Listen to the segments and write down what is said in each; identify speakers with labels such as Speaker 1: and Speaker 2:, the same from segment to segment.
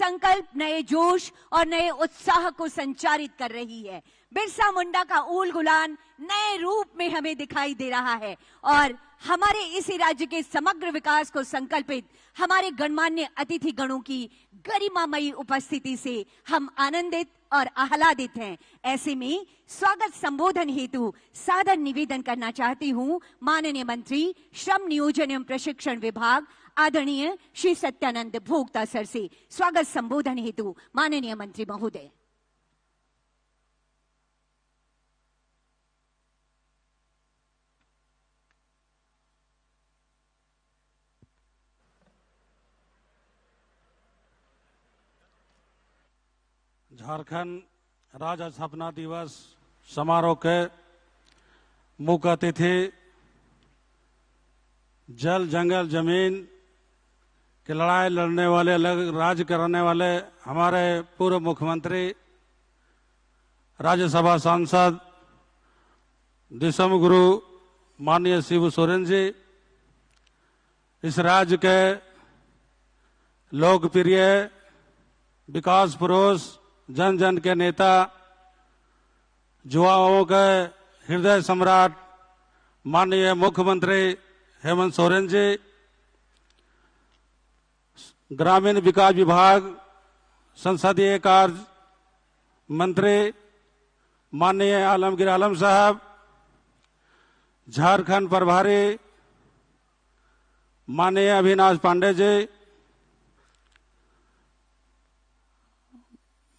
Speaker 1: संकल्प, नए जोश और नए उत्साह को संचारित कर रही है। बिरसा मुंडा का ऊल गुलान नए रूप में हमें दिखाई दे रहा है और हमारे इसी राज्य के समग्र विकास को संकल्पित हमारे गणमान्य अतिथि गणों की गरिमामयी उपस्थिति से हम आनंदित और आह्लादित हैं। ऐसे में स्वागत संबोधन हेतु सादर निवेदन करना चाहती हूं माननीय मंत्री श्रम नियोजन एवं प्रशिक्षण विभाग आदरणीय श्री सत्यानंद भोक्ता सर से। स्वागत संबोधन हेतु माननीय मंत्री महोदय।
Speaker 2: झारखंड राज्य स्थापना दिवस समारोह के मुख्य अतिथि जल जंगल जमीन की लड़ाई लड़ने वाले, अलग राज करने वाले हमारे पूर्व मुख्यमंत्री राज्यसभा सांसद दिसम गुरु माननीय शिबू सोरेन जी, इस राज्य के लोकप्रिय विकास पुरुष, जन जन के नेता, युवाओं के हृदय सम्राट माननीय मुख्यमंत्री हेमंत सोरेन जी, ग्रामीण विकास विभाग संसदीय कार्य मंत्री माननीय आलमगीर आलम साहब, झारखंड प्रभारी माननीय अविनाश पांडे जी,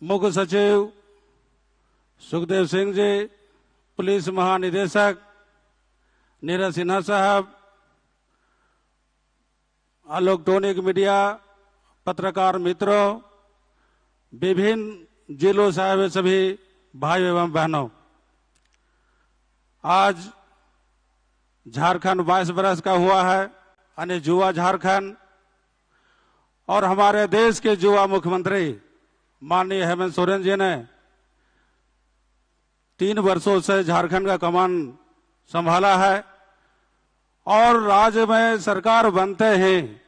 Speaker 2: मुख्य सचिव सुखदेव सिंह जी, पुलिस महानिदेशक नीरज सिन्हा साहब, इलेक्ट्रॉनिक मीडिया पत्रकार मित्रों, विभिन्न जिलों से आए हुए सभी भाई एवं बहनों, आज झारखंड 22 वर्ष का हुआ है, यानी युवा झारखंड, और हमारे देश के युवा मुख्यमंत्री माननीय हेमंत सोरेन जी ने 3 वर्षों से झारखंड का कमान संभाला है और राज्य में सरकार बनते हैं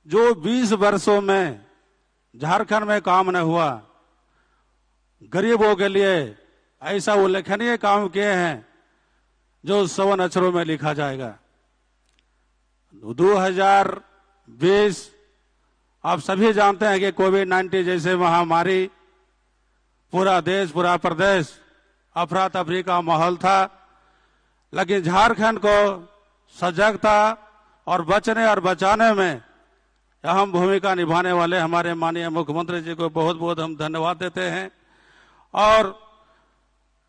Speaker 2: जो 20 वर्षों में झारखंड में काम न हुआ, गरीबों के लिए ऐसा उल्लेखनीय काम किए हैं जो 100 अक्षरों में लिखा जाएगा। 2020 आप सभी जानते हैं कि कोविड-19 जैसे महामारी पूरा देश, पूरा प्रदेश अफरा तफरी का माहौल था, लेकिन झारखंड को सजगता और बचने और बचाने में अहम भूमिका निभाने वाले हमारे माननीय मुख्यमंत्री जी को बहुत बहुत हम धन्यवाद देते हैं। और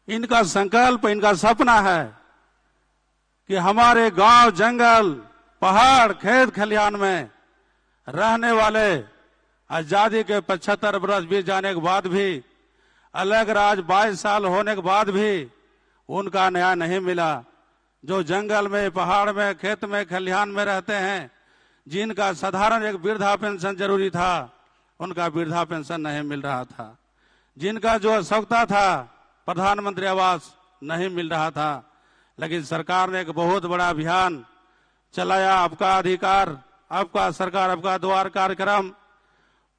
Speaker 2: इनका संकल्प, इनका सपना है कि हमारे गांव, जंगल, पहाड़, खेत खलिहान में रहने वाले आजादी के 75 वर्ष बीत जाने के बाद भी, अलग राज 22 साल होने के बाद भी उनका न्याय नहीं मिला। जो जंगल में, पहाड़ में, खेत में, खलिहान में रहते हैं, जिनका साधारण एक वृद्धा पेंशन जरूरी था, उनका वृद्धा पेंशन नहीं मिल रहा था। जिनका जो आवश्यकता था, प्रधानमंत्री आवास नहीं मिल रहा था। लेकिन सरकार ने एक बहुत बड़ा अभियान चलाया, आपका अधिकार, आपका सरकार, आपका द्वार कार्यक्रम।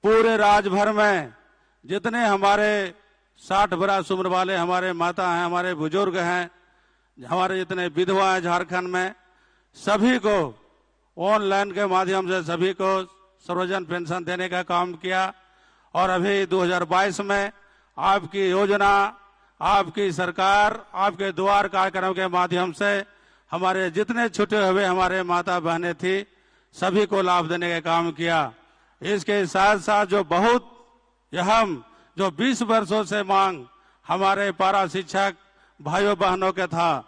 Speaker 2: पूरे राज्य भर में जितने हमारे 60 वर्ष उम्र वाले हमारे माता हैं, हमारे बुजुर्ग हैं, हमारे जितने विधवा हैं झारखंड में, सभी को ऑनलाइन के माध्यम से सभी को सर्वजन पेंशन देने का काम किया। और अभी 2022 में आपकी योजना, आपकी सरकार, आपके द्वार कार्यक्रम के माध्यम से हमारे जितने छूटे हुए हमारे माता बहनें थी, सभी को लाभ देने का काम किया। इसके साथ साथ जो बहुत अहम, जो 20 वर्षों से मांग हमारे पारा शिक्षक भाइयों बहनों के था,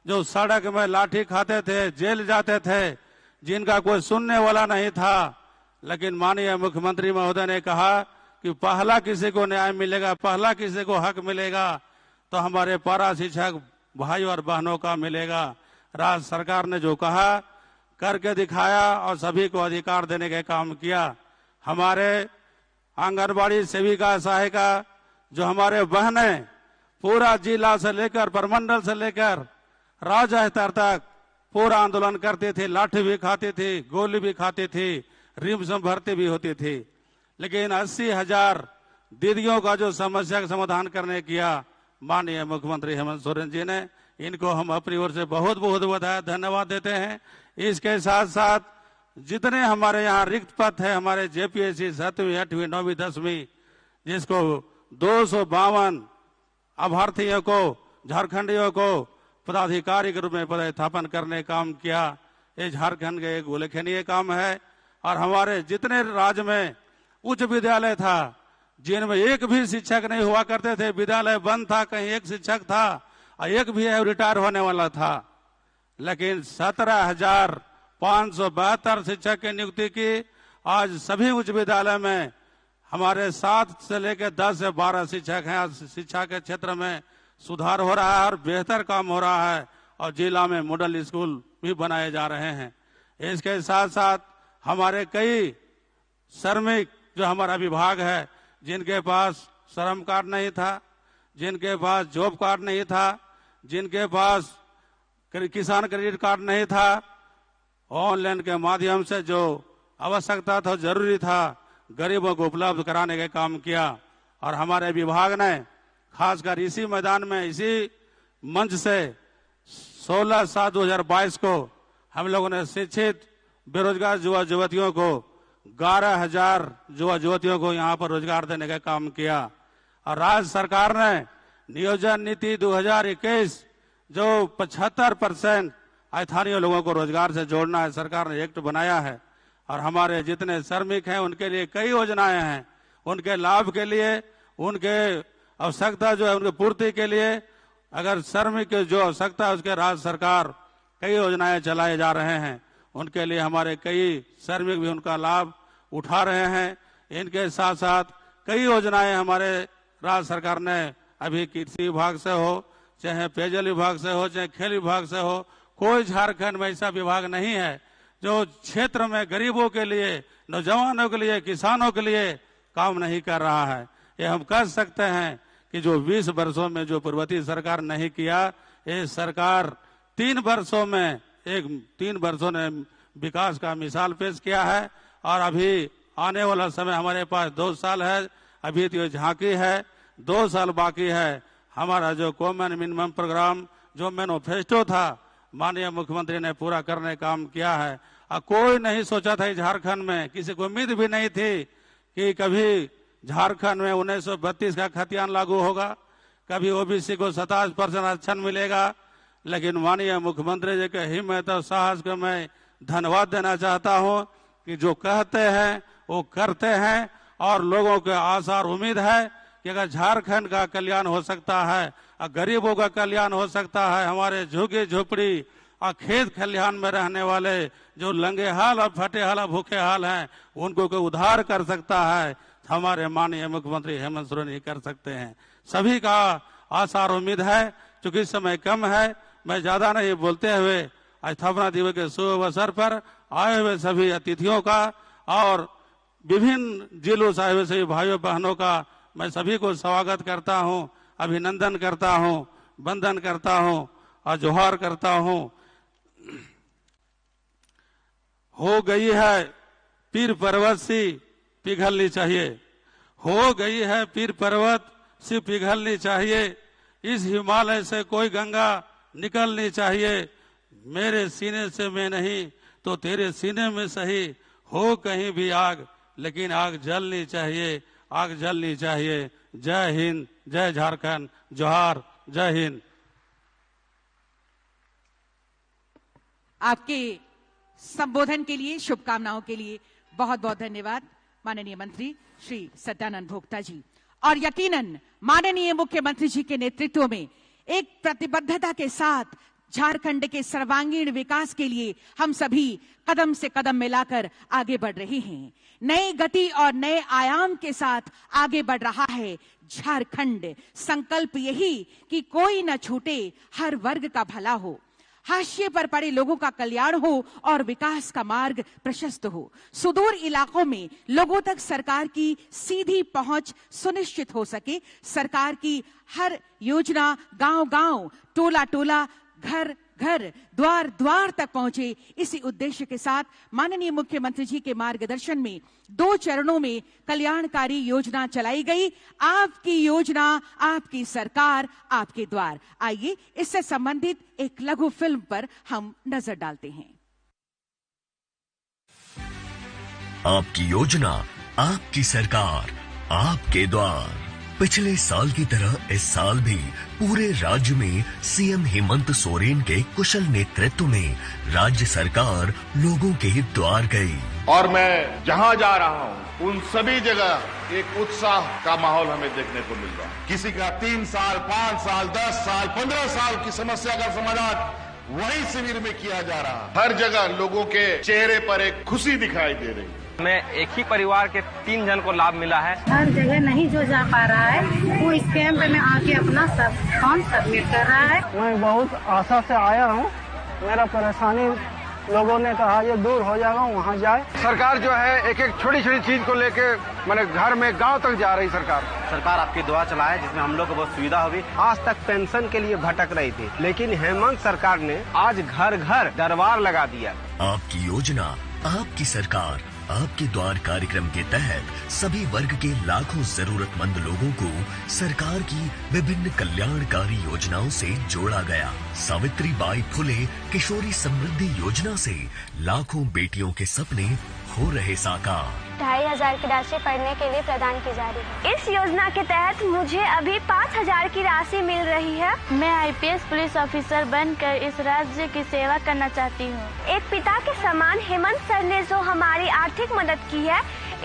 Speaker 2: जो सड़क में लाठी खाते थे, जेल जाते थे, जिनका कोई सुनने वाला नहीं था, लेकिन माननीय मुख्यमंत्री महोदय ने कहा कि पहला किसी को न्याय मिलेगा, पहला किसी को हक मिलेगा तो हमारे पारा शिक्षक भाई और बहनों का मिलेगा। राज्य सरकार ने जो कहा करके दिखाया और सभी को अधिकार देने का काम किया। हमारे आंगनबाड़ी सेविका, सहायिका, जो हमारे बहनें पूरा जिला से लेकर, प्रमंडल से लेकर राज्य स्तर तक पूरा आंदोलन करती थी, लाठी भी खाती थी, गोली भी खाती थी, रिम्स में भर्ती भी होती थी। लेकिन 80,000 दीदियों का जो समस्या का समाधान करने किया माननीय मुख्यमंत्री हेमंत सोरेन जी ने, इनको हम अपनी ओर से बहुत बहुत बधाई धन्यवाद देते हैं। इसके साथ साथ जितने हमारे यहाँ रिक्त पद है, हमारे जेपीएससी 7वीं 8वीं 9वीं 10वीं, जिसको 252 अभ्यर्थियों को, झारखंडियों को पदाधिकारी के रूप में पदस्थापन करने काम किया, ये झारखंड का एक उल्लेखनीय काम है। और हमारे जितने राज्य में उच्च विद्यालय था जिनमें एक भी शिक्षक नहीं हुआ करते थे, विद्यालय बंद था, कहीं एक शिक्षक था और एक भी रिटायर होने वाला था, लेकिन 17,572 शिक्षक की नियुक्ति की। आज सभी उच्च विद्यालय में हमारे 7 से लेकर 10 से 12 शिक्षक हैं। आज शिक्षा के क्षेत्र में सुधार हो रहा है और बेहतर काम हो रहा है और जिला में मॉडल स्कूल भी बनाए जा रहे हैं। इसके साथ साथ हमारे कई श्रमिक जो हमारा विभाग है, जिनके पास श्रम कार्ड नहीं था, जिनके पास जॉब कार्ड नहीं था, जिनके पास किसान क्रेडिट कार्ड नहीं था, ऑनलाइन के माध्यम से जो आवश्यकता था, जरूरी था, गरीबों को उपलब्ध कराने का काम किया। और हमारे विभाग ने खासकर इसी मैदान में, इसी मंच से 16/7/2022 को हम लोगों ने शिक्षित बेरोजगार युवा युवतियों को 11,000 युवा युवतियों को यहाँ पर रोजगार देने का काम किया। और राज्य सरकार ने नियोजन नीति 2021 जो 75% स्थानीय लोगों को रोजगार से जोड़ना है, सरकार ने एक्ट बनाया है। और हमारे जितने श्रमिक हैं उनके लिए कई योजनाएं हैं, उनके लाभ के लिए, उनके आवश्यकता जो है उनकी पूर्ति के लिए, अगर श्रमिक की जो आवश्यकता है उसके राज्य सरकार कई योजनाएं चलाए जा रहे हैं, उनके लिए हमारे कई श्रमिक भी उनका लाभ उठा रहे हैं। इनके साथ साथ कई योजनाएं हमारे राज्य सरकार ने अभी कृषि विभाग से हो, चाहे पेयजल विभाग से हो, चाहे खेल विभाग से हो, कोई झारखंड में ऐसा विभाग नहीं है जो क्षेत्र में गरीबों के लिए, नौजवानों के लिए, किसानों के लिए काम नहीं कर रहा है। ये हम कह सकते हैं कि जो 20 वर्षों में जो पूर्ववर्ती सरकार नहीं किया, ये सरकार 3 वर्षों ने विकास का मिसाल पेश किया है। और अभी आने वाला समय हमारे पास 2 साल है, अभी तो झांकी है, 2 साल बाकी है। हमारा जो कॉमन मिनिमम प्रोग्राम जो मैनिफेस्टो था माननीय मुख्यमंत्री ने पूरा करने का काम किया है। और कोई नहीं सोचा था झारखंड में, किसी को उम्मीद भी नहीं थी कि कभी झारखंड में 1932 का खतियान लागू होगा, कभी ओबीसी को 27% आरक्षण मिलेगा। लेकिन माननीय मुख्यमंत्री जी के हिम्मत और साहस को मैं धन्यवाद देना चाहता हूं कि जो कहते हैं वो करते हैं। और लोगों के आशा और उम्मीद है कि अगर झारखंड का कल्याण हो सकता है, गरीबों का कल्याण हो सकता है, हमारे झुग्गी झोपड़ी और खेत खलिहान में रहने वाले जो लंगे हाल और फटे हाल और भूखे हाल हैं, उनको कोई उद्धार कर सकता है, हमारे माननीय मुख्यमंत्री हेमंत सोरेन ही कर सकते हैं। सभी का आशा और उम्मीद है। चूंकि समय कम है, मैं ज्यादा नहीं बोलते हुए स्थापना दिवस के शुभ अवसर पर आए हुए सभी अतिथियों का और विभिन्न जिलों से आए हुए सभी भाइयों बहनों का मैं सभी को स्वागत करता हूं, अभिनंदन करता हूं, वंदन करता हूं और जोहार करता हूं। हो गई है पीर पर्वत सी पिघलनी चाहिए, हो गई है पीर पर्वत सी पिघलनी चाहिए, इस हिमालय से कोई गंगा निकलनी चाहिए। मेरे सीने से मैं नहीं तो तेरे सीने में सही, हो कहीं भी आग लेकिन आग जलनी चाहिए, आग जलनी चाहिए। जय हिंद, जय झारखंड, जोहार, जय हिंद।
Speaker 3: आपके संबोधन के लिए, शुभकामनाओं के लिए बहुत बहुत धन्यवाद माननीय मंत्री श्री सत्यानंद भोक्ता जी। और यकीनन माननीय मुख्यमंत्री जी के नेतृत्व में एक प्रतिबद्धता के साथ झारखंड के सर्वांगीण विकास के लिए हम सभी कदम से कदम मिलाकर आगे बढ़ रहे हैं। नई गति और नए आयाम के साथ आगे बढ़ रहा है झारखंड। संकल्प यही कि कोई न छूटे, हर वर्ग का भला हो, हाशिए पर पड़े लोगों का कल्याण हो और विकास का मार्ग प्रशस्त हो। सुदूर इलाकों में लोगों तक सरकार की सीधी पहुंच सुनिश्चित हो सके। सरकार की हर योजना गांव-गांव, टोला-टोला, घर घर द्वार द्वार तक पहुंचे। इसी उद्देश्य के साथ माननीय मुख्यमंत्री जी के मार्गदर्शन में 2 चरणों में कल्याणकारी योजना चलाई गई। आपकी योजना, आपकी सरकार, आपके द्वार। आइए इससे संबंधित एक लघु फिल्म पर हम नजर डालते हैं।
Speaker 4: आपकी योजना, आपकी सरकार, आपके द्वार। पिछले साल की तरह इस साल भी पूरे राज्य में सीएम हेमंत सोरेन के कुशल नेतृत्व में राज्य सरकार लोगों के द्वार गई।
Speaker 5: और मैं जहां जा रहा हूं उन सभी जगह एक उत्साह का माहौल हमें देखने को मिल रहा है। किसी का 3 साल, 5 साल, 10 साल, 15 साल की समस्या का समाधान वही शिविर में किया जा रहा है। हर जगह लोगों के चेहरे पर एक खुशी दिखाई दे रही है।
Speaker 6: में एक ही परिवार के 3 जन को लाभ मिला है।
Speaker 7: हर जगह नहीं जो जा पा रहा है वो इस कैंप में आके अपना सब फॉर्म सबमिट कर रहा है।
Speaker 8: मैं बहुत आशा से आया हूँ। मेरा परेशानी लोगों ने कहा ये दूर हो जाएगा, वहाँ जाए।
Speaker 9: सरकार जो है एक एक छोटी छोटी चीज को लेके मैंने घर में गांव तक जा रही सरकार
Speaker 6: आपकी दुआ चलाए जिसमें हम लोग को बहुत सुविधा होगी।
Speaker 8: आज तक पेंशन के लिए भटक रही थी, लेकिन हेमंत सरकार ने आज घर घर दरबार लगा दिया।
Speaker 4: आपकी योजना, आपकी सरकार, आपके द्वार कार्यक्रम के तहत सभी वर्ग के लाखों जरूरतमंद लोगों को सरकार की विभिन्न कल्याणकारी योजनाओं से जोड़ा गया। सावित्रीबाई फुले किशोरी समृद्धि योजना से लाखों बेटियों के सपने हो रहे साकार।
Speaker 10: 2500 की राशि पढ़ने के लिए प्रदान की जा रही है। इस योजना के तहत मुझे अभी 5000 की राशि मिल रही है।
Speaker 11: मैं आईपीएस पुलिस ऑफिसर बनकर इस राज्य की सेवा करना चाहती हूँ।
Speaker 10: एक पिता के समान हेमंत सर ने जो हमारी आर्थिक मदद की है,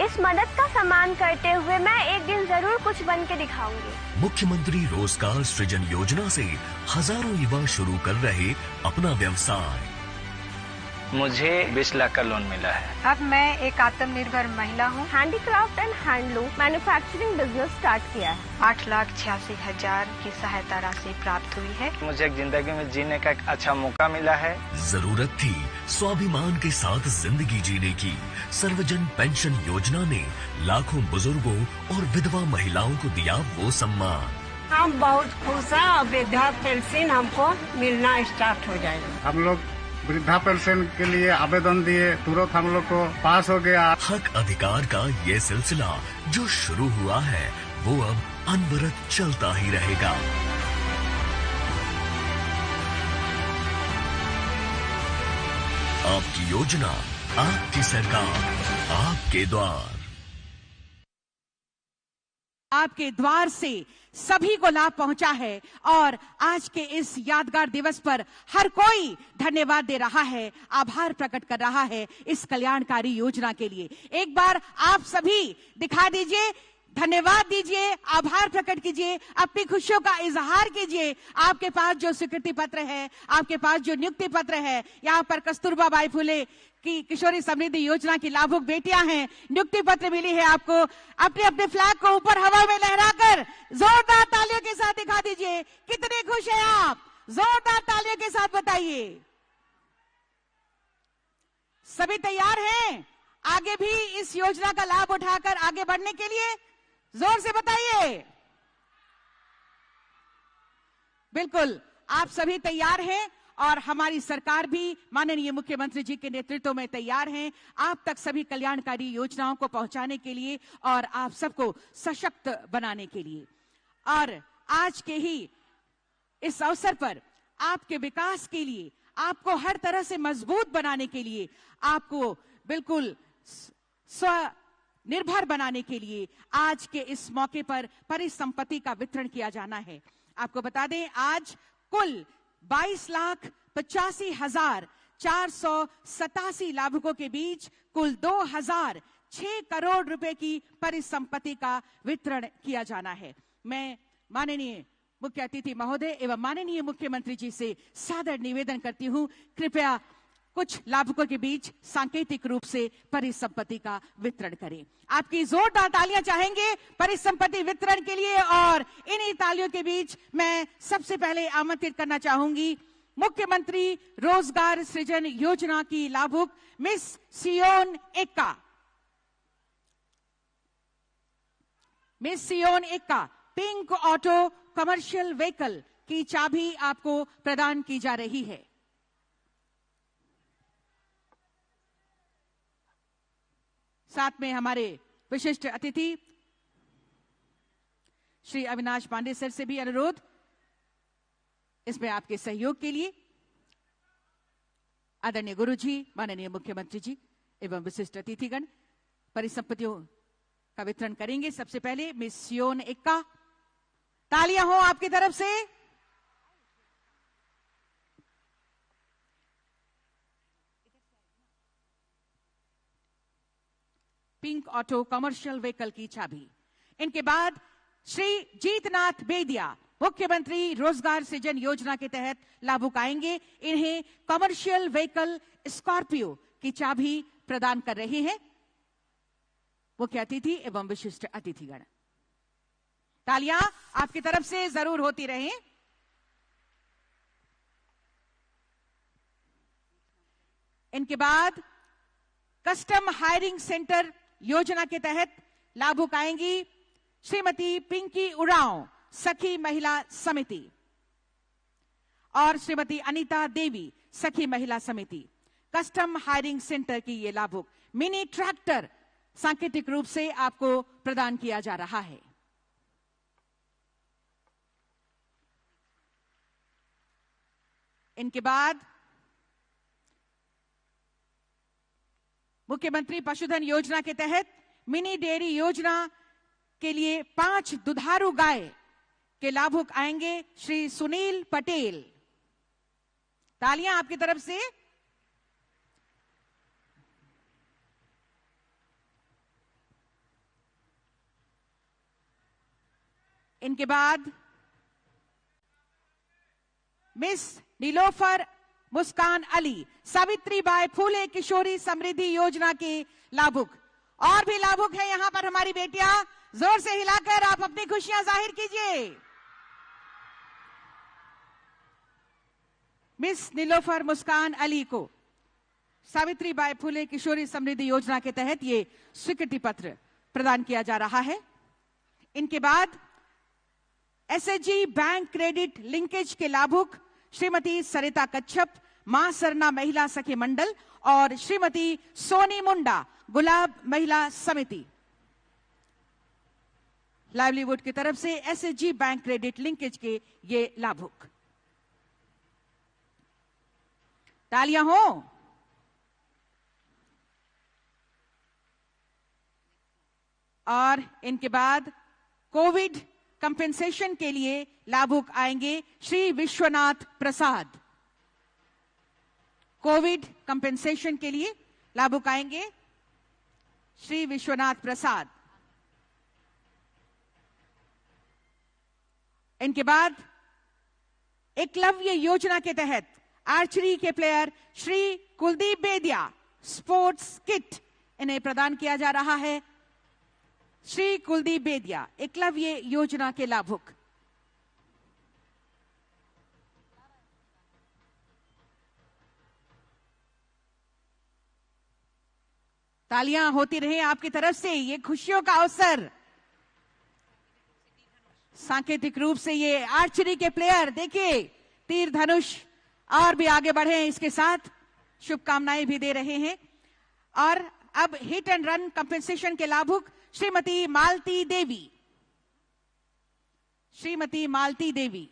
Speaker 10: इस मदद का सम्मान करते हुए मैं एक दिन जरूर कुछ बन के दिखाऊंगी।
Speaker 4: मुख्यमंत्री रोजगार सृजन योजना से हजारों युवा शुरू कर रहे अपना व्यवसाय।
Speaker 6: मुझे 20 लाख का लोन मिला है।
Speaker 7: अब मैं एक आत्मनिर्भर महिला हूँ।
Speaker 10: Handicraft and handloom manufacturing business start किया है।
Speaker 7: 8,86,000 की सहायता राशि प्राप्त हुई है।
Speaker 6: मुझे एक जिंदगी में जीने का एक अच्छा मौका मिला है।
Speaker 4: जरूरत थी स्वाभिमान के साथ जिंदगी जीने की। सर्वजन पेंशन योजना ने लाखों बुजुर्गों और विधवा महिलाओं को दिया वो सम्मान।
Speaker 7: हम बहुत खुश हैं और वृद्धा पेंशन हमको मिलना स्टार्ट हो जाएगा।
Speaker 8: हम लोग वृद्धा पेंशन के लिए आवेदन दिए, तुरंत हम लोग को पास हो गया।
Speaker 4: हक अधिकार का ये सिलसिला जो शुरू हुआ है वो अब अनवरत चलता ही रहेगा। आपकी योजना, आपकी सरकार, आपके द्वार।
Speaker 3: आपके द्वार से सभी को लाभ पहुंचा है और आज के इस यादगार दिवस पर हर कोई धन्यवाद दे रहा है, आभार प्रकट कर रहा है इस कल्याणकारी योजना के लिए। एक बार आप सभी दिखा दीजिए, धन्यवाद दीजिए, आभार प्रकट कीजिए, अपनी खुशियों का इजहार कीजिए। आपके पास जो स्वीकृति पत्र है, आपके पास जो नियुक्ति पत्र है, यहाँ पर कस्तूरबा बाई फुले की किशोरी समृद्धि योजना की लाभुक बेटियां हैं, नियुक्ति पत्र मिली है आपको। अपने अपने फ्लैग को ऊपर हवा में लहराकर जोरदार तालियों के साथ दिखा दीजिए कितने खुश हैं आप। जोरदार तालियों के साथ बताइए। सभी तैयार हैं आगे भी इस योजना का लाभ उठाकर आगे बढ़ने के लिए? जोर से बताइए। बिल्कुल, आप सभी तैयार हैं और हमारी सरकार भी माननीय मुख्यमंत्री जी के नेतृत्व में तैयार हैं आप तक सभी कल्याणकारी योजनाओं को पहुंचाने के लिए और आप सबको सशक्त बनाने के लिए। और आज के ही इस अवसर पर आपके विकास के लिए, आपको हर तरह से मजबूत बनाने के लिए, आपको बिल्कुल स्वनिर्भर बनाने के लिए आज के इस मौके पर परिसंपत्ति का वितरण किया जाना है। आपको बता दें, आज कुल 22,85,487 लाभुकों के बीच कुल 2,006 करोड़ रुपए की परिसंपत्ति का वितरण किया जाना है। मैं माननीय मुख्य अतिथि महोदय एवं माननीय मुख्यमंत्री जी से सादर निवेदन करती हूं, कृपया कुछ लाभुकों के बीच सांकेतिक रूप से परिसंपत्ति का वितरण करें। आपकी जोरदार तालियां चाहेंगे परिसंपत्ति वितरण के लिए। और इन्हीं तालियों के बीच मैं सबसे पहले आमंत्रित करना चाहूंगी मुख्यमंत्री रोजगार सृजन योजना की लाभुक miss Sion Ekka. Miss Sion Ekka, pink auto commercial vehicle की चाबी आपको प्रदान की जा रही है। साथ में हमारे विशिष्ट अतिथि श्री अविनाश पांडे सर से भी अनुरोध इसमें आपके सहयोग के लिए। आदरणीय गुरुजी, माननीय मुख्यमंत्री जी एवं विशिष्ट अतिथिगण परिसंपत्तियों का वितरण करेंगे। सबसे पहले मिस सियोन एक्का, तालियां हो आपकी तरफ से। पिंक ऑटो कमर्शियल व्हीकल की चाबी। इनके बाद श्री जीतनाथ बेदिया, मुख्यमंत्री रोजगार सृजन योजना के तहत लाभुक आएंगे। इन्हें कमर्शियल व्हीकल स्कॉर्पियो की चाबी प्रदान कर रहे हैं मुख्य अतिथि एवं विशिष्ट अतिथिगण। तालियां आपकी तरफ से जरूर होती रहें। इनके बाद कस्टम हायरिंग सेंटर योजना के तहत लाभुक आएंगी श्रीमती पिंकी उरांव, सखी महिला समिति, और श्रीमती अनीता देवी, सखी महिला समिति। कस्टम हायरिंग सेंटर की ये लाभुक मिनी ट्रैक्टर सांकेतिक रूप से आपको प्रदान किया जा रहा है। इनके बाद मुख्यमंत्री पशुधन योजना के तहत मिनी डेयरी योजना के लिए 5 दुधारू गाय के लाभुक आएंगे श्री सुनील पटेल। तालियां आपकी तरफ से। इनके बाद मिस नीलोफर मुस्कान अली, सावित्रीबाई फूले किशोरी समृद्धि योजना के लाभुक। और भी लाभुक है यहां पर हमारी बेटियां, जोर से हिलाकर आप अपनी खुशियां जाहिर कीजिए। मिस नीलोफर मुस्कान अली को सावित्रीबाई फूले किशोरी समृद्धि योजना के तहत ये स्वीकृति पत्र प्रदान किया जा रहा है। इनके बाद एसएचजी बैंक क्रेडिट लिंकेज के लाभुक श्रीमती सरिता कच्छप, मां सरना महिला सखी मंडल, और श्रीमती सोनी मुंडा, गुलाब महिला समिति। लाइवलीवुड की तरफ से एसएचजी बैंक क्रेडिट लिंकेज के ये लाभुक। तालियां हो। और इनके बाद कोविड कंपेंसेशन के लिए लाभुक आएंगे श्री विश्वनाथ प्रसाद। कोविड कंपेंसेशन के लिए लाभुक आएंगे श्री विश्वनाथ प्रसाद। इनके बाद एकलव्य योजना के तहत आर्चरी के प्लेयर श्री कुलदीप बेदिया, स्पोर्ट्स किट इन्हें प्रदान किया जा रहा है। श्री कुलदीप बेदिया, एकलव्य योजना के लाभुक। तालियां होती रहे आपकी तरफ से। ये खुशियों का अवसर। सांकेतिक रूप से ये आर्चरी के प्लेयर, देखिए तीर धनुष, और भी आगे बढ़े इसके साथ शुभकामनाएं भी दे रहे हैं। और अब हिट एंड रन कंपेंसेशन के लाभुक Shrimati Malti Devi. Shrimati Malti Devi,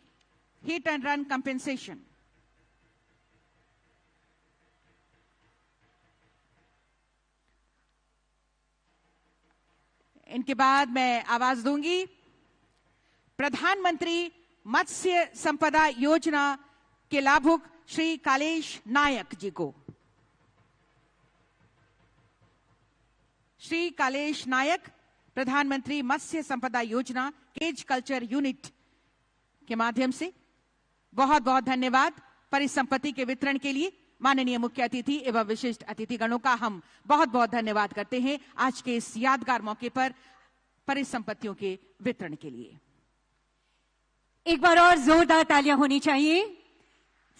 Speaker 3: hit and run compensation. इनके बाद मैं आवाज दूंगी प्रधानमंत्री मत्स्य संपदा योजना के लाभुक श्री कालेश नायक जी को। श्री कालेश नायक, प्रधानमंत्री मत्स्य संपदा योजना केज कल्चर यूनिट के माध्यम से बहुत बहुत धन्यवाद। परिसंपत्ति के वितरण के लिए माननीय मुख्य अतिथि एवं विशिष्ट अतिथिगणों का हम बहुत बहुत धन्यवाद करते हैं आज के इस यादगार मौके पर परिसंपत्तियों के वितरण के लिए।
Speaker 1: एक बार और जोरदार तालियां होनी चाहिए।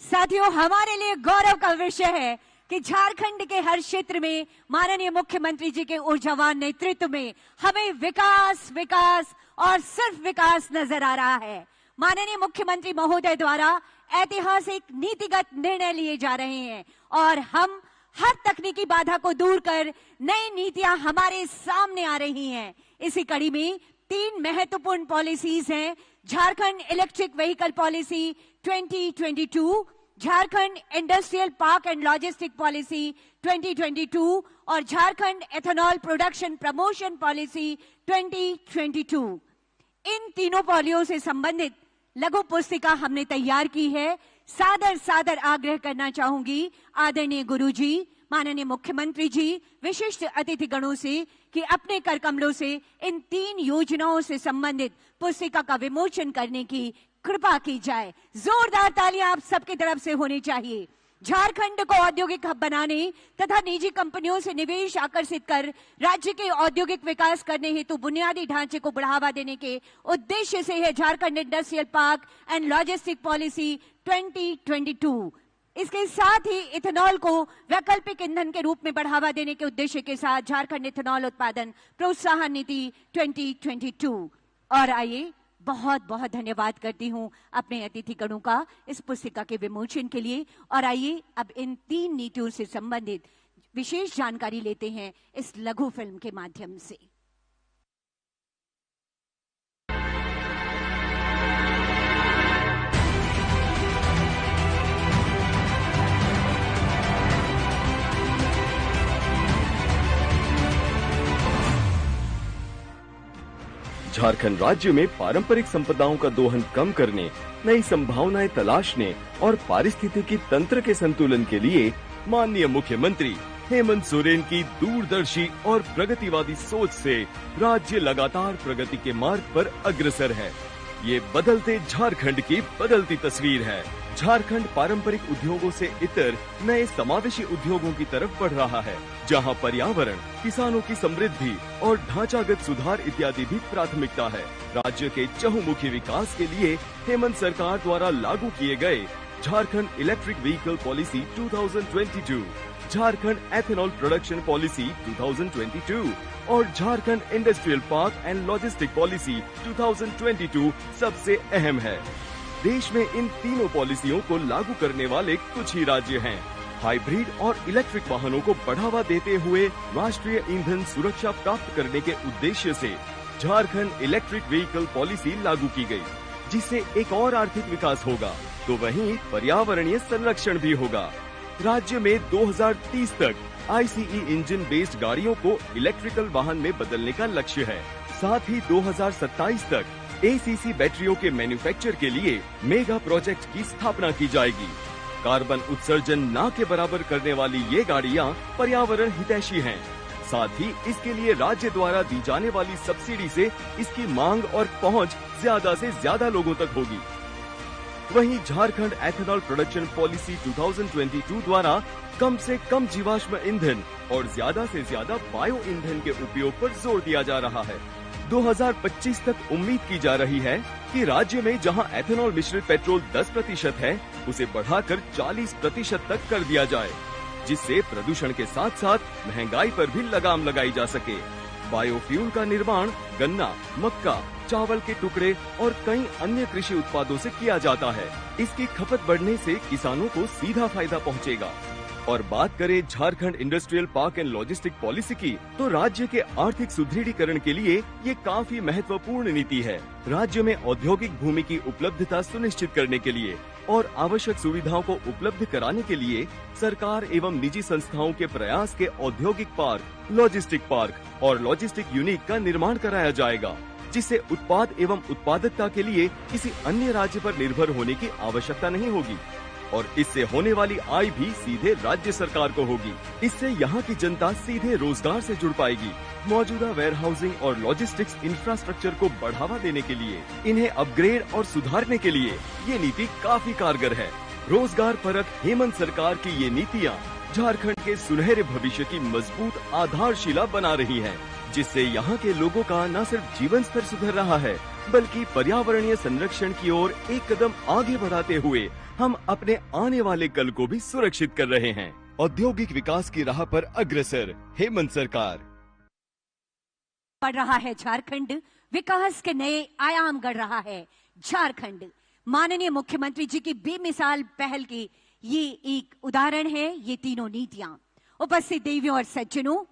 Speaker 1: साथियों, हमारे लिए गौरव का विषय है कि झारखंड के हर क्षेत्र में माननीय मुख्यमंत्री जी के ऊर्जावान नेतृत्व में हमें विकास विकास और सिर्फ विकास नजर आ रहा है। माननीय मुख्यमंत्री महोदय द्वारा ऐतिहासिक नीतिगत निर्णय लिए जा रहे हैं और हम हर तकनीकी बाधा को दूर कर नई नीतियां हमारे सामने आ रही हैं। इसी कड़ी में 3 महत्वपूर्ण पॉलिसीज हैं। Jharkhand electric vehicle policy 2022, Jharkhand industrial park and logistic policy 2022 और Jharkhand ethanol production promotion policy 2022। इन तीनों पॉलिसियों से संबंधित लघु पुस्तिका हमने तैयार की है। सादर सादर आग्रह करना चाहूंगी आदरणीय गुरुजी, माननीय मुख्यमंत्री जी, विशिष्ट अतिथिगणों से कि अपने कर कमलों से इन 3 योजनाओं से संबंधित पुस्तिका का विमोचन करने की कृपा की जाए। जोरदार तालियां आप सबकी तरफ से होनी चाहिए। झारखंड को औद्योगिक हब बनाने तथा निजी कंपनियों से निवेश आकर्षित कर राज्य के औद्योगिक विकास करने हेतु बुनियादी ढांचे को बढ़ावा देने के उद्देश्य से है Jharkhand industrial park and logistic policy 2022। इसके साथ ही इथेनॉल को वैकल्पिक ईंधन के रूप में बढ़ावा देने के उद्देश्य के साथ झारखंड इथेनॉल उत्पादन प्रोत्साहन नीति 2022। और आइए, बहुत बहुत धन्यवाद करती हूं अपने अतिथिगणों का इस पुस्तिका के विमोचन के लिए। और आइए अब इन 3 नीतियों से संबंधित विशेष जानकारी लेते हैं इस लघु फिल्म के माध्यम से।
Speaker 12: झारखंड राज्य में पारंपरिक संपदाओं का दोहन कम करने, नई संभावनाएं तलाशने और पारिस्थितिकी तंत्र के संतुलन के लिए माननीय मुख्यमंत्री हेमंत सोरेन की दूरदर्शी और प्रगतिवादी सोच से राज्य लगातार प्रगति के मार्ग पर अग्रसर है। ये बदलते झारखंड की बदलती तस्वीर है। झारखंड पारंपरिक उद्योगों से इतर नए समावेशी उद्योगों की तरफ बढ़ रहा है, जहां पर्यावरण, किसानों की समृद्धि और ढांचागत सुधार इत्यादि भी प्राथमिकता है। राज्य के चहुमुखी विकास के लिए हेमंत सरकार द्वारा लागू किए गए Jharkhand electric vehicle policy 2022, Jharkhand ethanol production policy 2022 और Jharkhand industrial park and logistic policy 2022 सबसे अहम है। देश में इन तीनों पॉलिसियों को लागू करने वाले कुछ ही राज्य हैं। हाइब्रिड और इलेक्ट्रिक वाहनों को बढ़ावा देते हुए राष्ट्रीय ईंधन सुरक्षा प्राप्त करने के उद्देश्य से झारखंड इलेक्ट्रिक व्हीकल पॉलिसी लागू की गई, जिससे एक और आर्थिक विकास होगा तो वहीं पर्यावरणीय संरक्षण भी होगा। राज्य में 2030 तक ICE इंजन बेस्ड गाड़ियों को इलेक्ट्रिकल वाहन में बदलने का लक्ष्य है। साथ ही 2027 तक ACC बैटरियों के मैन्युफैक्चर के लिए मेगा प्रोजेक्ट की स्थापना की जाएगी। कार्बन उत्सर्जन न के बराबर करने वाली ये गाड़ियां पर्यावरण हितैषी हैं। साथ ही इसके लिए राज्य द्वारा दी जाने वाली सब्सिडी से इसकी मांग और पहुंच ज्यादा से ज्यादा लोगों तक होगी। वहीं झारखंड एथेनॉल प्रोडक्शन पॉलिसी 2022 द्वारा कम से कम जीवाश्म ईंधन और ज्यादा से ज्यादा बायो ईंधन के उपयोग पर जोर दिया जा रहा है। 2025 तक उम्मीद की जा रही है कि राज्य में जहां एथेनॉल मिश्रित पेट्रोल 10% है, उसे बढ़ाकर 40% तक कर दिया जाए, जिससे प्रदूषण के साथ साथ महंगाई पर भी लगाम लगाई जा सके। बायोफ्यूल का निर्माण गन्ना, मक्का, चावल के टुकड़े और कई अन्य कृषि उत्पादों से किया जाता है। इसकी खपत बढ़ने से किसानों को सीधा फायदा पहुंचेगा। और बात करें Jharkhand industrial park and logistic policy की, तो राज्य के आर्थिक सुदृढ़ीकरण के लिए ये काफी महत्वपूर्ण नीति है। राज्य में औद्योगिक भूमि की उपलब्धता सुनिश्चित करने के लिए और आवश्यक सुविधाओं को उपलब्ध कराने के लिए सरकार एवं निजी संस्थाओं के प्रयास के औद्योगिक पार्क, लॉजिस्टिक पार्क और लॉजिस्टिक यूनिट का निर्माण कराया जाएगा, जिससे उत्पाद एवं उत्पादकता के लिए किसी अन्य राज्य पर निर्भर होने की आवश्यकता नहीं होगी और इससे होने वाली आय भी सीधे राज्य सरकार को होगी। इससे यहाँ की जनता सीधे रोजगार से जुड़ पाएगी। मौजूदा वेयर हाउसिंग और लॉजिस्टिक्स इंफ्रास्ट्रक्चर को बढ़ावा देने के लिए, इन्हें अपग्रेड और सुधारने के लिए ये नीति काफी कारगर है। रोजगार परक हेमंत सरकार की ये नीतियाँ झारखंड के सुनहरे भविष्य की मजबूत आधारशिला बना रही है, जिससे यहाँ के लोगों का न सिर्फ जीवन स्तर सुधर रहा है, बल्कि पर्यावरणीय संरक्षण की ओर एक कदम आगे बढ़ाते हुए हम अपने आने वाले कल को भी सुरक्षित कर रहे हैं। औद्योगिक विकास की राह पर अग्रसर हेमंत सरकार।
Speaker 1: बढ़ रहा है झारखंड, विकास के नए आयाम गढ़ रहा है झारखंड। माननीय मुख्यमंत्री जी की बेमिसाल पहल की ये एक उदाहरण है, ये तीनों नीतियां। उपस्थित देवियों और सज्जनों,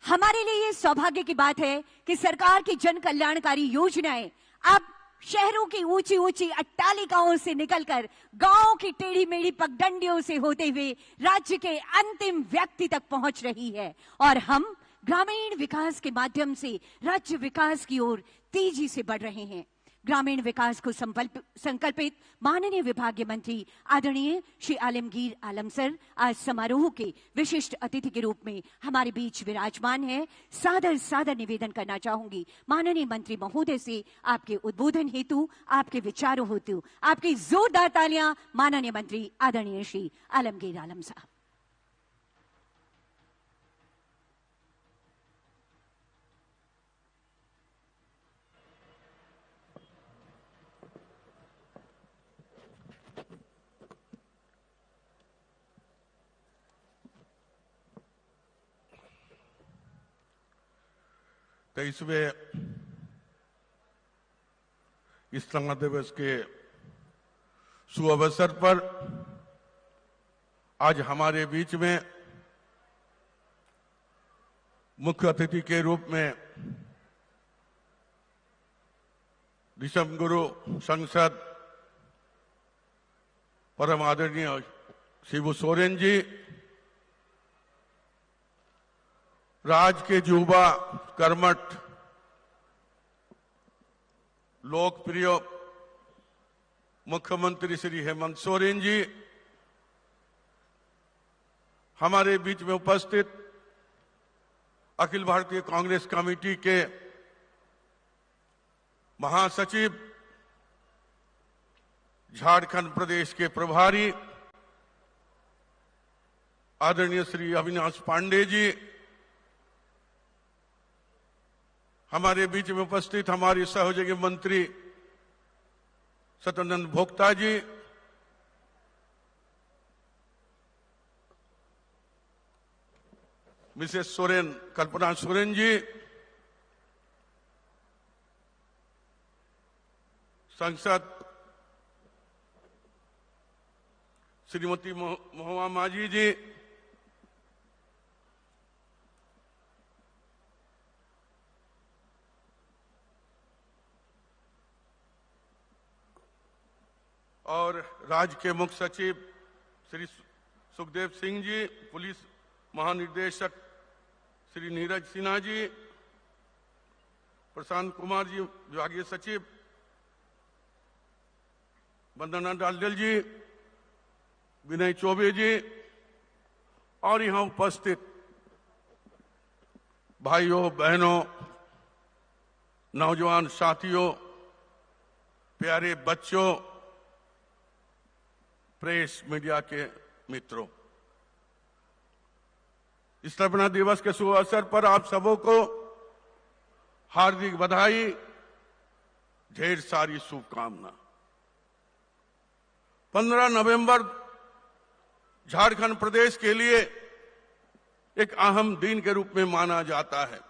Speaker 1: हमारे लिए ये सौभाग्य की बात है कि सरकार की जन कल्याणकारी योजनाएं अब शहरों की ऊंची ऊंची अट्टालिकाओं से निकलकर गांवों की टेढ़ी मेढ़ी पगडंडियों से होते हुए राज्य के अंतिम व्यक्ति तक पहुंच रही है और हम ग्रामीण विकास के माध्यम से राज्य विकास की ओर तेजी से बढ़ रहे हैं। ग्रामीण विकास को संकल्पित माननीय विभागीय मंत्री आदरणीय श्री आलमगीर आलम सर आज समारोह के विशिष्ट अतिथि के रूप में हमारे बीच विराजमान है। सादर सादर निवेदन करना चाहूंगी माननीय मंत्री महोदय से आपके उद्बोधन हेतु, आपके विचारों हेतु आपकी जोरदार तालियां माननीय मंत्री आदरणीय श्री आलमगीर आलम साहब।
Speaker 5: तेईसवें स्थापना दिवस के सुअवसर पर आज हमारे बीच में मुख्य अतिथि के रूप में दिसम गुरु संसद परम आदरणीय शिबू सोरेन जी, राज्य के युवा कर्मठ लोकप्रिय मुख्यमंत्री श्री हेमंत सोरेन जी, हमारे बीच में उपस्थित अखिल भारतीय कांग्रेस कमेटी के महासचिव, झारखंड प्रदेश के प्रभारी आदरणीय श्री अविनाश पांडे जी, हमारे बीच में उपस्थित हमारी सहयोगी मंत्री सत्यानंद भोक्ता जी, मिसेस सोरेन कल्पना सोरेन जी, सांसद श्रीमती महुआ माझी जी, और राज्य के मुख्य सचिव श्री सुखदेव सिंह जी, पुलिस महानिदेशक श्री नीरज सिन्हा जी, प्रशांत कुमार जी विभागीय सचिव, वंदना डालडेल जी, विनय चौबे जी और यहां उपस्थित भाइयों बहनों, नौजवान साथियों, प्यारे बच्चों, प्रेस मीडिया के मित्रों, स्थापना दिवस के शुभ अवसर पर आप सबों को हार्दिक बधाई, ढेर सारी शुभकामना। 15 नवंबर झारखंड प्रदेश के लिए एक अहम दिन के रूप में माना जाता है।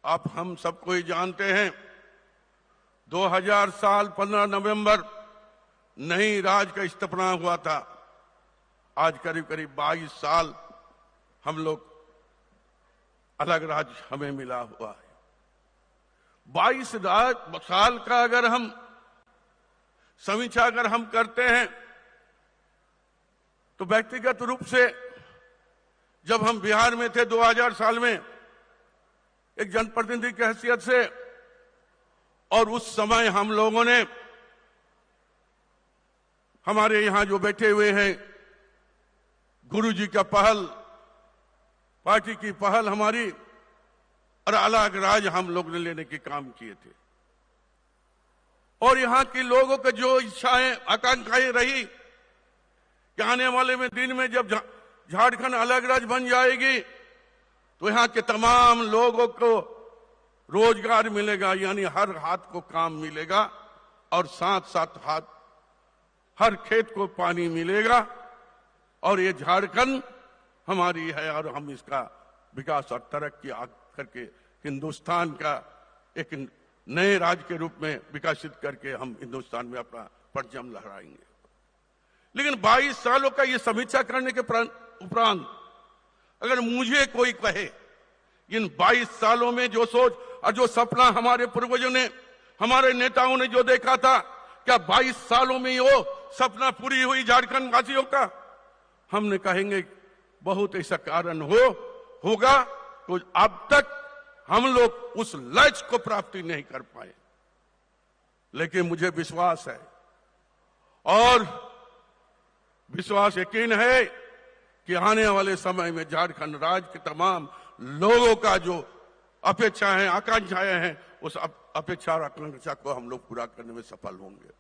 Speaker 5: आप हम सबको ही जानते हैं 2000 साल 15 नवंबर नई राज्य का स्थापना हुआ था। आज करीब करीब 22 साल हम लोग अलग राज्य हमें मिला हुआ है। 22 साल का अगर हम समीक्षा अगर हम करते हैं तो व्यक्तिगत रूप से जब हम बिहार में थे 2000 साल में एक जनप्रतिनिधि की हैसियत से, और उस समय हम लोगों ने हमारे यहां जो बैठे हुए हैं गुरुजी का पहल, पार्टी की पहल हमारी, और अलग राज हम लोग ने लेने के काम किए थे। और यहां के लोगों की जो इच्छाएं आकांक्षाएं रही कि आने वाले में दिन में जब झारखंड अलग राज्य बन जाएगी तो यहां के तमाम लोगों को रोजगार मिलेगा, यानी हर हाथ को काम मिलेगा, और साथ साथ हर खेत को पानी मिलेगा, और ये झारखंड हमारी है और हम इसका विकास और तरक्की करके हिंदुस्तान का एक नए राज्य के रूप में विकसित करके हम हिंदुस्तान में अपना परचम लहराएंगे। लेकिन 22 सालों का ये समीक्षा करने के उपरांत अगर मुझे कोई कहे इन 22 सालों में जो सोच और जो सपना हमारे पूर्वजों ने, हमारे नेताओं ने जो देखा था, क्या 22 सालों में वो सपना पूरी हुई झारखंड वासियों का? हमने कहेंगे बहुत ऐसा कारण होगा तो अब तक हम लोग उस लक्ष्य को प्राप्ति नहीं कर पाए। लेकिन मुझे विश्वास है और विश्वास यकीन है कि आने वाले समय में झारखंड राज्य के तमाम लोगों का जो अपेक्षाएं, आकांक्षाएं हैं, उस अपेक्षा और आकांक्षा को हम लोग पूरा करने में सफल होंगे।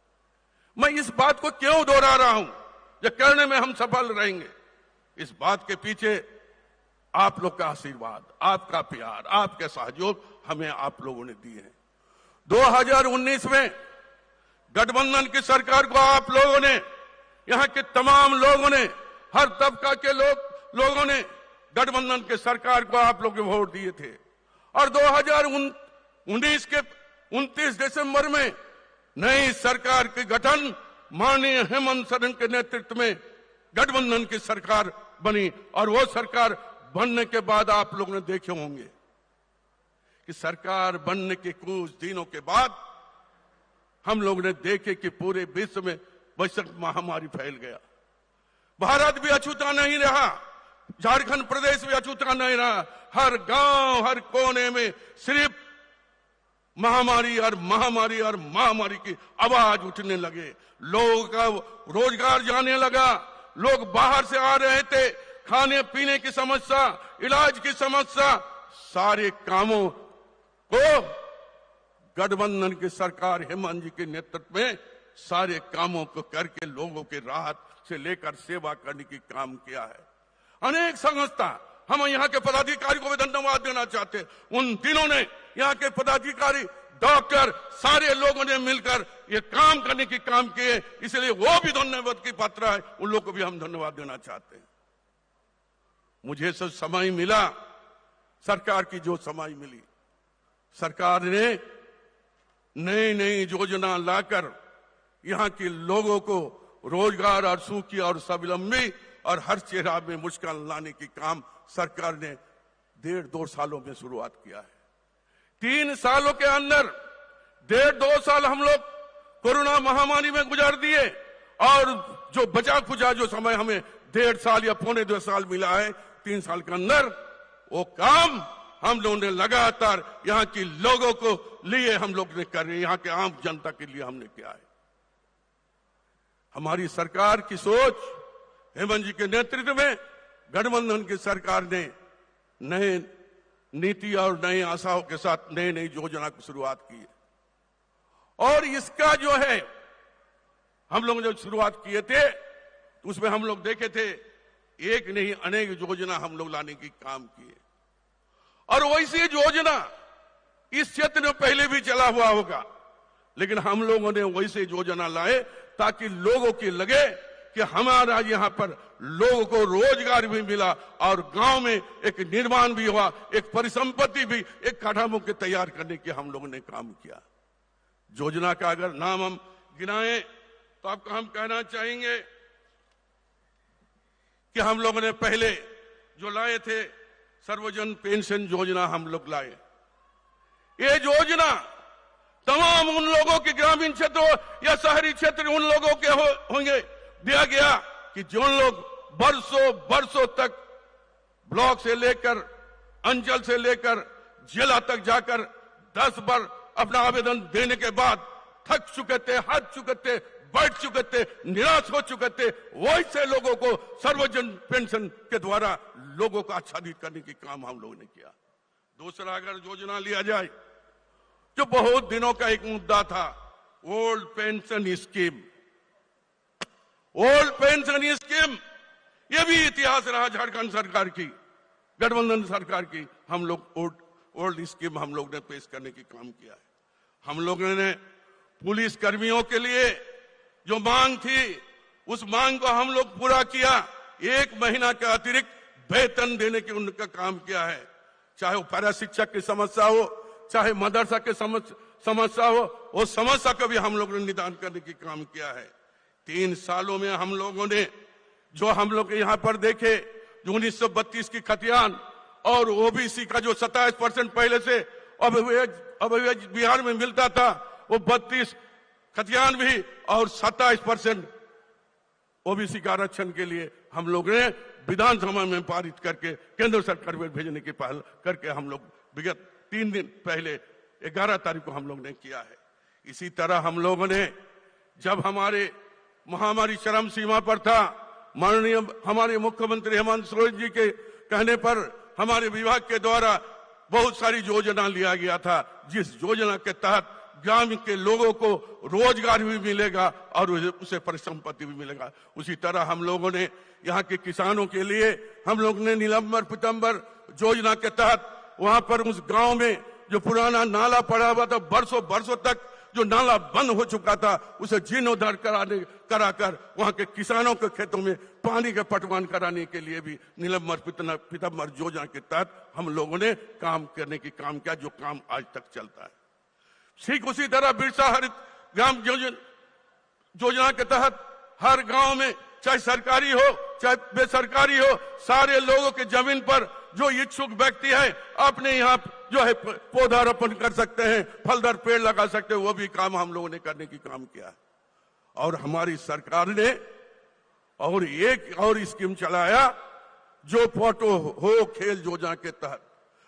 Speaker 5: मैं इस बात को क्यों दोहरा रहा हूं? जो करने में हम सफल रहेंगे, इस बात के पीछे आप लोग का आशीर्वाद, आपका प्यार, आपके सहयोग हमें आप लोगों ने दिए हैं। 2019 में गठबंधन की सरकार को आप लोगों ने, यहां के तमाम लोगों ने, हर तबका के लोगों ने गठबंधन के सरकार को आप लोग वोट दिए थे। और 2019 के 29 दिसंबर में नई सरकार के गठन माननीय हेमंत सोरेन के नेतृत्व में गठबंधन की सरकार बनी। और वो सरकार बनने के बाद आप लोग ने देखे होंगे कि सरकार बनने के कुछ दिनों के बाद हम लोग ने देखे कि पूरे विश्व में वैश्विक महामारी फैल गया। भारत भी अछूता नहीं रहा, झारखंड प्रदेश भी अछूता नहीं रहा। हर गांव, हर कोने में सिर्फ महामारी और महामारी की आवाज उठने लगे। लोगों का रोजगार जाने लगा, लोग बाहर से आ रहे थे, खाने पीने की समस्या, इलाज की समस्या, सारे कामों को गठबंधन की सरकार हेमंत जी के नेतृत्व में सारे कामों को करके लोगों के राहत से लेकर सेवा करने की काम किया है। अनेक संस्था, हम यहाँ के पदाधिकारी को भी धन्यवाद देना चाहते हैं। उन दिनों ने यहाँ के पदाधिकारी, डॉक्टर, सारे लोगों ने मिलकर ये काम करने की काम किए, इसलिए वो भी धन्यवाद की पात्र है। उन लोगों को भी हम धन्यवाद देना चाहते हैं। मुझे सब समय मिला, सरकार की जो समय मिली, सरकार ने नई नई योजना लाकर यहाँ के लोगों को रोजगार और सुखी और स्वावलंबी और हर चेहरा में मुस्कान लाने की काम सरकार ने 1.5-2 सालों में शुरुआत किया है। 3 सालों के अंदर 1.5-2 साल हम लोग कोरोना महामारी में गुजार दिए और जो बचा खुचा जो समय हमें 1.5 साल या 1.25 साल मिला है, 3 साल के अंदर वो काम हम लोगों ने लगातार यहाँ के लोगों को लिए हम लोग ने कर रहे, यहाँ के आम जनता के लिए हमने किया है। हमारी सरकार की सोच, हेमंत जी के नेतृत्व में गठबंधन की सरकार ने नए नीति और नए आशाओं के साथ नई नई योजना की शुरुआत की है। और इसका जो है हम लोग जब शुरुआत किए थे तो उसमें हम लोग देखे थे एक नहीं अनेक योजना हम लोग लाने की काम किए। और वैसी योजना इस क्षेत्र में पहले भी चला हुआ होगा, लेकिन हम लोगों ने वैसे योजना लाए ताकि लोगों की लगे कि हमारा यहाँ पर लोगों को रोजगार भी मिला और गांव में एक निर्माण भी हुआ, एक परिसंपत्ति भी, एक काठामों के तैयार करने के हम लोगों ने काम किया। योजना का अगर नाम हम गिनाएं तो आपको हम कहना चाहेंगे कि हम लोगों ने पहले जो लाए थे सर्वजन पेंशन योजना हम लोग लाए। ये योजना तमाम उन लोगों के ग्रामीण क्षेत्रों या शहरी क्षेत्र उन लोगों के होंगे दिया गया कि जो लोग बरसों तक ब्लॉक से लेकर अंचल से लेकर जिला तक जाकर 10 बार अपना आवेदन देने के बाद थक चुके थे, हार चुके थे, बैठ चुके थे, निराश हो चुके थे, वैसे लोगों को सर्वजन पेंशन के द्वारा लोगों को आच्छादित करने की काम हम लोगों ने किया। दूसरा अगर योजना लिया जाए जो बहुत दिनों का एक मुद्दा था, old pension scheme. Old pension scheme ये भी इतिहास रहा झारखंड सरकार की, गठबंधन सरकार की। हम लोग ओल्ड स्कीम हम लोग ने पेश करने की काम किया है। हम लोगों ने पुलिस कर्मियों के लिए जो मांग थी उस मांग को हम लोग पूरा किया। 1 महीना का अतिरिक्त वेतन देने की उनका काम किया है। चाहे वो पैरा शिक्षक की समस्या हो, चाहे मदरसा के समस्या हो, वो समस्या को भी हम लोगों ने निदान करने की काम किया है। 3 सालों में हम लोगों ने जो हम लोग यहाँ पर देखे
Speaker 13: जो 1932 की खतियान और ओबीसी का जो 27% पहले से अब बिहार में मिलता था, वो 32 खतियान भी और 27% ओबीसी का आरक्षण के लिए हम लोग ने विधानसभा में पारित करके केंद्र सरकार में भेजने की पहल करके हम लोग विगत 3 दिन पहले 11 तारीख को हम लोग ने किया है। इसी तरह हम लोगों ने जब हमारे महामारी चरम सीमा पर था, माननीय हमारे मुख्यमंत्री हेमंत सोरेन जी के कहने पर हमारे विभाग के द्वारा बहुत सारी योजना लिया गया था, जिस योजना के तहत ग्राम के लोगों को रोजगार भी मिलेगा और उसे परिसंपत्ति भी मिलेगा। उसी तरह हम लोगों ने यहाँ के किसानों के लिए हम लोग ने निलंबर पितंबर योजना के तहत वहां पर उस गांव में जो पुराना नाला पड़ा हुआ था, बरसों तक जो नाला बंद हो चुका था, उसे जीर्णोद्धार कराकर वहां के किसानों के खेतों में पानी का पटवान कराने के लिए भी निलंबर पितंबर योजना के तहत हम लोगों ने काम करने की काम किया, जो काम आज तक चलता है। ठीक उसी तरह बिरसा हरित ग्राम योजना के तहत हर गांव में चाहे सरकारी हो चाहे बेसरकारी हो, सारे लोगों के जमीन पर जो इच्छुक व्यक्ति है अपने यहाँ जो है पौधारोपण कर सकते हैं, फलदार पेड़ लगा सकते हैं। वो भी काम हम लोगों ने करने की काम किया है। और हमारी सरकार ने और एक और स्कीम चलाया जो पोटो हो खेल योजना के तहत।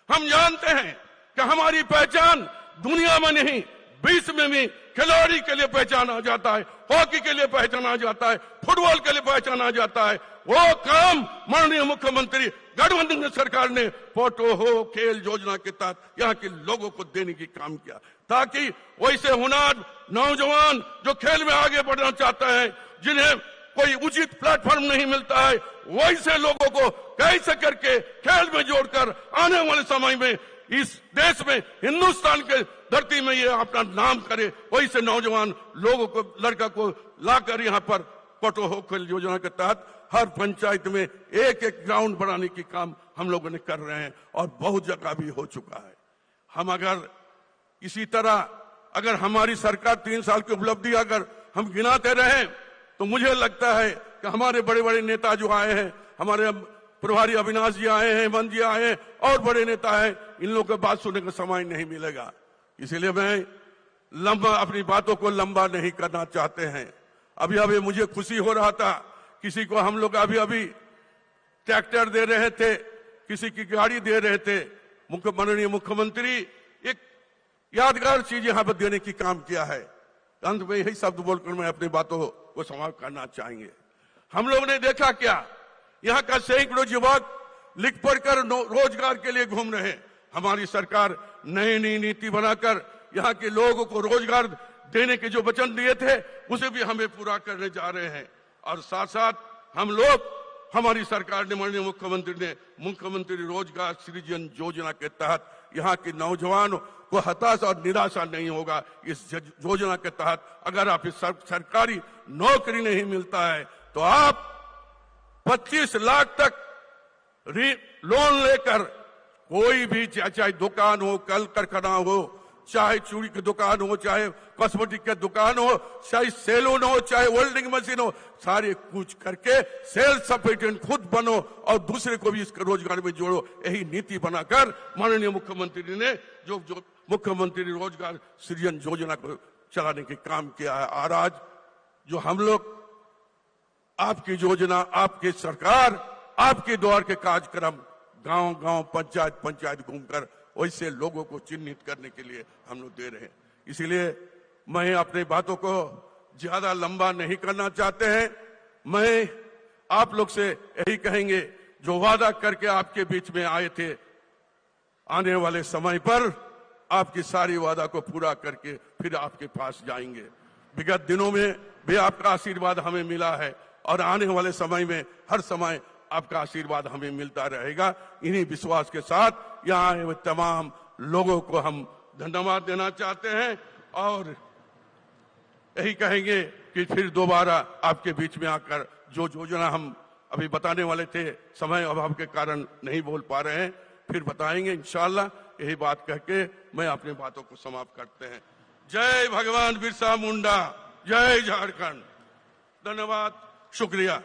Speaker 13: हम जानते हैं कि हमारी पहचान दुनिया में नहीं विश्व में भी खिलाड़ी के लिए पहचाना जाता है, हॉकी के लिए पहचाना जाता है, फुटबॉल के लिए पहचाना जाता है। वो काम माननीय मुख्यमंत्री गठबंधन सरकार ने पोटो हो खेल योजना के तहत यहाँ के लोगों को देने की काम किया, ताकि वैसे हुनर नौजवान जो खेल में आगे बढ़ना चाहता है, जिन्हें कोई उचित प्लेटफॉर्म नहीं मिलता है, वैसे लोगों को कैसे करके खेल में जोड़कर आने वाले समय में इस देश में हिंदुस्तान के धरती में ये अपना नाम करे, वैसे नौजवान लोगों को लड़का को लाकर यहाँ पर पोटो हो खेल योजना के तहत हर पंचायत में एक ग्राउंड बनाने की काम हम लोगों ने कर रहे हैं और बहुत जगह भी हो चुका है। हम अगर इसी तरह अगर हमारी सरकार 3 साल की उपलब्धि अगर हम गिनाते रहे तो मुझे लगता है कि हमारे बड़े बड़े नेता जो आए हैं, हमारे प्रभारी अविनाश जी आए हैं, हेमंत जी आए हैं और बड़े नेता हैं, इन लोगों की बात सुनने का समय नहीं मिलेगा। इसलिए मैं अपनी बातों को लंबा नहीं करना चाहते हैं। अभी मुझे खुशी हो रहा था, किसी को हम लोग अभी ट्रैक्टर दे रहे थे, किसी की गाड़ी दे रहे थे। माननीय मुख्यमंत्री एक यादगार चीज यहाँ पर देने की काम किया है। अंत में यही शब्द बोलकर मैं अपनी बातों को समाप्त करना चाहेंगे। हम लोग ने देखा क्या, यहाँ का सैकड़ों युवक लिख पढ़कर रोजगार के लिए घूम रहे। हमारी सरकार नई नीति बनाकर यहाँ के लोगों को रोजगार देने के जो वचन दिए थे उसे भी हमें पूरा करने जा रहे हैं। और साथ साथ हम लोग हमारी सरकार ने माननीय मुख्यमंत्री रोजगार सृजन योजना के तहत यहाँ के नौजवानों को हताशा और निराशा नहीं होगा। इस योजना के तहत अगर आप इस सरकारी नौकरी नहीं मिलता है तो आप 25 लाख तक लोन लेकर कोई भी चाहे दुकान हो, कल कारखाना हो, चाहे चूड़ी की दुकान हो, चाहे कॉस्मेटिक की दुकान हो, चाहे सैलून हो, चाहे वेल्डिंग मशीन हो, सारे कुछ करके सेल्फ सफिशिएंट खुद बनो और दूसरे को भी इस रोजगार में जोड़ो। यही नीति बनाकर माननीय मुख्यमंत्री ने जो मुख्यमंत्री रोजगार सृजन योजना को चलाने के काम किया है। और आज जो हम लोग आपकी योजना, आपकी सरकार, आपके द्वार के कार्यक्रम गांव पंचायत घूमकर वैसे लोगों को चिन्हित करने के लिए हम लोग दे रहे हैं। इसलिए मैं अपनी बातों को ज्यादा लंबा नहीं करना चाहते हैं। मैं आप लोग से यही कहेंगे, जो वादा करके आपके बीच में आए थे, आने वाले समय पर आपकी सारी वादा को पूरा करके फिर आपके पास जाएंगे। विगत दिनों में भी आपका आशीर्वाद हमें मिला है और आने वाले समय में हर समय आपका आशीर्वाद हमें मिलता रहेगा। इन्हीं विश्वास के साथ यहाँ आए हुए तमाम लोगों को हम धन्यवाद देना चाहते हैं और यही कहेंगे कि फिर दोबारा आपके बीच में आकर जो योजना हम अभी बताने वाले थे, समय अभाव के कारण नहीं बोल पा रहे हैं, फिर बताएंगे इंशाल्लाह। यही बात कह के मैं अपनी बातों को समाप्त करते हैं। जय भगवान बिरसा मुंडा, जय झारखंड। धन्यवाद, शुक्रिया।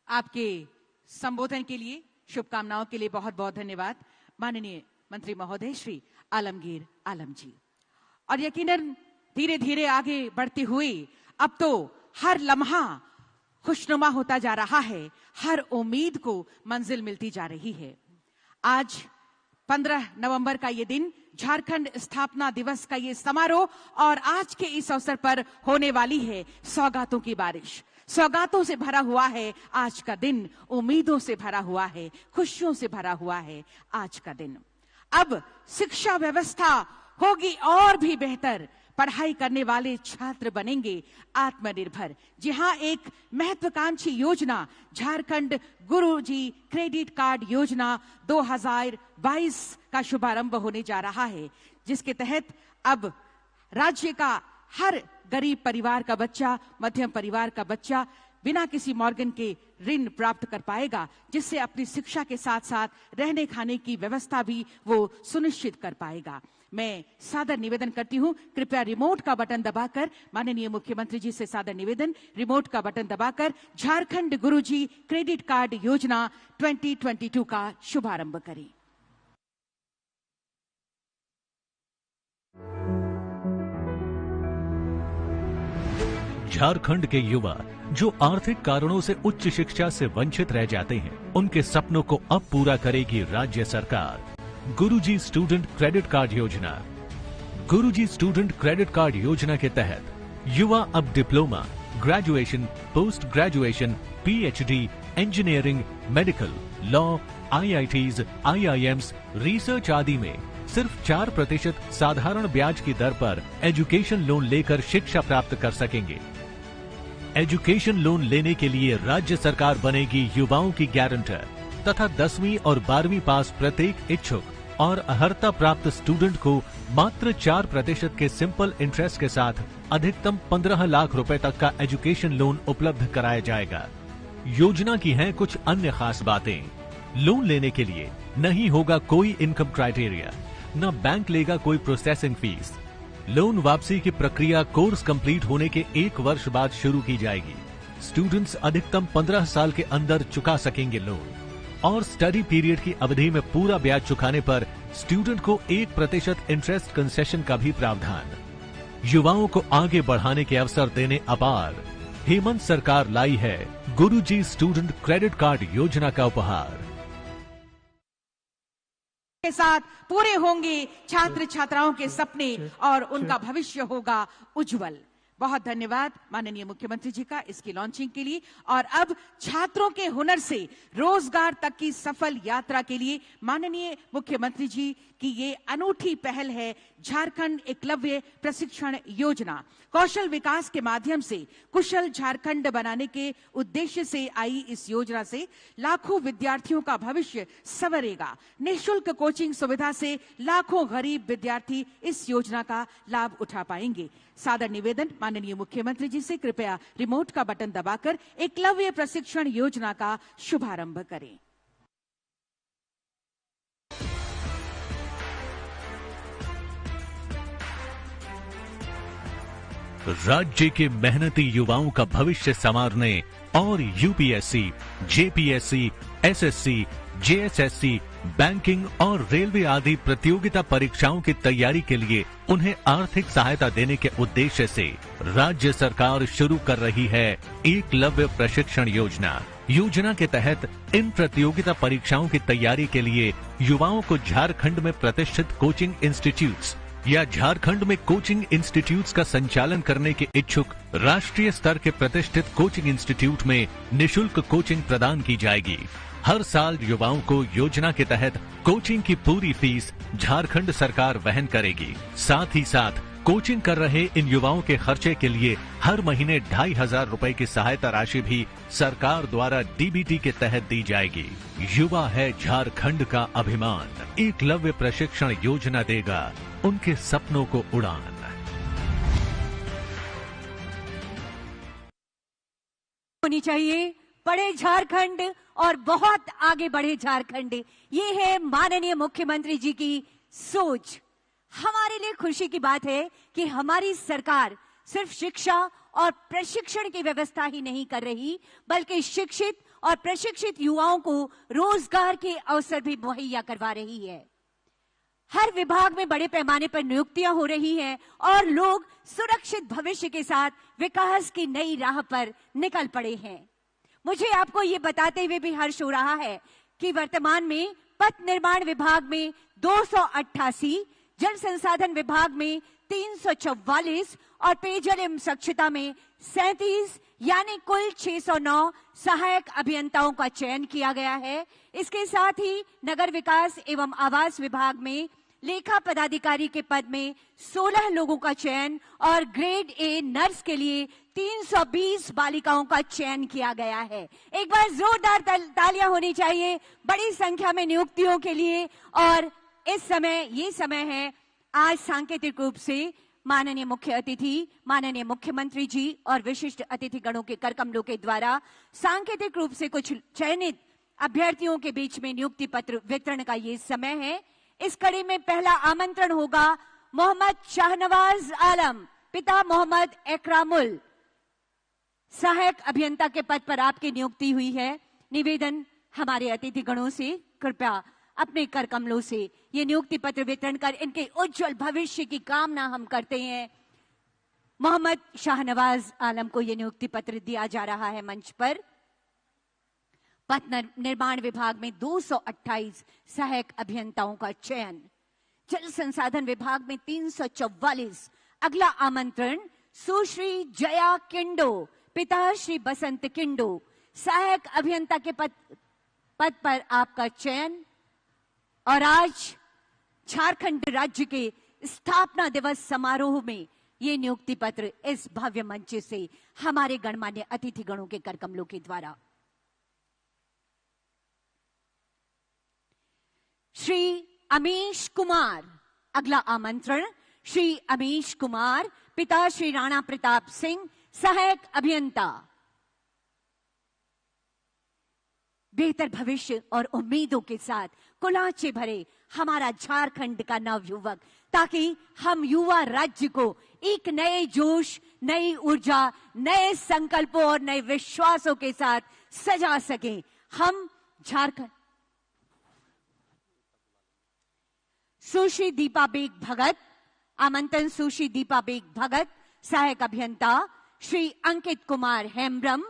Speaker 3: आपके संबोधन के लिए, शुभकामनाओं के लिए बहुत बहुत धन्यवाद माननीय मंत्री महोदय श्री आलमगीर आलम जी। और यकीनन धीरे धीरे आगे बढ़ते हुए अब तो हर लम्हा खुशनुमा होता जा रहा है, हर उम्मीद को मंजिल मिलती जा रही है। आज 15 नवंबर का ये दिन, झारखंड स्थापना दिवस का ये समारोह, और आज के इस अवसर पर होने वाली है सौगातों की बारिश। सौगातों से भरा हुआ है आज का दिन, उम्मीदों से भरा हुआ है, खुशियों से भरा हुआ है आज का दिन। अब शिक्षा व्यवस्था होगी और भी बेहतर, पढ़ाई करने वाले छात्र बनेंगे आत्मनिर्भर। जहां एक महत्वाकांक्षी योजना झारखंड गुरुजी क्रेडिट कार्ड योजना 2022 का शुभारंभ होने जा रहा है, जिसके तहत अब राज्य का हर गरीब परिवार का बच्चा, मध्यम परिवार का बच्चा बिना किसी मॉर्गन के ऋण प्राप्त कर पाएगा, जिससे अपनी शिक्षा के साथ साथ रहने खाने की व्यवस्था भी वो सुनिश्चित कर पाएगा। मैं सादर निवेदन करती हूं, कृपया रिमोट का बटन दबाकर, माननीय मुख्यमंत्री जी से सादर निवेदन, रिमोट का बटन दबाकर झारखंड गुरुजी क्रेडिट कार्ड योजना 2022 का शुभारंभ करें।
Speaker 14: झारखंड के युवा जो आर्थिक कारणों से उच्च शिक्षा से वंचित रह जाते हैं, उनके सपनों को अब पूरा करेगी राज्य सरकार। गुरुजी स्टूडेंट क्रेडिट कार्ड योजना। गुरुजी स्टूडेंट क्रेडिट कार्ड योजना के तहत युवा अब diploma, graduation, post graduation, PhD, engineering, medical, law, IITs, IIMs, research आदि में सिर्फ 4% साधारण ब्याज की दर पर एजुकेशन लोन लेकर शिक्षा प्राप्त कर सकेंगे। एजुकेशन लोन लेने के लिए राज्य सरकार बनेगी युवाओं की गारंटर तथा 10वीं और 12वीं पास प्रत्येक इच्छुक और अर्हता प्राप्त स्टूडेंट को मात्र 4% के सिंपल इंटरेस्ट के साथ अधिकतम 15 लाख रुपए तक का एजुकेशन लोन उपलब्ध कराया जाएगा। योजना की हैं कुछ अन्य खास बातें। लोन लेने के लिए नहीं होगा कोई इनकम क्राइटेरिया, न बैंक लेगा कोई प्रोसेसिंग फीस। लोन वापसी की प्रक्रिया कोर्स कंप्लीट होने के 1 वर्ष बाद शुरू की जाएगी। स्टूडेंट्स अधिकतम 15 साल के अंदर चुका सकेंगे लोन, और स्टडी पीरियड की अवधि में पूरा ब्याज चुकाने पर स्टूडेंट को 1% इंटरेस्ट कंसेशन का भी प्रावधान। युवाओं को आगे बढ़ाने के अवसर देने अपार हेमंत सरकार लाई है गुरुजी स्टूडेंट क्रेडिट कार्ड योजना का उपहार।
Speaker 3: के साथ पूरे होंगे छात्र छात्राओं के सपने और उनका भविष्य होगा उज्जवल। बहुत धन्यवाद माननीय मुख्यमंत्री जी का इसकी लॉन्चिंग के लिए। और अब छात्रों के हुनर से रोजगार तक की सफल यात्रा के लिए माननीय मुख्यमंत्री जी की ये अनूठी पहल है झारखंड एकलव्य प्रशिक्षण योजना। कौशल विकास के माध्यम से कुशल झारखंड बनाने के उद्देश्य से आई इस योजना से लाखों विद्यार्थियों का भविष्य संवरेगा। निःशुल्क कोचिंग सुविधा से लाखों गरीब विद्यार्थी इस योजना का लाभ उठा पाएंगे। सादर निवेदन माननीय मुख्यमंत्री जी से, कृपया रिमोट का बटन दबाकर एकलव्य प्रशिक्षण योजना का शुभारंभ करें।
Speaker 14: राज्य के मेहनती युवाओं का भविष्य संवारने और UPSC, JPSC, SSC, JSSC, banking और रेलवे आदि प्रतियोगिता परीक्षाओं की तैयारी के लिए उन्हें आर्थिक सहायता देने के उद्देश्य से राज्य सरकार शुरू कर रही है एकलव्य प्रशिक्षण योजना। योजना के तहत इन प्रतियोगिता परीक्षाओं की तैयारी के लिए युवाओं को झारखंड में प्रतिष्ठित कोचिंग इंस्टीट्यूट्स या झारखंड में कोचिंग इंस्टीट्यूट्स का संचालन करने के इच्छुक राष्ट्रीय स्तर के प्रतिष्ठित कोचिंग इंस्टीट्यूट में निःशुल्क कोचिंग प्रदान की जाएगी। हर साल युवाओं को योजना के तहत कोचिंग की पूरी फीस झारखंड सरकार वहन करेगी। साथ ही साथ कोचिंग कर रहे इन युवाओं के खर्चे के लिए हर महीने 2,500 रुपए की सहायता राशि भी सरकार द्वारा डीबीटी के तहत दी जाएगी। युवा है झारखंड का अभिमान। एकलव्य प्रशिक्षण योजना देगा उनके सपनों को उड़ान।
Speaker 1: होनी चाहिए बड़े झारखंड और बहुत आगे बढ़े झारखंड, ये है माननीय मुख्यमंत्री जी की सोच। हमारे लिए खुशी की बात है कि हमारी सरकार सिर्फ शिक्षा और प्रशिक्षण की व्यवस्था ही नहीं कर रही, बल्कि शिक्षित और प्रशिक्षित युवाओं को रोजगार के अवसर भी मुहैया करवा रही है। हर विभाग में बड़े पैमाने पर नियुक्तियां हो रही हैं और लोग सुरक्षित भविष्य के साथ विकास की नई राह पर निकल पड़े हैं। मुझे आपको ये बताते हुए भी हर्ष हो रहा है कि वर्तमान में पथ निर्माण विभाग में 288, जल संसाधन विभाग में 344 और पेयजल एवं स्वच्छता में 37 यानी कुल 609 सहायक अभियंताओं का चयन किया गया है। इसके साथ ही नगर विकास एवं आवास विभाग में लेखा पदाधिकारी के पद में 16 लोगों का चयन और ग्रेड ए नर्स के लिए 320 बालिकाओं का चयन किया गया है। एक बार जोरदार तालियां होनी चाहिए बड़ी संख्या में नियुक्तियों के लिए। और इस समय ये समय है आज सांकेतिक रूप से माननीय मुख्य अतिथि, माननीय मुख्यमंत्री जी और विशिष्ट अतिथि गणों के करकमलों के द्वारा सांकेतिक रूप से कुछ चयनित अभ्यर्थियों के बीच में नियुक्ति पत्र वितरण का ये समय है। इस कड़ी में पहला आमंत्रण होगा मोहम्मद शाहनवाज आलम, पिता मोहम्मद इकरामुल, सहायक अभियंता के पद पर आपकी नियुक्ति हुई है। निवेदन हमारे अतिथि गणों से कृपया अपने करकमलों से ये नियुक्ति पत्र वितरण कर इनके उज्जवल भविष्य की कामना हम करते हैं। मोहम्मद शाहनवाज आलम को ये नियुक्ति पत्र दिया जा रहा है मंच पर। पथ निर्माण विभाग में 228 सहायक अभियंताओं का चयन, जल संसाधन विभाग में 344। अगला आमंत्रण सुश्री जया किंडो, पिता श्री बसंत किंडो, सहायक अभियंता के पद पर आपका चयन। और आज झारखंड राज्य के स्थापना दिवस समारोह में ये नियुक्ति पत्र इस भव्य मंच से हमारे गणमान्य अतिथि गणों के करकमलों के द्वारा। श्री अमीश कुमार, अगला आमंत्रण श्री अमीश कुमार, पिता श्री राणा प्रताप सिंह, सहायक अभियंता। बेहतर भविष्य और उम्मीदों के साथ कुलाचे भरे हमारा झारखंड का नवयुवक, ताकि हम युवा राज्य को एक नए जोश, नई ऊर्जा, नए संकल्पों और नए विश्वासों के साथ सजा सकें। हम झारखंड। सुश्री दीपा बेग भगत, आमंत्रण सुश्री दीपा बेग भगत, सहायक अभियंता। श्री अंकित कुमार हेम्ब्रम,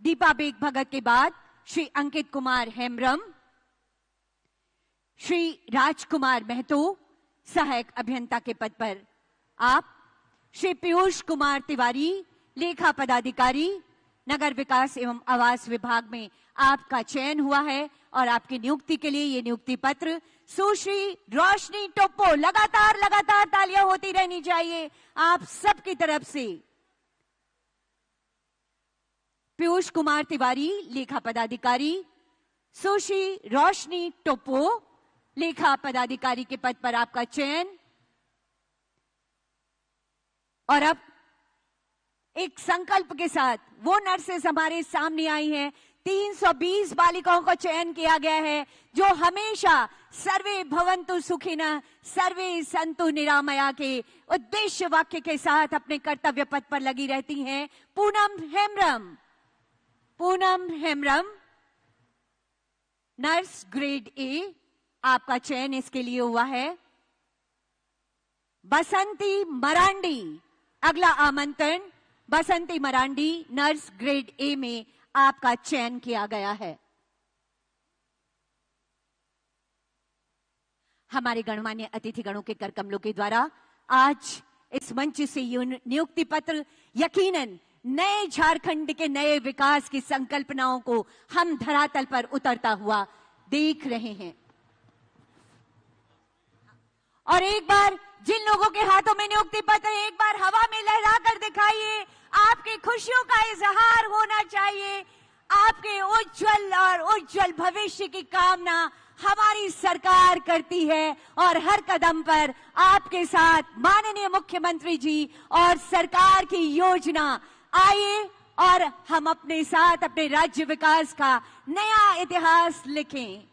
Speaker 1: दीपा बेग भगत के बाद श्री अंकित कुमार हेम्ब्रम। श्री राजकुमार महतो, सहायक अभियंता के पद पर आप। श्री पीयूष कुमार तिवारी, लेखा पदाधिकारी, नगर विकास एवं आवास विभाग में आपका चयन हुआ है और आपकी नियुक्ति के लिए ये नियुक्ति पत्र। सुश्री रोशनी टोप्पो, लगातार तालियां होती रहनी चाहिए आप सबकी तरफ से। पीयूष कुमार तिवारी, लेखा पदाधिकारी। सुश्री रोशनी टोप्पो, लेखा पदाधिकारी के पद पर आपका चयन। और अब एक संकल्प के साथ वो नर्सेस हमारे सामने आई हैं। 320 बालिकाओं का चयन किया गया है जो हमेशा सर्वे भवन्तु सुखिनः सर्वे सन्तु निरामया के उद्देश्य वाक्य के साथ अपने कर्तव्य पथ पर लगी रहती हैं। Poonam Hembram, nurse grade A, आपका चयन इसके लिए हुआ है। बसंती मरांडी, अगला आमंत्रण बसंती मरांडी, नर्स ग्रेड ए में आपका चयन किया गया है। हमारे गणमान्य अतिथि गणों के करकमलों के द्वारा आज इस मंच से नियुक्ति पत्र यकीनन नए झारखंड के नए विकास की संकल्पनाओं को हम धरातल पर उतरता हुआ देख रहे हैं। और एक बार जिन लोगों के हाथों में नियुक्ति पत्र एक बार हवा में लहरा कर दिखाइए। आपकी खुशियों का इजहार होना चाहिए। आपके उज्जवल भविष्य की कामना हमारी सरकार करती है और हर कदम पर आपके साथ माननीय मुख्यमंत्री जी और सरकार की योजना। आइए और हम अपने साथ अपने राज्य विकास का नया इतिहास लिखें।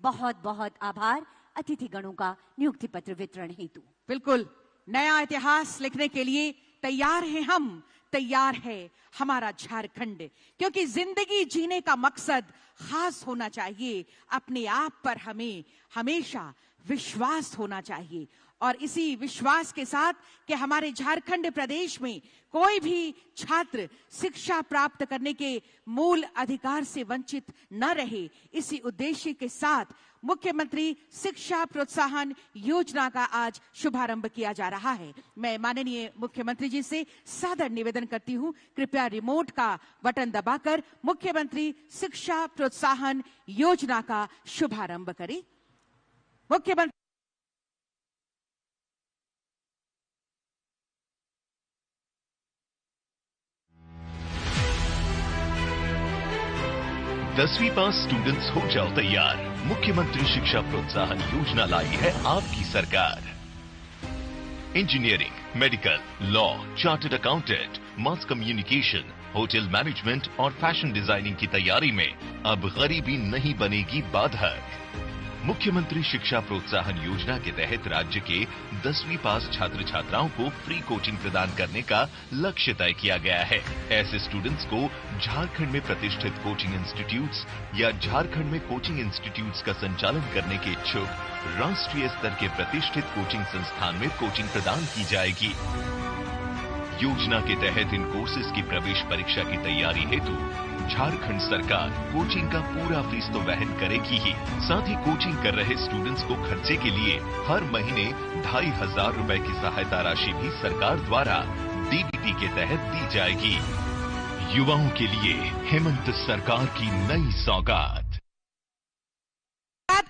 Speaker 1: बहुत बहुत आभार अतिथि गणों का नियुक्ति पत्र वितरण हेतु।
Speaker 3: बिल्कुल, नया इतिहास लिखने के लिए तैयार हैं हम, तैयार है हमारा झारखंड, क्योंकि जिंदगी जीने का मकसद खास होना चाहिए। अपने आप पर हमें हमेशा विश्वास होना चाहिए और इसी विश्वास के साथ कि हमारे झारखंड प्रदेश में कोई भी छात्र शिक्षा प्राप्त करने के मूल अधिकार से वंचित न रहे, इसी उद्देश्य के साथ मुख्यमंत्री शिक्षा प्रोत्साहन योजना का आज शुभारंभ किया जा रहा है। मैं माननीय मुख्यमंत्री जी से सादर निवेदन करती हूं, कृपया रिमोट का बटन दबाकर मुख्यमंत्री शिक्षा प्रोत्साहन योजना का शुभारंभ करें। मुख्यमंत्री
Speaker 15: 10वीं पास स्टूडेंट्स हो जाओ तैयार, मुख्यमंत्री शिक्षा प्रोत्साहन योजना लाई है आपकी सरकार। Engineering, medical, law, chartered accountant, mass communication, hotel management और फैशन डिजाइनिंग की तैयारी में अब गरीबी नहीं बनेगी बाधक। मुख्यमंत्री शिक्षा प्रोत्साहन योजना के तहत राज्य के 10वीं पास छात्र छात्राओं को फ्री कोचिंग प्रदान करने का लक्ष्य तय किया गया है। ऐसे स्टूडेंट्स को झारखंड में प्रतिष्ठित कोचिंग इंस्टीट्यूट्स या झारखंड में कोचिंग इंस्टीट्यूट्स का संचालन करने के इच्छुक राष्ट्रीय स्तर के प्रतिष्ठित कोचिंग संस्थान में कोचिंग प्रदान की जाएगी। योजना के तहत इन कोर्सेज की प्रवेश परीक्षा की तैयारी हेतु झारखंड सरकार कोचिंग का पूरा फीस तो वहन करेगी ही, साथ ही कोचिंग कर रहे स्टूडेंट्स को खर्चे के लिए हर महीने 2500 रुपए की सहायता राशि भी सरकार द्वारा डीबीटी के तहत दी जाएगी। युवाओं के लिए हेमंत सरकार की नई सौगात।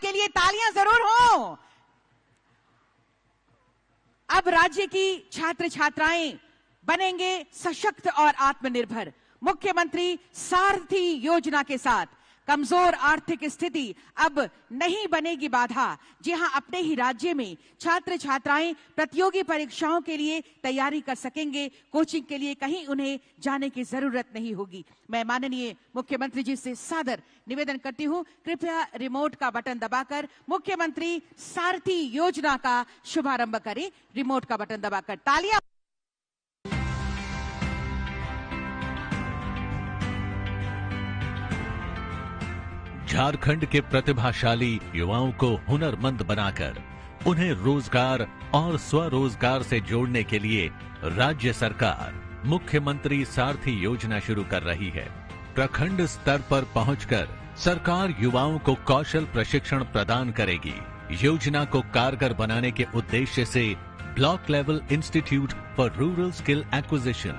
Speaker 3: के लिए तालियां जरूर हो। अब राज्य की छात्र छात्राएं बनेंगे सशक्त और आत्मनिर्भर। मुख्यमंत्री सारथी योजना के साथ कमजोर आर्थिक स्थिति अब नहीं बनेगी बाधा। जी हां, अपने ही राज्य में छात्र छात्राएं प्रतियोगी परीक्षाओं के लिए तैयारी कर सकेंगे। कोचिंग के लिए कहीं उन्हें जाने की जरूरत नहीं होगी। मैं माननीय मुख्यमंत्री जी से सादर निवेदन करती हूं, कृपया रिमोट का बटन दबाकर मुख्यमंत्री सारथी योजना का शुभारंभ करें। रिमोट का बटन दबाकर तालियां।
Speaker 14: झारखंड के प्रतिभाशाली युवाओं को हुनरमंद बनाकर उन्हें रोजगार और स्वरोजगार से जोड़ने के लिए राज्य सरकार मुख्यमंत्री सारथी योजना शुरू कर रही है। प्रखंड स्तर पर पहुंचकर सरकार युवाओं को कौशल प्रशिक्षण प्रदान करेगी। योजना को कारगर बनाने के उद्देश्य से block level institute for rural skill acquisition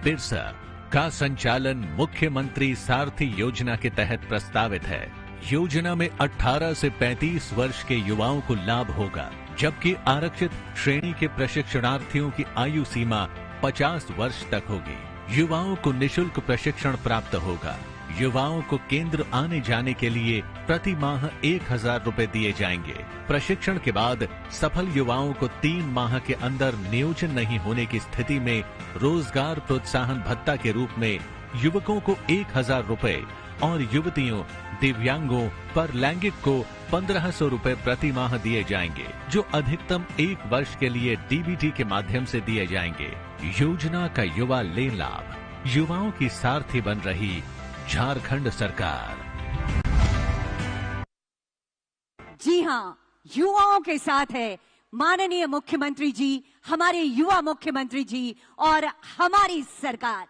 Speaker 14: Birsa का संचालन मुख्यमंत्री सारथी योजना के तहत प्रस्तावित है। योजना में 18 से 35 वर्ष के युवाओं को लाभ होगा, जबकि आरक्षित श्रेणी के प्रशिक्षणार्थियों की आयु सीमा 50 वर्ष तक होगी। युवाओं को निशुल्क प्रशिक्षण प्राप्त होगा। युवाओं को केंद्र आने जाने के लिए प्रति माह 1000 रुपए दिए जाएंगे। प्रशिक्षण के बाद सफल युवाओं को 3 माह के अंदर नियोजन नहीं होने की स्थिति में रोजगार प्रोत्साहन भत्ता के रूप में युवकों को 1000 रुपए और युवतियों, दिव्यांगों पर लैंगिक को 1500 रुपए प्रति माह दिए जाएंगे, जो अधिकतम 1 वर्ष के लिए डीबीटी के माध्यम से दिए जाएंगे। योजना का युवा ले लाभ। युवाओं की सारथी बन रही झारखंड सरकार।
Speaker 1: जी हां, युवाओं के साथ है माननीय मुख्यमंत्री जी, हमारे युवा मुख्यमंत्री जी और हमारी सरकार।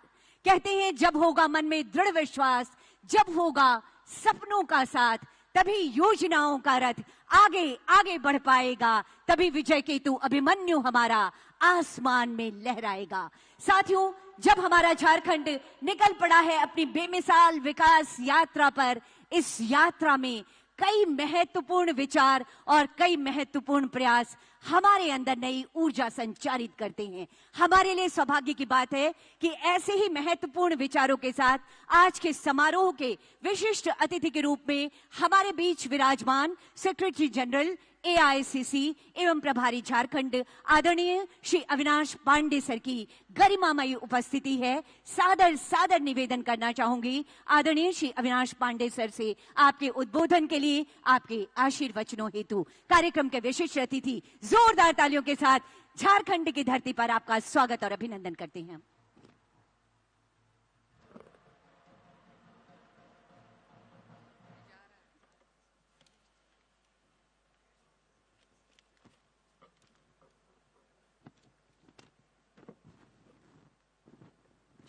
Speaker 1: कहते हैं जब होगा मन में दृढ़ विश्वास, जब होगा सपनों का साथ, तभी योजनाओं का रथ आगे आगे बढ़ पाएगा, तभी विजय केतु अभिमन्यु हमारा आसमान में लहराएगा। साथियों, जब हमारा झारखंड निकल पड़ा है अपनी बेमिसाल विकास यात्रा पर, इस यात्रा में कई महत्वपूर्ण विचार और कई महत्वपूर्ण प्रयास हमारे अंदर नई ऊर्जा संचारित करते हैं। हमारे लिए सौभाग्य की बात है कि ऐसे ही महत्वपूर्ण विचारों के साथ आज के समारोह के विशिष्ट अतिथि के रूप में हमारे बीच विराजमान सेक्रेटरी जनरल AICC एवं प्रभारी झारखंड आदरणीय श्री अविनाश पांडे सर की गरिमामयी उपस्थिति है। सादर सादर निवेदन करना चाहूंगी आदरणीय श्री अविनाश पांडे सर से आपके उद्बोधन के लिए, आपके आशीर्वचनों हेतु। कार्यक्रम के विशिष्ट अतिथि जोरदार तालियों के साथ झारखंड की धरती पर आपका स्वागत और अभिनंदन करते हैं।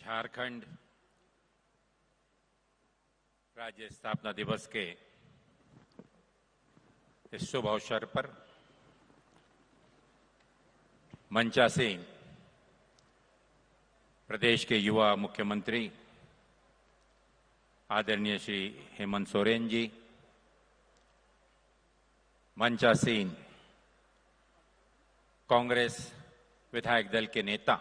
Speaker 16: झारखंड राज्य स्थापना दिवस के इस शुभ अवसर पर मंचासीन प्रदेश के युवा मुख्यमंत्री आदरणीय श्री हेमंत सोरेन जी, मंचासीन कांग्रेस विधायक दल के नेता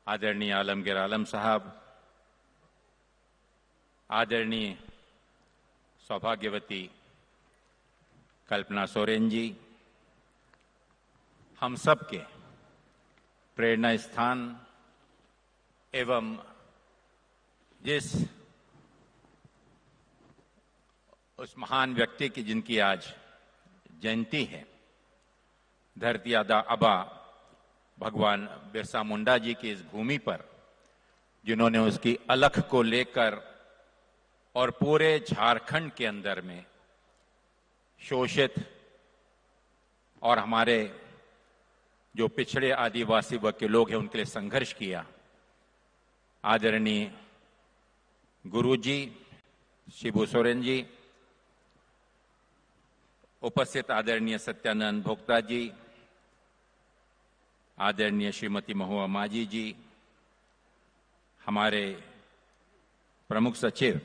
Speaker 16: आदरणीय आलमगीर आलम साहब, आदरणीय सौभाग्यवती कल्पना सोरेन जी, हम सब के प्रेरणा स्थान एवं जिस उस महान व्यक्ति की जिनकी आज जयंती है, धरती आबा भगवान बिरसा मुंडा जी की इस भूमि पर, जिन्होंने उसकी अलख को लेकर और पूरे झारखंड के अंदर में शोषित और हमारे जो पिछड़े आदिवासी वर्ग के लोग हैं उनके लिए संघर्ष किया। आदरणीय गुरुजी शिबू सोरेन जी, उपस्थित आदरणीय सत्यानंद भोक्ता जी, आदरणीय श्रीमती महुआ मांझी जी, हमारे प्रमुख सचिव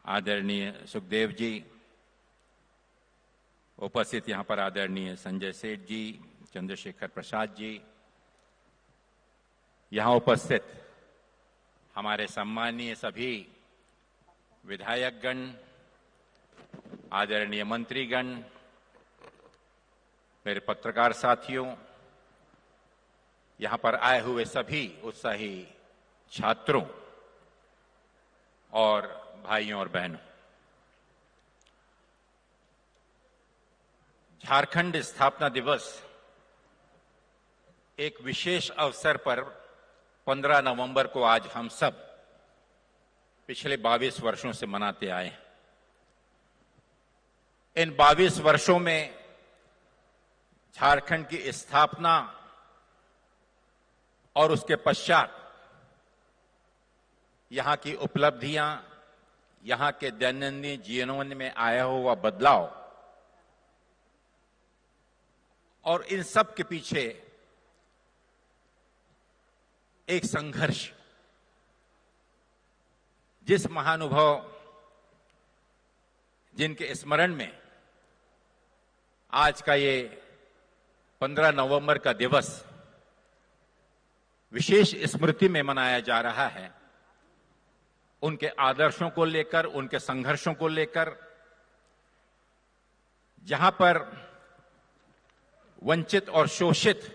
Speaker 16: आदरणीय सुखदेव जी, उपस्थित यहां पर आदरणीय संजय सेठ जी, चंद्रशेखर प्रसाद जी, यहां उपस्थित हमारे सम्मानीय सभी विधायकगण, आदरणीय मंत्रीगण, मेरे पत्रकार साथियों, यहां पर आए हुए सभी उत्साही छात्रों और भाइयों और बहनों, झारखंड स्थापना दिवस एक विशेष अवसर पर 15 नवंबर को आज हम सब पिछले 22 वर्षों से मनाते आए हैं। इन 22 वर्षों में झारखंड की स्थापना और उसके पश्चात यहां की उपलब्धियां, यहां के दैनंदिन जीवन में आया हुआ बदलाव और इन सब के पीछे एक संघर्ष, जिस महानुभाव जिनके स्मरण में आज का ये 15 नवंबर का दिवस विशेष स्मृति में मनाया जा रहा है, उनके आदर्शों को लेकर, उनके संघर्षों को लेकर, जहां पर वंचित और शोषित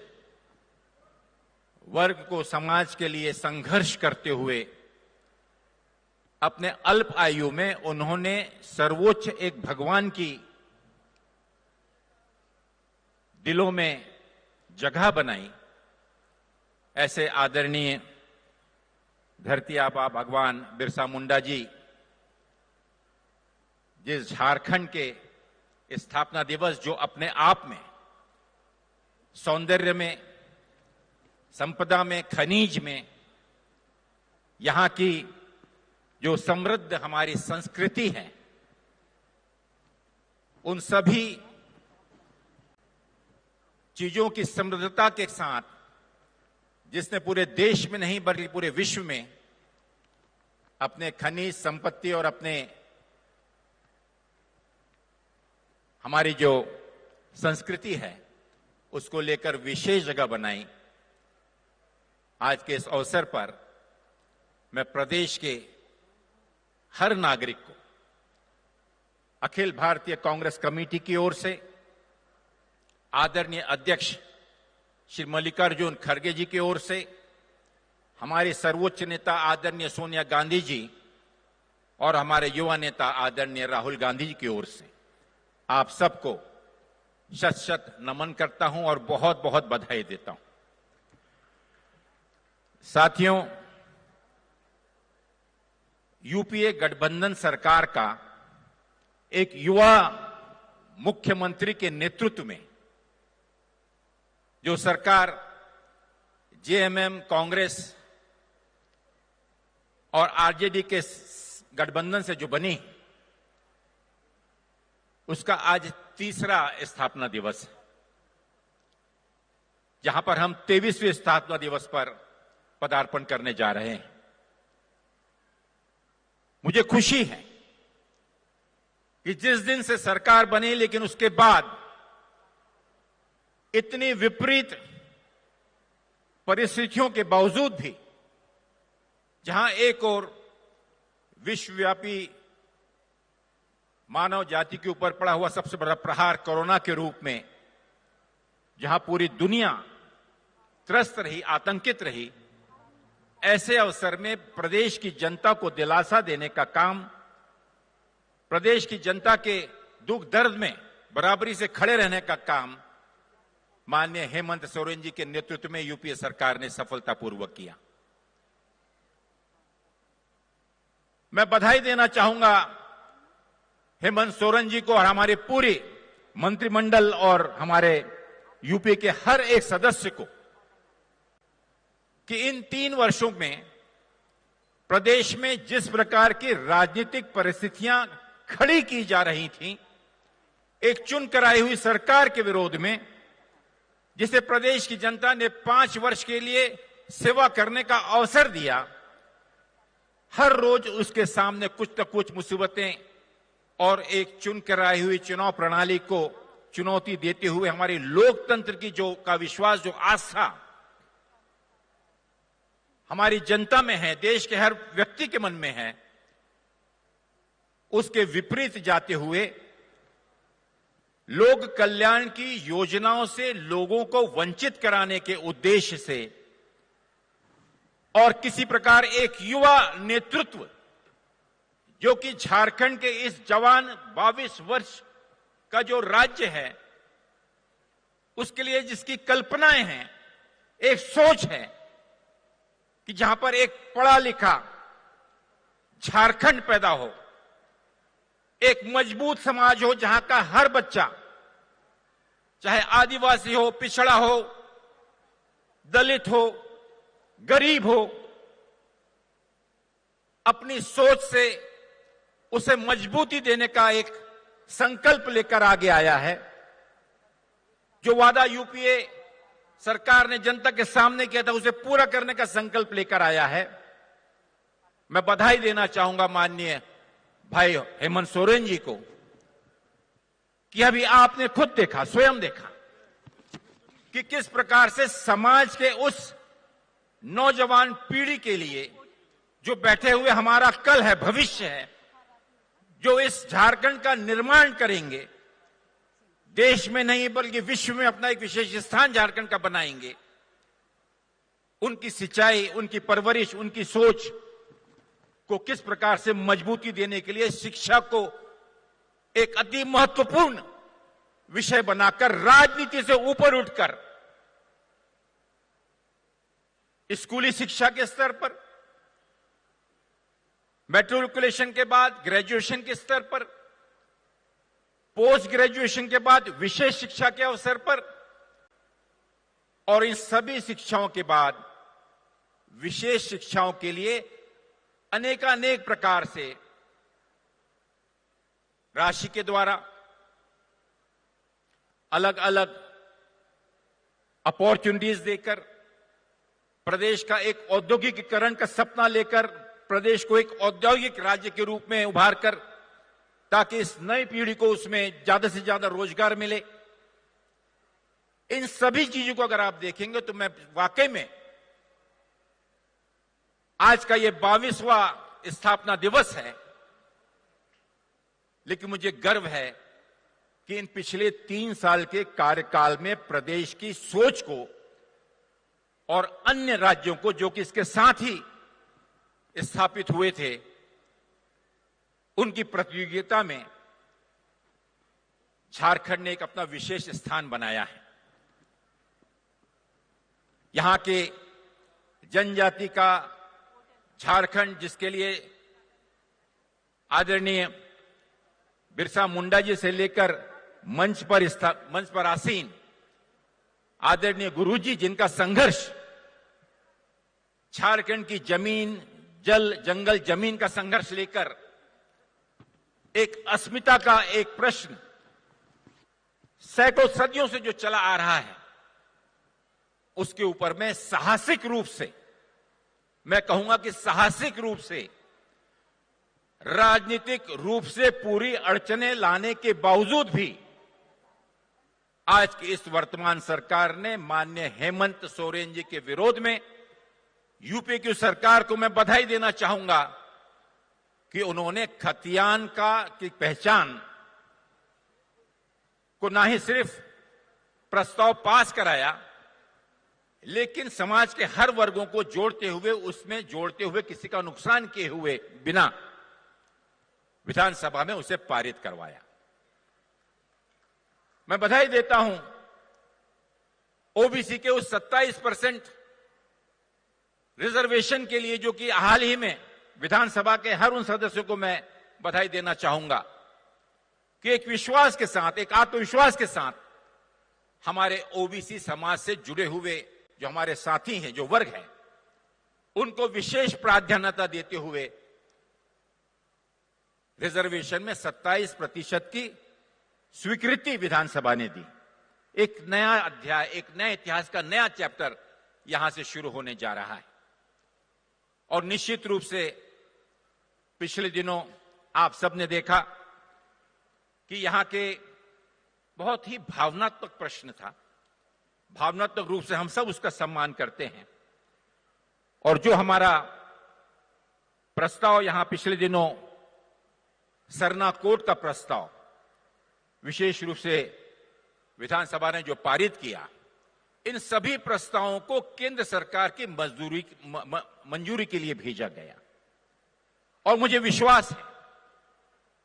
Speaker 16: वर्ग को समाज के लिए संघर्ष करते हुए अपने अल्प आयु में उन्होंने सर्वोच्च एक भगवान की दिलों में जगह बनाई। ऐसे आदरणीय धरती आबा भगवान बिरसा मुंडा जी, जिस झारखंड के स्थापना दिवस जो अपने आप में सौंदर्य में, संपदा में, खनिज में, यहां की जो समृद्ध हमारी संस्कृति है, उन सभी चीजों की समृद्धता के साथ, जिसने पूरे देश में नहीं बल्कि पूरे विश्व में अपने खनिज संपत्ति और अपने हमारी जो संस्कृति है उसको लेकर विशेष जगह बनाई। आज के इस अवसर पर मैं प्रदेश के हर नागरिक को अखिल भारतीय कांग्रेस कमेटी की ओर से आदरणीय अध्यक्ष श्री मल्लिकार्जुन खड़गे जी की ओर से, हमारे सर्वोच्च नेता आदरणीय सोनिया गांधी जी और हमारे युवा नेता आदरणीय राहुल गांधी जी की ओर से आप सबको शत शत नमन करता हूं और बहुत बहुत बधाई देता हूं। साथियों, यूपीए गठबंधन सरकार का एक युवा मुख्यमंत्री के नेतृत्व में जो सरकार जेएमएम, कांग्रेस और आरजेडी के गठबंधन से जो बनी, उसका आज तीसरा स्थापना दिवस है, जहां पर हम 23वें स्थापना दिवस पर पदार्पण करने जा रहे हैं। मुझे खुशी है कि जिस दिन से सरकार बनी, लेकिन उसके बाद इतनी विपरीत परिस्थितियों के बावजूद भी, जहां एक ओर विश्वव्यापी मानव जाति के ऊपर पड़ा हुआ सबसे बड़ा प्रहार कोरोना के रूप में, जहां पूरी दुनिया त्रस्त रही, आतंकित रही, ऐसे अवसर में प्रदेश की जनता को दिलासा देने का काम, प्रदेश की जनता के दुख दर्द में बराबरी से खड़े रहने का काम माननीय हेमंत सोरेन जी के नेतृत्व में यूपीए सरकार ने सफलतापूर्वक किया। मैं बधाई देना चाहूंगा हेमंत सोरेन जी को और हमारे पूरे मंत्रिमंडल और हमारे यूपीए के हर एक सदस्य को कि इन 3 वर्षों में प्रदेश में जिस प्रकार की राजनीतिक परिस्थितियां खड़ी की जा रही थीं, एक चुन कराई हुई सरकार के विरोध में, जिसे प्रदेश की जनता ने 5 वर्ष के लिए सेवा करने का अवसर दिया, हर रोज उसके सामने कुछ न कुछ मुसीबतें और एक चुन कराई हुई चुनाव प्रणाली को चुनौती देते हुए हमारी लोकतंत्र की का विश्वास, जो आस्था हमारी जनता में है, देश के हर व्यक्ति के मन में है, उसके विपरीत जाते हुए लोक कल्याण की योजनाओं से लोगों को वंचित कराने के उद्देश्य से और किसी प्रकार एक युवा नेतृत्व, जो कि झारखंड के इस जवान 22 वर्ष का जो राज्य है, उसके लिए जिसकी कल्पनाएं हैं, एक सोच है कि जहां पर एक पढ़ा लिखा झारखंड पैदा हो, एक मजबूत समाज हो, जहां का हर बच्चा, चाहे आदिवासी हो, पिछड़ा हो, दलित हो, गरीब हो, अपनी सोच से उसे मजबूती देने का एक संकल्प लेकर आगे आया है। जो वादा यूपीए सरकार ने जनता के सामने किया था, उसे पूरा करने का संकल्प लेकर आया है। मैं बधाई देना चाहूंगा माननीय भाई हेमंत सोरेन जी को कि अभी आपने खुद देखा, स्वयं देखा कि किस प्रकार से समाज के उस नौजवान पीढ़ी के लिए, जो बैठे हुए हमारा कल है, भविष्य है, जो इस झारखंड का निर्माण करेंगे, देश में नहीं बल्कि विश्व में अपना एक विशेष स्थान झारखंड का बनाएंगे, उनकी सिंचाई, उनकी परवरिश, उनकी सोच को किस प्रकार से मजबूती देने के लिए शिक्षा को एक अति महत्वपूर्ण विषय बनाकर राजनीति से ऊपर उठकर स्कूली शिक्षा के स्तर पर, मैट्रिकुलेशन के बाद ग्रेजुएशन के स्तर पर, पोस्ट ग्रेजुएशन के बाद विशेष शिक्षा के अवसर पर, और इन सभी शिक्षाओं के बाद विशेष शिक्षाओं के लिए अनेकानेक प्रकार से राशि के द्वारा, अलग अलग अपॉर्चुनिटीज देकर, प्रदेश का एक औद्योगिकीकरण का सपना लेकर, प्रदेश को एक औद्योगिक राज्य के रूप में उभार कर, ताकि इस नई पीढ़ी को उसमें ज्यादा से ज्यादा रोजगार मिले। इन सभी चीजों को अगर आप देखेंगे तो मैं वाकई में आज का ये 22वां स्थापना दिवस है, लेकिन मुझे गर्व है कि इन पिछले 3 साल के कार्यकाल में प्रदेश की सोच को और अन्य राज्यों को, जो कि इसके साथ ही स्थापित हुए थे, उनकी प्रतियोगिता में झारखंड ने एक अपना विशेष स्थान बनाया है। यहां के जनजाति का झारखंड, जिसके लिए आदरणीय बिरसा मुंडा जी से लेकर मंच पर आसीन आदरणीय गुरुजी, जिनका संघर्ष झारखंड की जमीन, जल, जंगल, जमीन का संघर्ष लेकर एक अस्मिता का एक प्रश्न सैकड़ों सदियों से जो चला आ रहा है, उसके ऊपर में साहसिक रूप से, मैं कहूंगा कि साहसिक रूप से, राजनीतिक रूप से पूरी अड़चने लाने के बावजूद भी आज की इस वर्तमान सरकार ने माननीय हेमंत सोरेन जी के विरोध में यूपी की सरकार को मैं बधाई देना चाहूंगा कि उन्होंने खतियान की पहचान को ना ही सिर्फ प्रस्ताव पास कराया, लेकिन समाज के हर वर्गों को जोड़ते हुए, उसमें जोड़ते हुए, किसी का नुकसान किए हुए बिना विधानसभा में उसे पारित करवाया। मैं बधाई देता हूं ओबीसी के उस 27% रिजर्वेशन के लिए, जो कि हाल ही में विधानसभा के हर उन सदस्यों को मैं बधाई देना चाहूंगा कि एक विश्वास के साथ, एक आत्मविश्वास के साथ हमारे ओबीसी समाज से जुड़े हुए जो हमारे साथी हैं, जो वर्ग हैं, उनको विशेष प्राधान्यता देते हुए रिजर्वेशन में 27% की स्वीकृति विधानसभा ने दी। एक नया अध्याय, एक नए इतिहास का नया चैप्टर यहां से शुरू होने जा रहा है। और निश्चित रूप से पिछले दिनों आप सबने देखा कि यहां के बहुत ही भावनात्मक प्रश्न था। भावनात्मक रूप से हम सब उसका सम्मान करते हैं। और जो हमारा प्रस्ताव यहां पिछले दिनों सरना कोर्ट का प्रस्ताव विशेष रूप से विधानसभा ने जो पारित किया, इन सभी प्रस्तावों को केंद्र सरकार की मंजूरी के लिए भेजा गया। और मुझे विश्वास है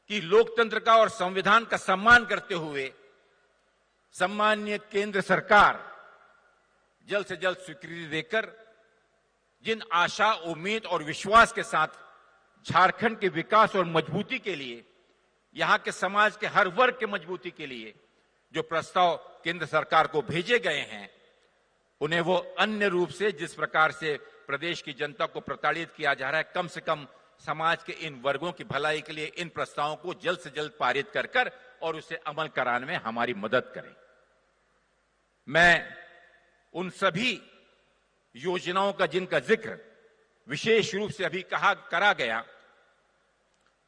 Speaker 16: कि लोकतंत्र का और संविधान का सम्मान करते हुए सम्मानीय केंद्र सरकार जल्द से जल्द स्वीकृति देकर जिन आशा, उम्मीद और विश्वास के साथ झारखंड के विकास और मजबूती के लिए, यहां के समाज के हर वर्ग के मजबूती के लिए जो प्रस्ताव केंद्र सरकार को भेजे गए हैं, उन्हें वो अन्य रूप से जिस प्रकार से प्रदेश की जनता को प्रताड़ित किया जा रहा है, कम से कम समाज के इन वर्गों की भलाई के लिए इन प्रस्तावों को जल्द से जल्द पारित कर और उसे अमल कराने में हमारी मदद करें। मैं उन सभी योजनाओं का जिनका जिक्र विशेष रूप से अभी करा गया,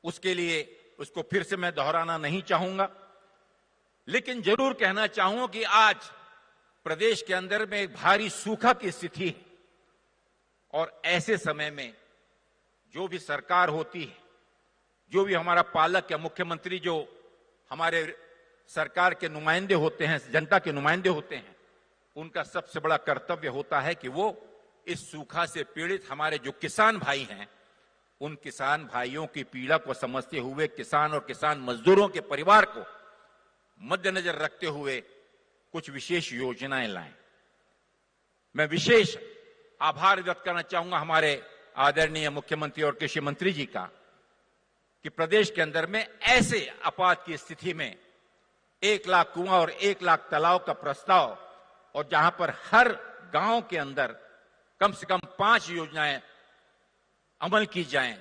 Speaker 16: उसके लिए उसको फिर से मैं दोहराना नहीं चाहूंगा, लेकिन जरूर कहना चाहूंगा कि आज प्रदेश के अंदर में एक भारी सूखा की स्थिति है। और ऐसे समय में जो भी सरकार होती है, जो भी हमारा पालक या मुख्यमंत्री, जो हमारे सरकार के नुमाइंदे होते हैं, जनता के नुमाइंदे होते हैं, उनका सबसे बड़ा कर्तव्य होता है कि वो इस सूखा से पीड़ित हमारे जो किसान भाई हैं, उन किसान भाइयों की पीड़ा को समझते हुए किसान और किसान मजदूरों के परिवार को मद्देनजर रखते हुए कुछ विशेष योजनाएं लाएं। मैं विशेष आभार व्यक्त करना चाहूंगा हमारे आदरणीय मुख्यमंत्री और कृषि मंत्री जी का कि प्रदेश के अंदर में ऐसे आपात की स्थिति में 1 लाख कुआं और 1 लाख तालाब का प्रस्ताव, और जहां पर हर गांव के अंदर कम से कम 5 योजनाएं अमल की जाएं,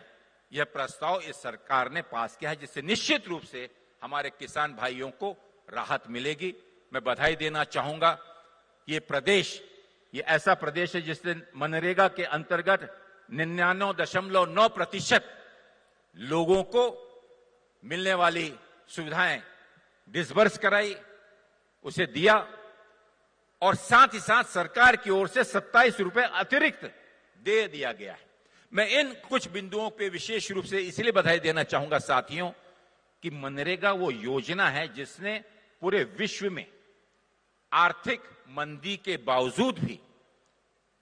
Speaker 16: यह प्रस्ताव इस सरकार ने पास किया है, जिससे निश्चित रूप से हमारे किसान भाइयों को राहत मिलेगी। मैं बधाई देना चाहूंगा कि ये प्रदेश, ये ऐसा प्रदेश है जिसने मनरेगा के अंतर्गत 99.9% लोगों को मिलने वाली सुविधाएं डिसबर्स कराई, उसे दिया, और साथ ही साथ सरकार की ओर से 27 रुपए अतिरिक्त दे दिया गया है। मैं इन कुछ बिंदुओं पे विशेष रूप से इसलिए बधाई देना चाहूंगा साथियों कि मनरेगा वो योजना है जिसने पूरे विश्व में आर्थिक मंदी के बावजूद भी,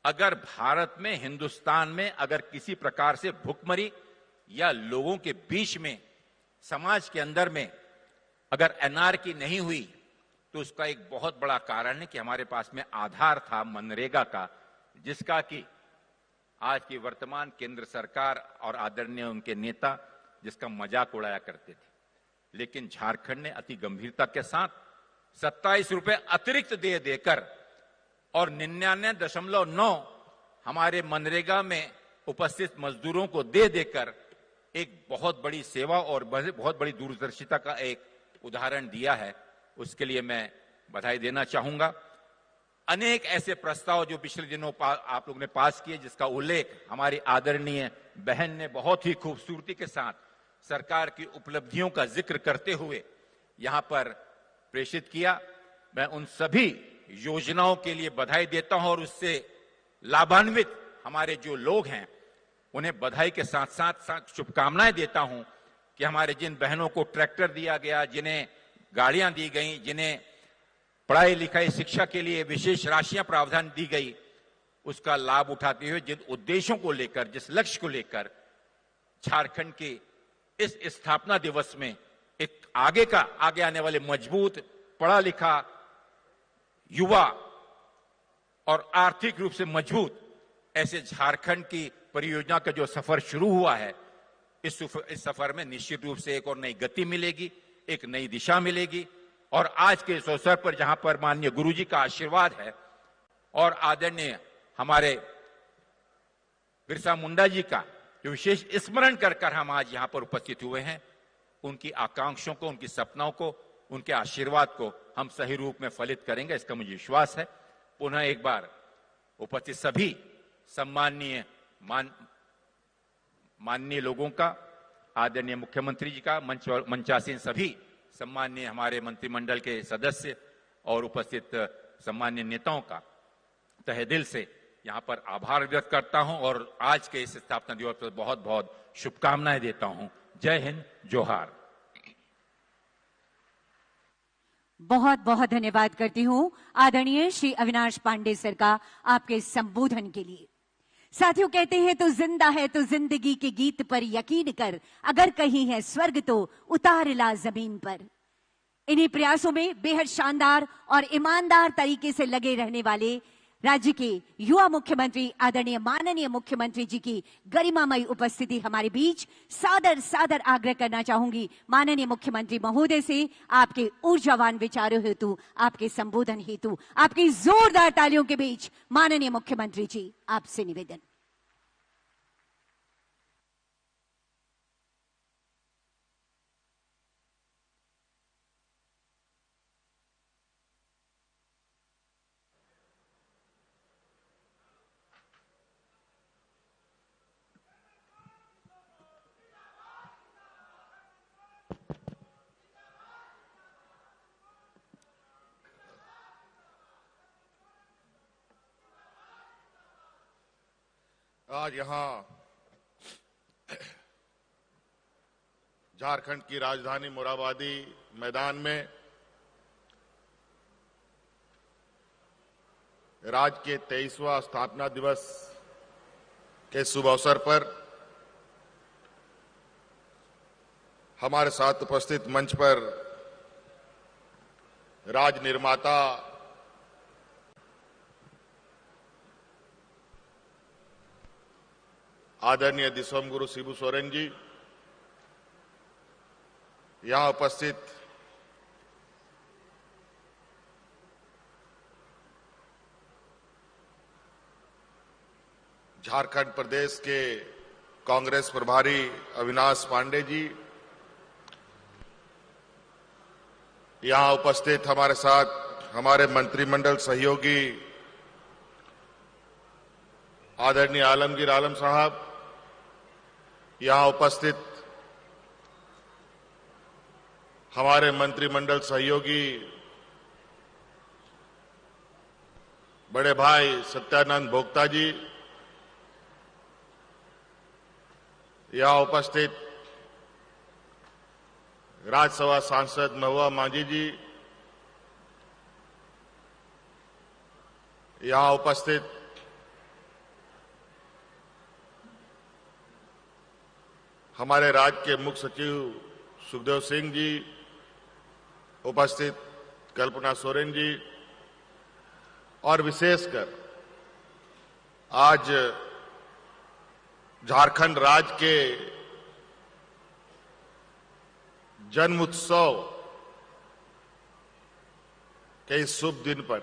Speaker 16: अगर भारत में, हिंदुस्तान में अगर किसी प्रकार से भुखमरी या लोगों के बीच में, समाज के अंदर में अगर एनआरकी नहीं हुई तो उसका एक बहुत बड़ा कारण है कि हमारे पास में आधार था मनरेगा का, जिसका कि आज की वर्तमान केंद्र सरकार और आदरणीय उनके नेता जिसका मजाक उड़ाया करते थे। लेकिन झारखंड ने अति गंभीरता के साथ 27 रुपए अतिरिक्त दे देकर और 99.9 हमारे मनरेगा में उपस्थित मजदूरों को दे देकर एक बहुत बड़ी सेवा और बहुत बड़ी दूरदर्शिता का एक उदाहरण दिया है। उसके लिए मैं बधाई देना चाहूंगा। अनेक ऐसे प्रस्ताव जो पिछले दिनों आप लोगों ने पास किए, जिसका उल्लेख हमारी आदरणीय बहन ने बहुत ही खूबसूरती के साथ सरकार की उपलब्धियों का जिक्र करते हुए यहां पर प्रेषित किया। मैं उन सभी योजनाओं के लिए बधाई देता हूं और उससे लाभान्वित हमारे जो लोग हैं उन्हें बधाई के साथ साथ शुभकामनाएं देता हूं कि हमारे जिन बहनों को ट्रैक्टर दिया गया, जिन्हें गाड़ियां दी गई, जिन्हें पढ़ाई लिखाई शिक्षा के लिए विशेष राशियां प्रावधान दी गई, उसका लाभ उठाते हुए जिन उद्देश्यों को लेकर, जिस लक्ष्य को लेकर झारखंड के इस स्थापना दिवस में एक आगे आने वाले मजबूत, पढ़ा लिखा युवा और आर्थिक रूप से मजबूत ऐसे झारखंड की परियोजना का जो सफर शुरू हुआ है, इस सफर में निश्चित रूप से एक और नई गति मिलेगी, एक नई दिशा मिलेगी। और आज के इस अवसर पर जहां पर माननीय गुरुजी का आशीर्वाद है और आदरणीय हमारे बिरसा मुंडा जी का जो विशेष स्मरण कर हम आज यहां पर उपस्थित हुए हैं, उनकी आकांक्षाओं को, उनकी सपनों को, उनके आशीर्वाद को हम सही रूप में फलित करेंगे, इसका मुझे विश्वास है। पुनः एक बार उपस्थित सभी सम्माननीय माननीय लोगों का, आदरणीय मुख्यमंत्री जी का, मंचासीन सभी सम्माननीय हमारे मंत्रिमंडल के सदस्य और उपस्थित सम्माननीय नेताओं का तहे दिल से यहां पर आभार व्यक्त करता हूं और आज के इस स्थापना दिवस पर बहुत बहुत शुभकामनाएं देता हूं। जय हिंद, जोहार।
Speaker 1: बहुत बहुत धन्यवाद करती हूं आदरणीय श्री अविनाश पांडे सर का आपके संबोधन के लिए। साथियों, कहते हैं तो जिंदा है तो जिंदगी के गीत पर यकीन कर, अगर कहीं है स्वर्ग तो उतार ला जमीन पर। इन्हीं प्रयासों में बेहद शानदार और ईमानदार तरीके से लगे रहने वाले राज्य के युवा मुख्यमंत्री आदरणीय माननीय मुख्यमंत्री जी की गरिमामयी उपस्थिति हमारे बीच सादर आग्रह करना चाहूंगी माननीय मुख्यमंत्री महोदय से, आपके ऊर्जावान विचारों हेतु, आपके संबोधन हेतु, आपकी जोरदार तालियों के बीच माननीय मुख्यमंत्री जी, आपसे निवेदन।
Speaker 5: आज यहां झारखंड की राजधानी मोरहाबादी मैदान में राज्य के 23वां स्थापना दिवस के शुभ अवसर पर हमारे साथ उपस्थित मंच पर राज निर्माता आदरणीय दिसोम गुरु शिबू सोरेन जी, यहां उपस्थित झारखंड प्रदेश के कांग्रेस प्रभारी अविनाश पांडे जी, यहां उपस्थित हमारे साथ हमारे मंत्रिमंडल सहयोगी आदरणीय आलमगीर आलम साहब, यहां उपस्थित हमारे मंत्रिमंडल सहयोगी बड़े भाई सत्यानंद भोक्ता जी, यहां उपस्थित राज्यसभा सांसद महुआ मांझी जी, यहां उपस्थित हमारे राज्य के मुख्य सचिव सुखदेव सिंह जी, उपस्थित कल्पना सोरेन जी और विशेषकर आज झारखंड राज्य के जन्म उत्सव के इस शुभ दिन पर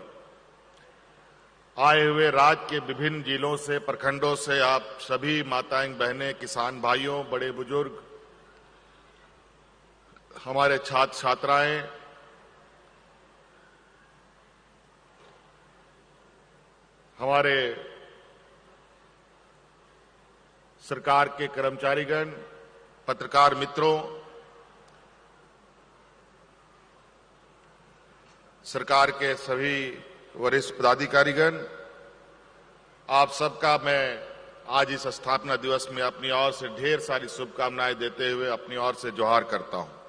Speaker 5: आए हुए राज्य के विभिन्न जिलों से, प्रखंडों से आप सभी माताएं, बहनें, किसान भाइयों, बड़े बुजुर्ग, हमारे छात्र छात्राएं, हमारे सरकार के कर्मचारीगण, पत्रकार मित्रों, सरकार के सभी वरिष्ठ पदाधिकारीगण, आप सबका मैं आज इस स्थापना दिवस में अपनी ओर से ढेर सारी शुभकामनाएं देते हुए अपनी ओर से जोहार करता हूं।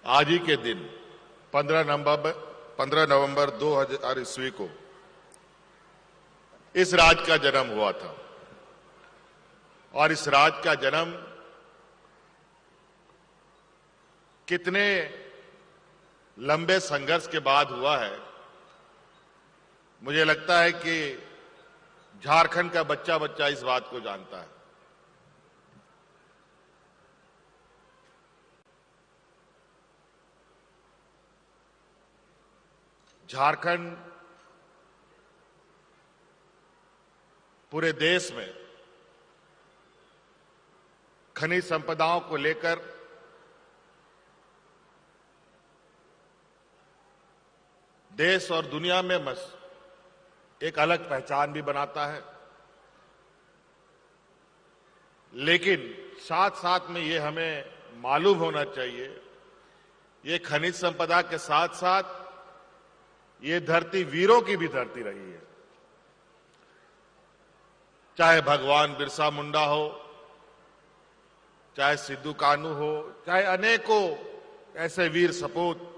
Speaker 5: आज ही के दिन 15 नवंबर 2000 ईस्वी को इस राज्य का जन्म हुआ था और इस राज्य का जन्म कितने लंबे संघर्ष के बाद हुआ है। मुझे लगता है कि झारखंड का बच्चा बच्चा इस बात को जानता है। झारखंड पूरे देश में खनिज संपदाओं को लेकर देश और दुनिया में एक अलग पहचान भी बनाता है, लेकिन साथ साथ में ये हमें मालूम होना चाहिए, ये खनिज संपदा के साथ साथ ये धरती वीरों की भी धरती रही है। चाहे भगवान बिरसा मुंडा हो, चाहे सिद्धू कान्हू हो, चाहे अनेकों ऐसे वीर सपूत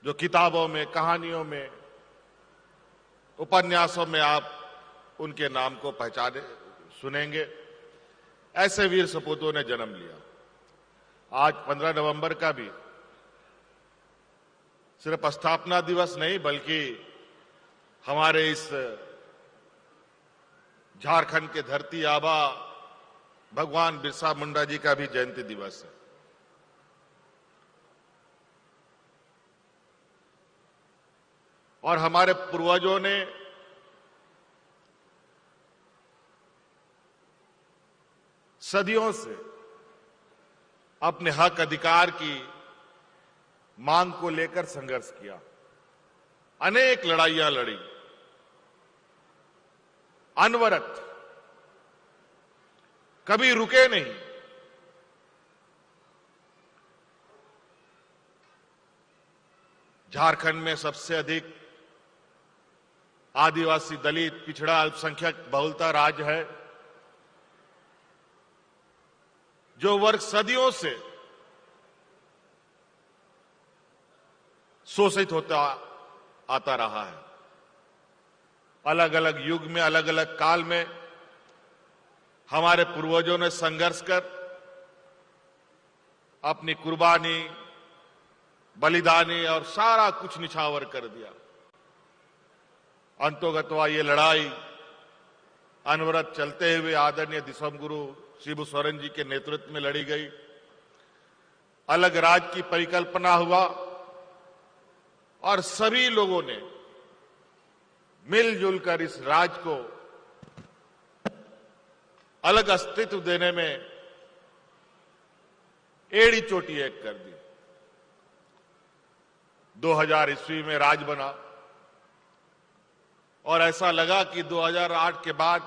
Speaker 5: जो किताबों में, कहानियों में, उपन्यासों में आप उनके नाम को पहचाने सुनेंगे, ऐसे वीर सपूतों ने जन्म लिया। आज 15 नवंबर का भी सिर्फ स्थापना दिवस नहीं, बल्कि हमारे इस झारखंड के धरती आबा भगवान बिरसा मुंडा जी का भी जयंती दिवस है। और हमारे पूर्वजों ने सदियों से अपने हक अधिकार की मांग को लेकर संघर्ष किया, अनेक लड़ाइयां लड़ी, अनवरत, कभी रुके नहीं। झारखंड में सबसे अधिक आदिवासी, दलित, पिछड़ा, अल्पसंख्यक बहुलता राज्य है, जो वर्ग सदियों से शोषित होता आता रहा है। अलग अलग युग में, अलग अलग काल में हमारे पूर्वजों ने संघर्ष कर अपनी कुर्बानी, बलिदानी और सारा कुछ निछावर कर दिया। अंतोगत्वा ये लड़ाई अनवरत चलते हुए आदरणीय दिसम गुरु शिबू सोरेन जी के नेतृत्व में लड़ी गई। अलग राज्य की परिकल्पना हुआ और सभी लोगों ने मिलजुल कर इस राज्य को अलग अस्तित्व देने में एड़ी चोटी एक कर दी। 2000 ईस्वी में राज बना और ऐसा लगा कि 2008 के बाद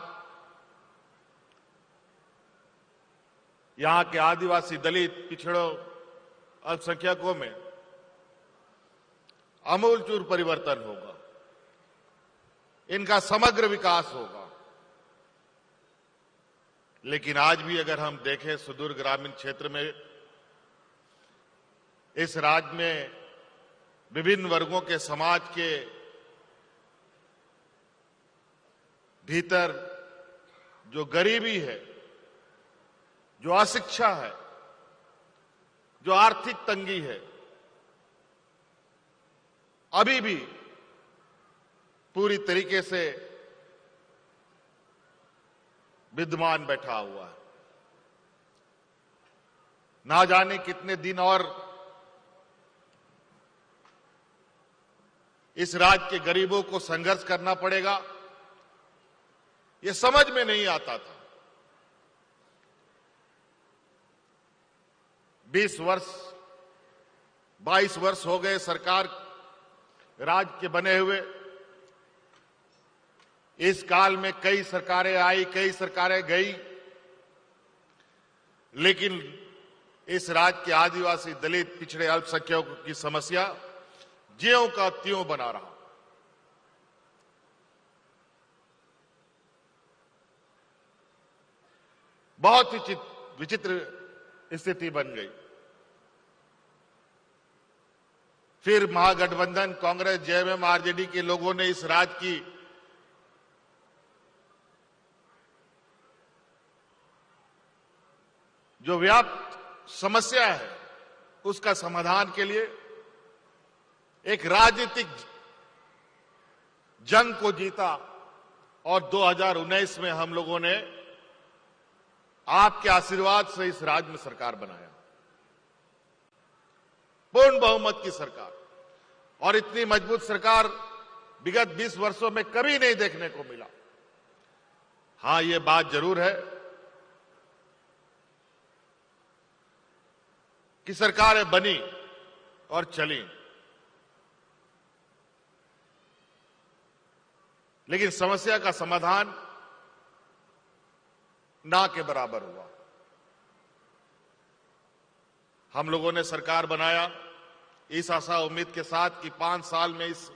Speaker 5: यहां के आदिवासी, दलित, पिछड़ों, अल्पसंख्यकों में आमूलचूल परिवर्तन होगा, इनका समग्र विकास होगा। लेकिन आज भी अगर हम देखें सुदूर ग्रामीण क्षेत्र में, इस राज्य में विभिन्न वर्गों के समाज के भीतर जो गरीबी है, जो अशिक्षा है, जो आर्थिक तंगी है, अभी भी पूरी तरीके से विद्यमान बैठा हुआ है। ना जाने कितने दिन और इस राज्य के गरीबों को संघर्ष करना पड़ेगा, ये समझ में नहीं आता था। 22 वर्ष हो गए सरकार राज्य के बने हुए। इस काल में कई सरकारें आई, कई सरकारें गई, लेकिन इस राज्य के आदिवासी, दलित, पिछड़े, अल्पसंख्यकों की समस्या ज्यों का त्यों बना रहा। बहुत ही विचित्र स्थिति बन गई। फिर महागठबंधन कांग्रेस, जेएमएम, आरजेडी के लोगों ने इस राज्य की जो व्याप्त समस्या है उसका समाधान के लिए एक राजनीतिक जंग को जीता और 2019 में हम लोगों ने आपके आशीर्वाद से इस राज्य में सरकार बनाया, पूर्ण बहुमत की सरकार। और इतनी मजबूत सरकार विगत 20 वर्षों में कभी नहीं देखने को मिला। हां, यह बात जरूर है कि सरकारें बनी और चली, लेकिन समस्या का समाधान ना के बराबर हुआ। हम लोगों ने सरकार बनाया इस आशा उम्मीद के साथ कि 5 साल में इस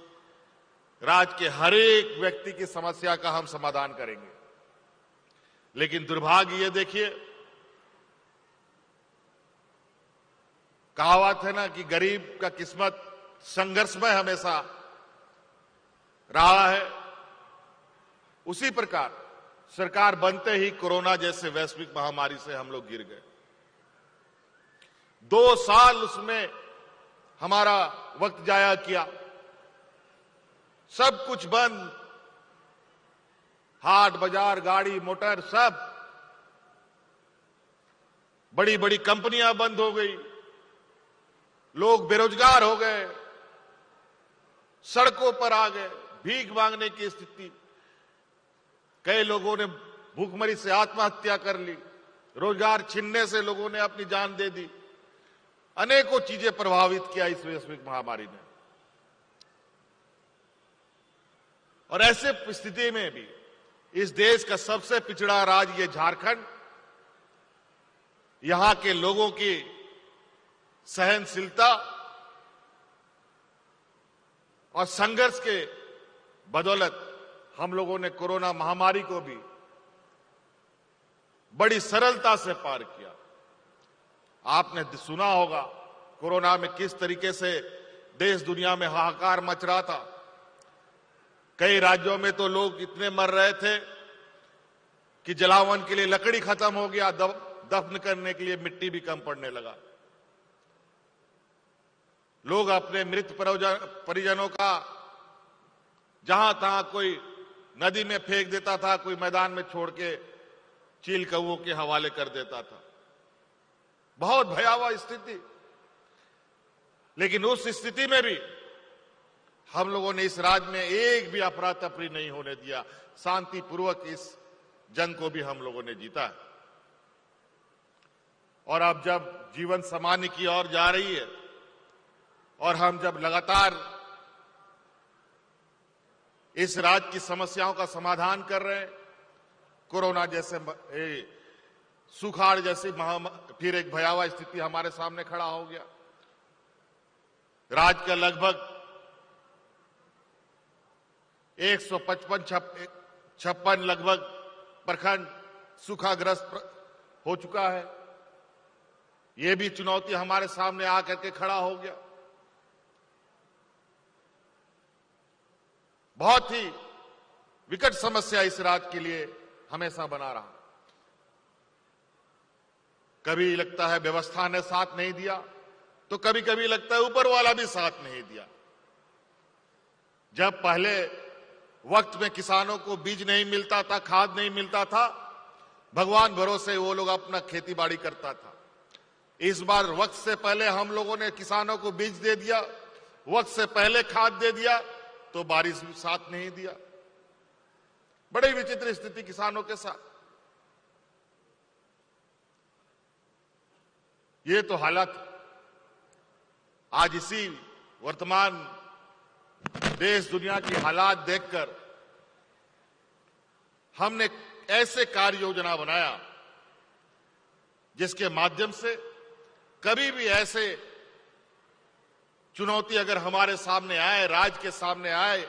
Speaker 5: राज्य के हर एक व्यक्ति की समस्या का हम समाधान करेंगे। लेकिन दुर्भाग्य ये देखिए, कहावत है ना कि गरीब का किस्मत संघर्षमय हमेशा रहा है। उसी प्रकार सरकार बनते ही कोरोना जैसे वैश्विक महामारी से हम लोग गिर गए। 2 साल उसमें हमारा वक्त जाया किया, सब कुछ बंद, हाट बाजार, गाड़ी मोटर सब, बड़ी बड़ी कंपनियां बंद हो गई, लोग बेरोजगार हो गए, सड़कों पर आ गए, भीख मांगने की स्थिति। कई लोगों ने भूखमरी से आत्महत्या कर ली, रोजगार छीनने से लोगों ने अपनी जान दे दी। अनेकों चीजें प्रभावित किया इस वैश्विक महामारी ने। और ऐसे स्थिति में भी इस देश का सबसे पिछड़ा राज्य ये झारखंड, यहां के लोगों की सहनशीलता और संघर्ष के बदौलत हम लोगों ने कोरोना महामारी को भी बड़ी सरलता से पार किया। आपने सुना होगा कोरोना में किस तरीके से देश दुनिया में हाहाकार मच रहा था। कई राज्यों में तो लोग इतने मर रहे थे कि जलावन के लिए लकड़ी खत्म हो गया, दफन करने के लिए मिट्टी भी कम पड़ने लगा। लोग अपने मृत परिजनों का जहां तहां कोई नदी में फेंक देता था, कोई मैदान में छोड़ के चील कौओं के हवाले कर देता था। बहुत भयावह स्थिति। लेकिन उस स्थिति में भी हम लोगों ने इस राज्य में एक भी अफरा तफरी नहीं होने दिया। शांतिपूर्वक इस जंग को भी हम लोगों ने जीता है। और अब जब जीवन सामान्य की ओर जा रही है और हम जब लगातार इस राज्य की समस्याओं का समाधान कर रहे हैं, कोरोना जैसे सुखाड़ जैसी फिर एक भयावह स्थिति हमारे सामने खड़ा हो गया। राज्य का लगभग 156 लगभग प्रखंड सूखाग्रस्त हो चुका है। यह भी चुनौती हमारे सामने आकर के खड़ा हो गया। बहुत ही विकट समस्या इस राज्य के लिए हमेशा बना रहा। कभी लगता है व्यवस्था ने साथ नहीं दिया, तो कभी कभी लगता है ऊपर वाला भी साथ नहीं दिया। जब पहले वक्त में किसानों को बीज नहीं मिलता था, खाद नहीं मिलता था, भगवान भरोसे वो लोग अपना खेती बाड़ी करता था। इस बार वक्त से पहले हम लोगों ने किसानों को बीज दे दिया, वक्त से पहले खाद दे दिया, तो बारिश भी साथ नहीं दिया। बड़ी विचित्र स्थिति किसानों के साथ। ये तो हालात आज इसी वर्तमान देश दुनिया की हालात देखकर हमने ऐसे कार्य योजना बनाया जिसके माध्यम से कभी भी ऐसे चुनौती अगर हमारे सामने आए, राज्य के सामने आए,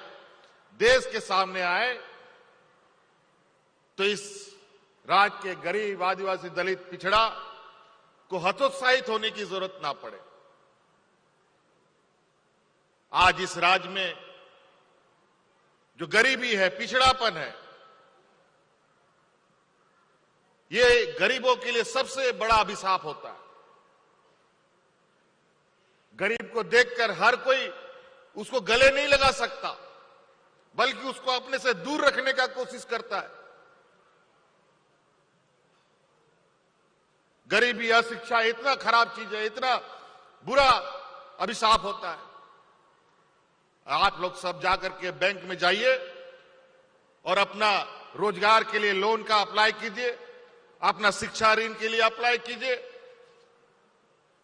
Speaker 5: देश के सामने आए, तो इस राज्य के गरीब, आदिवासी, दलित, पिछड़ा को हतोत्साहित होने की जरूरत ना पड़े। आज इस राज्य में जो गरीबी है, पिछड़ापन है, ये गरीबों के लिए सबसे बड़ा अभिशाप होता है। गरीब को देखकर हर कोई उसको गले नहीं लगा सकता, बल्कि उसको अपने से दूर रखने का कोशिश करता है। गरीबी, अशिक्षा इतना खराब चीज है, इतना बुरा अभिशाप होता है। आप लोग सब जाकर के बैंक में जाइए और अपना रोजगार के लिए लोन का अप्लाई कीजिए, अपना शिक्षा ऋण के लिए अप्लाई कीजिए,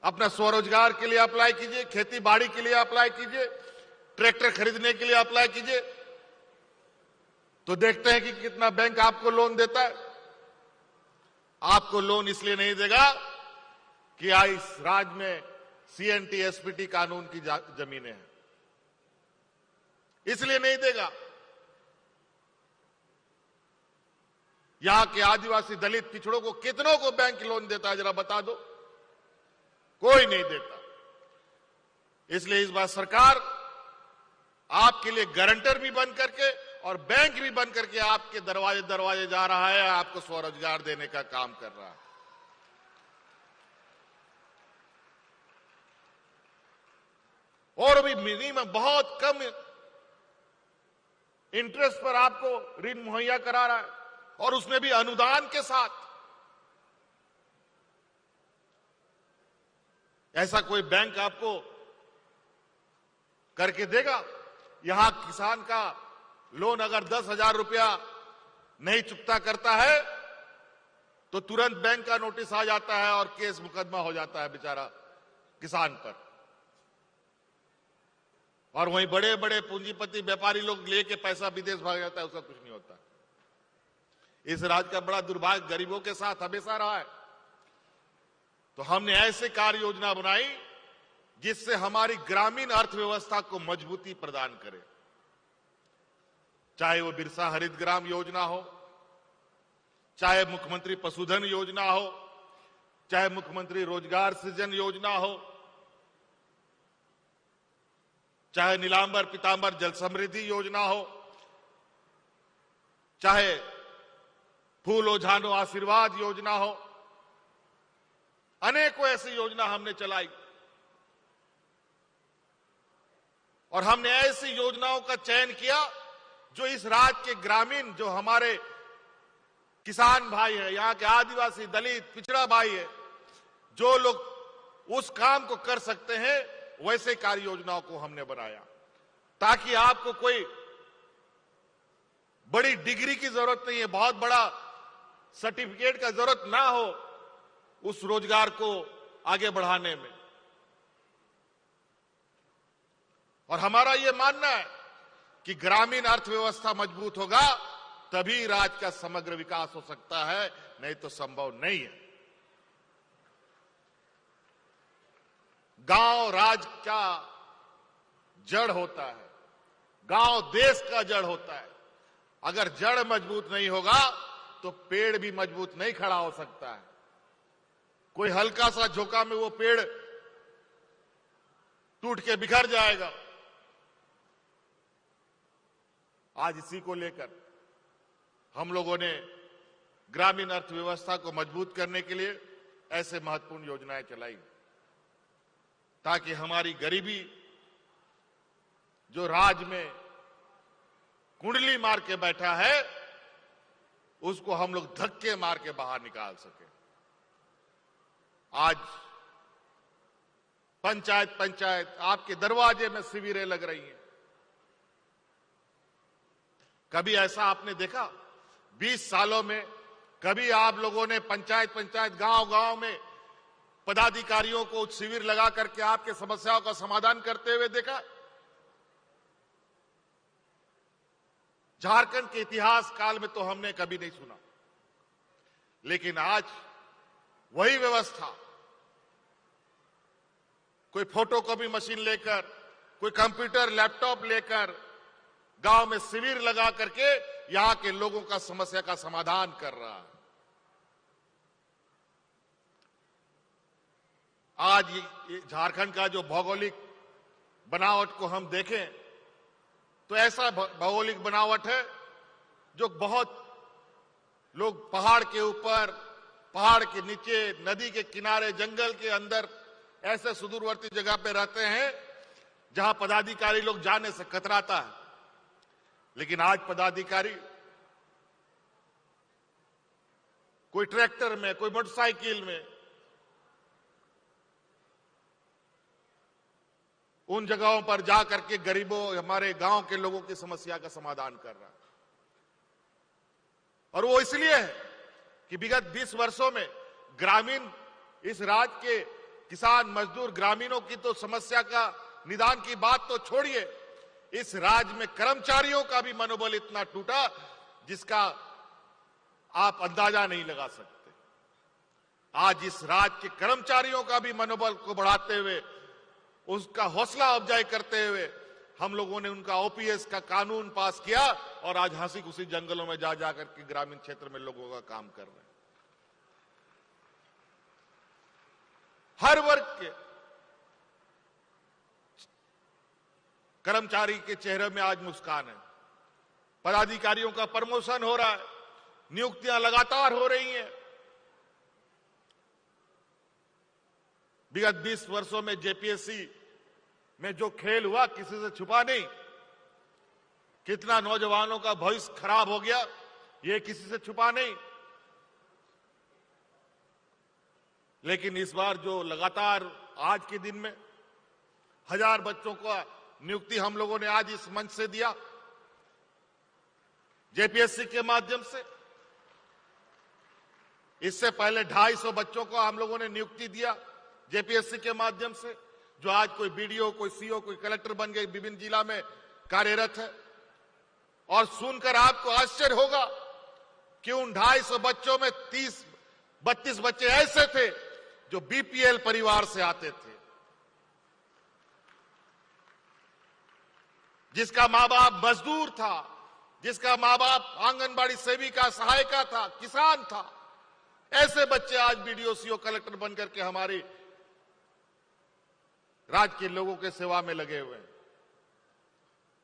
Speaker 5: अपना स्वरोजगार के लिए अप्लाई कीजिए, खेती बाड़ी के लिए अप्लाई कीजिए, ट्रैक्टर खरीदने के लिए अप्लाई कीजिए, तो देखते हैं कि कितना बैंक आपको लोन देता है। आपको लोन इसलिए नहीं देगा कि इस राज्य में सीएनटी एसपीटी कानून की जमीनें हैं, इसलिए नहीं देगा। यहां के आदिवासी, दलित, पिछड़ों को कितनों को बैंक लोन देता है, जरा बता दो? कोई नहीं देता। इसलिए इस बार सरकार आपके लिए गारंटर भी बन करके और बैंक भी बन करके आपके दरवाजे दरवाजे जा रहा है, आपको स्वरोजगार देने का काम कर रहा है। और भी मिनिमम, बहुत कम इंटरेस्ट पर आपको ऋण मुहैया करा रहा है, और उसमें भी अनुदान के साथ। ऐसा कोई बैंक आपको करके देगा? यहां किसान का लोन अगर 10,000 रुपया नहीं चुकता करता है तो तुरंत बैंक का नोटिस आ जाता है और केस मुकदमा हो जाता है बेचारा किसान पर। और वहीं बड़े बड़े पूंजीपति व्यापारी लोग लेके पैसा विदेश भाग जाता है, उसका कुछ नहीं होता। इस राज्य का बड़ा दुर्भाग्य गरीबों के साथ हमेशा रहा है। तो हमने ऐसे कार्य योजना बनाई जिससे हमारी ग्रामीण अर्थव्यवस्था को मजबूती प्रदान करे। चाहे वो बिरसा हरित ग्राम योजना हो, चाहे मुख्यमंत्री पशुधन योजना हो, चाहे मुख्यमंत्री रोजगार सृजन योजना हो, चाहे नीलांबर पीतांबर जल समृद्धि योजना हो, चाहे फूलो झानो आशीर्वाद योजना हो, अनेकों ऐसी योजना हमने चलाई। और हमने ऐसी योजनाओं का चयन किया जो इस राज्य के ग्रामीण, जो हमारे किसान भाई है, यहाँ के आदिवासी, दलित, पिछड़ा भाई है, जो लोग उस काम को कर सकते हैं, वैसे कार्य योजनाओं को हमने बनाया ताकि आपको कोई बड़ी डिग्री की जरूरत नहीं है, बहुत बड़ा सर्टिफिकेट का जरूरत ना हो उस रोजगार को आगे बढ़ाने में। और हमारा यह मानना है कि ग्रामीण अर्थव्यवस्था मजबूत होगा तभी राज्य का समग्र विकास हो सकता है, नहीं तो संभव नहीं है। गांव राज्य का जड़ होता है, गांव देश का जड़ होता है। अगर जड़ मजबूत नहीं होगा तो पेड़ भी मजबूत नहीं खड़ा हो सकता है। कोई हल्का सा झोंका में वो पेड़ टूट के बिखर जाएगा। आज इसी को लेकर हम लोगों ने ग्रामीण अर्थव्यवस्था को मजबूत करने के लिए ऐसे महत्वपूर्ण योजनाएं चलाई ताकि हमारी गरीबी जो राज्य में कुंडली मार के बैठा है उसको हम लोग धक्के मार के बाहर निकाल सके। आज पंचायत आपके दरवाजे में शिविरें लग रही हैं। कभी ऐसा आपने देखा 20 सालों में? कभी आप लोगों ने पंचायत गांव में पदाधिकारियों को शिविर लगा करके आपके समस्याओं का समाधान करते हुए देखा? झारखंड के इतिहास काल में तो हमने कभी नहीं सुना। लेकिन आज वही व्यवस्था, कोई फोटोकॉपी मशीन लेकर, कोई कंप्यूटर लैपटॉप लेकर गांव में शिविर लगा करके यहां के लोगों का समस्या का समाधान कर रहा है। आज झारखंड का जो भौगोलिक बनावट को हम देखें तो ऐसा भौगोलिक बनावट है जो बहुत लोग पहाड़ के ऊपर, पहाड़ के नीचे, नदी के किनारे, जंगल के अंदर ऐसे सुदूरवर्ती जगह पे रहते हैं जहां पदाधिकारी लोग जाने से कतराता है। लेकिन आज पदाधिकारी कोई ट्रैक्टर में, कोई मोटरसाइकिल में उन जगहों पर जाकर के गरीबों, हमारे गांव के लोगों की समस्या का समाधान कर रहा है। और वो इसलिए है कि विगत 20 वर्षों में ग्रामीण, इस राज्य के किसान, मजदूर, ग्रामीणों की तो समस्या का निदान की बात तो छोड़िए, इस राज्य में कर्मचारियों का भी मनोबल इतना टूटा जिसका आप अंदाजा नहीं लगा सकते। आज इस राज्य के कर्मचारियों का भी मनोबल को बढ़ाते हुए, उसका हौसला अफजाई करते हुए हम लोगों ने उनका ओपीएस का कानून पास किया और आज हंसी खुशी जंगलों में जा जाकर के ग्रामीण क्षेत्र में लोगों का काम कर रहे हैं। हर वर्ग के कर्मचारी के चेहरे में आज मुस्कान है। पदाधिकारियों का प्रमोशन हो रहा है, नियुक्तियां लगातार हो रही हैं। विगत 20 वर्षों में जेपीएससी में जो खेल हुआ किसी से छुपा नहीं। कितना नौजवानों का भविष्य खराब हो गया ये किसी से छुपा नहीं। लेकिन इस बार जो लगातार आज के दिन में 1000 बच्चों को नियुक्ति हम लोगों ने आज इस मंच से दिया, जेपीएससी के माध्यम से। इससे पहले 250 बच्चों को हम लोगों ने नियुक्ति दिया जेपीएससी के माध्यम से, जो आज कोई बीडीओ, कोई सीओ, कोई कलेक्टर बन गए, विभिन्न जिला में कार्यरत है। और सुनकर आपको आश्चर्य होगा कि उन 250 बच्चों में 32 बच्चे ऐसे थे जो बीपीएल परिवार से आते थे, जिसका मां बाप मजदूर था, जिसका मां बाप आंगनबाड़ी सेविका, सहायिका था, किसान था। ऐसे बच्चे आज बीडीओ, सीओ, कलेक्टर बनकर के हमारी राज्य के लोगों के सेवा में लगे हुए हैं।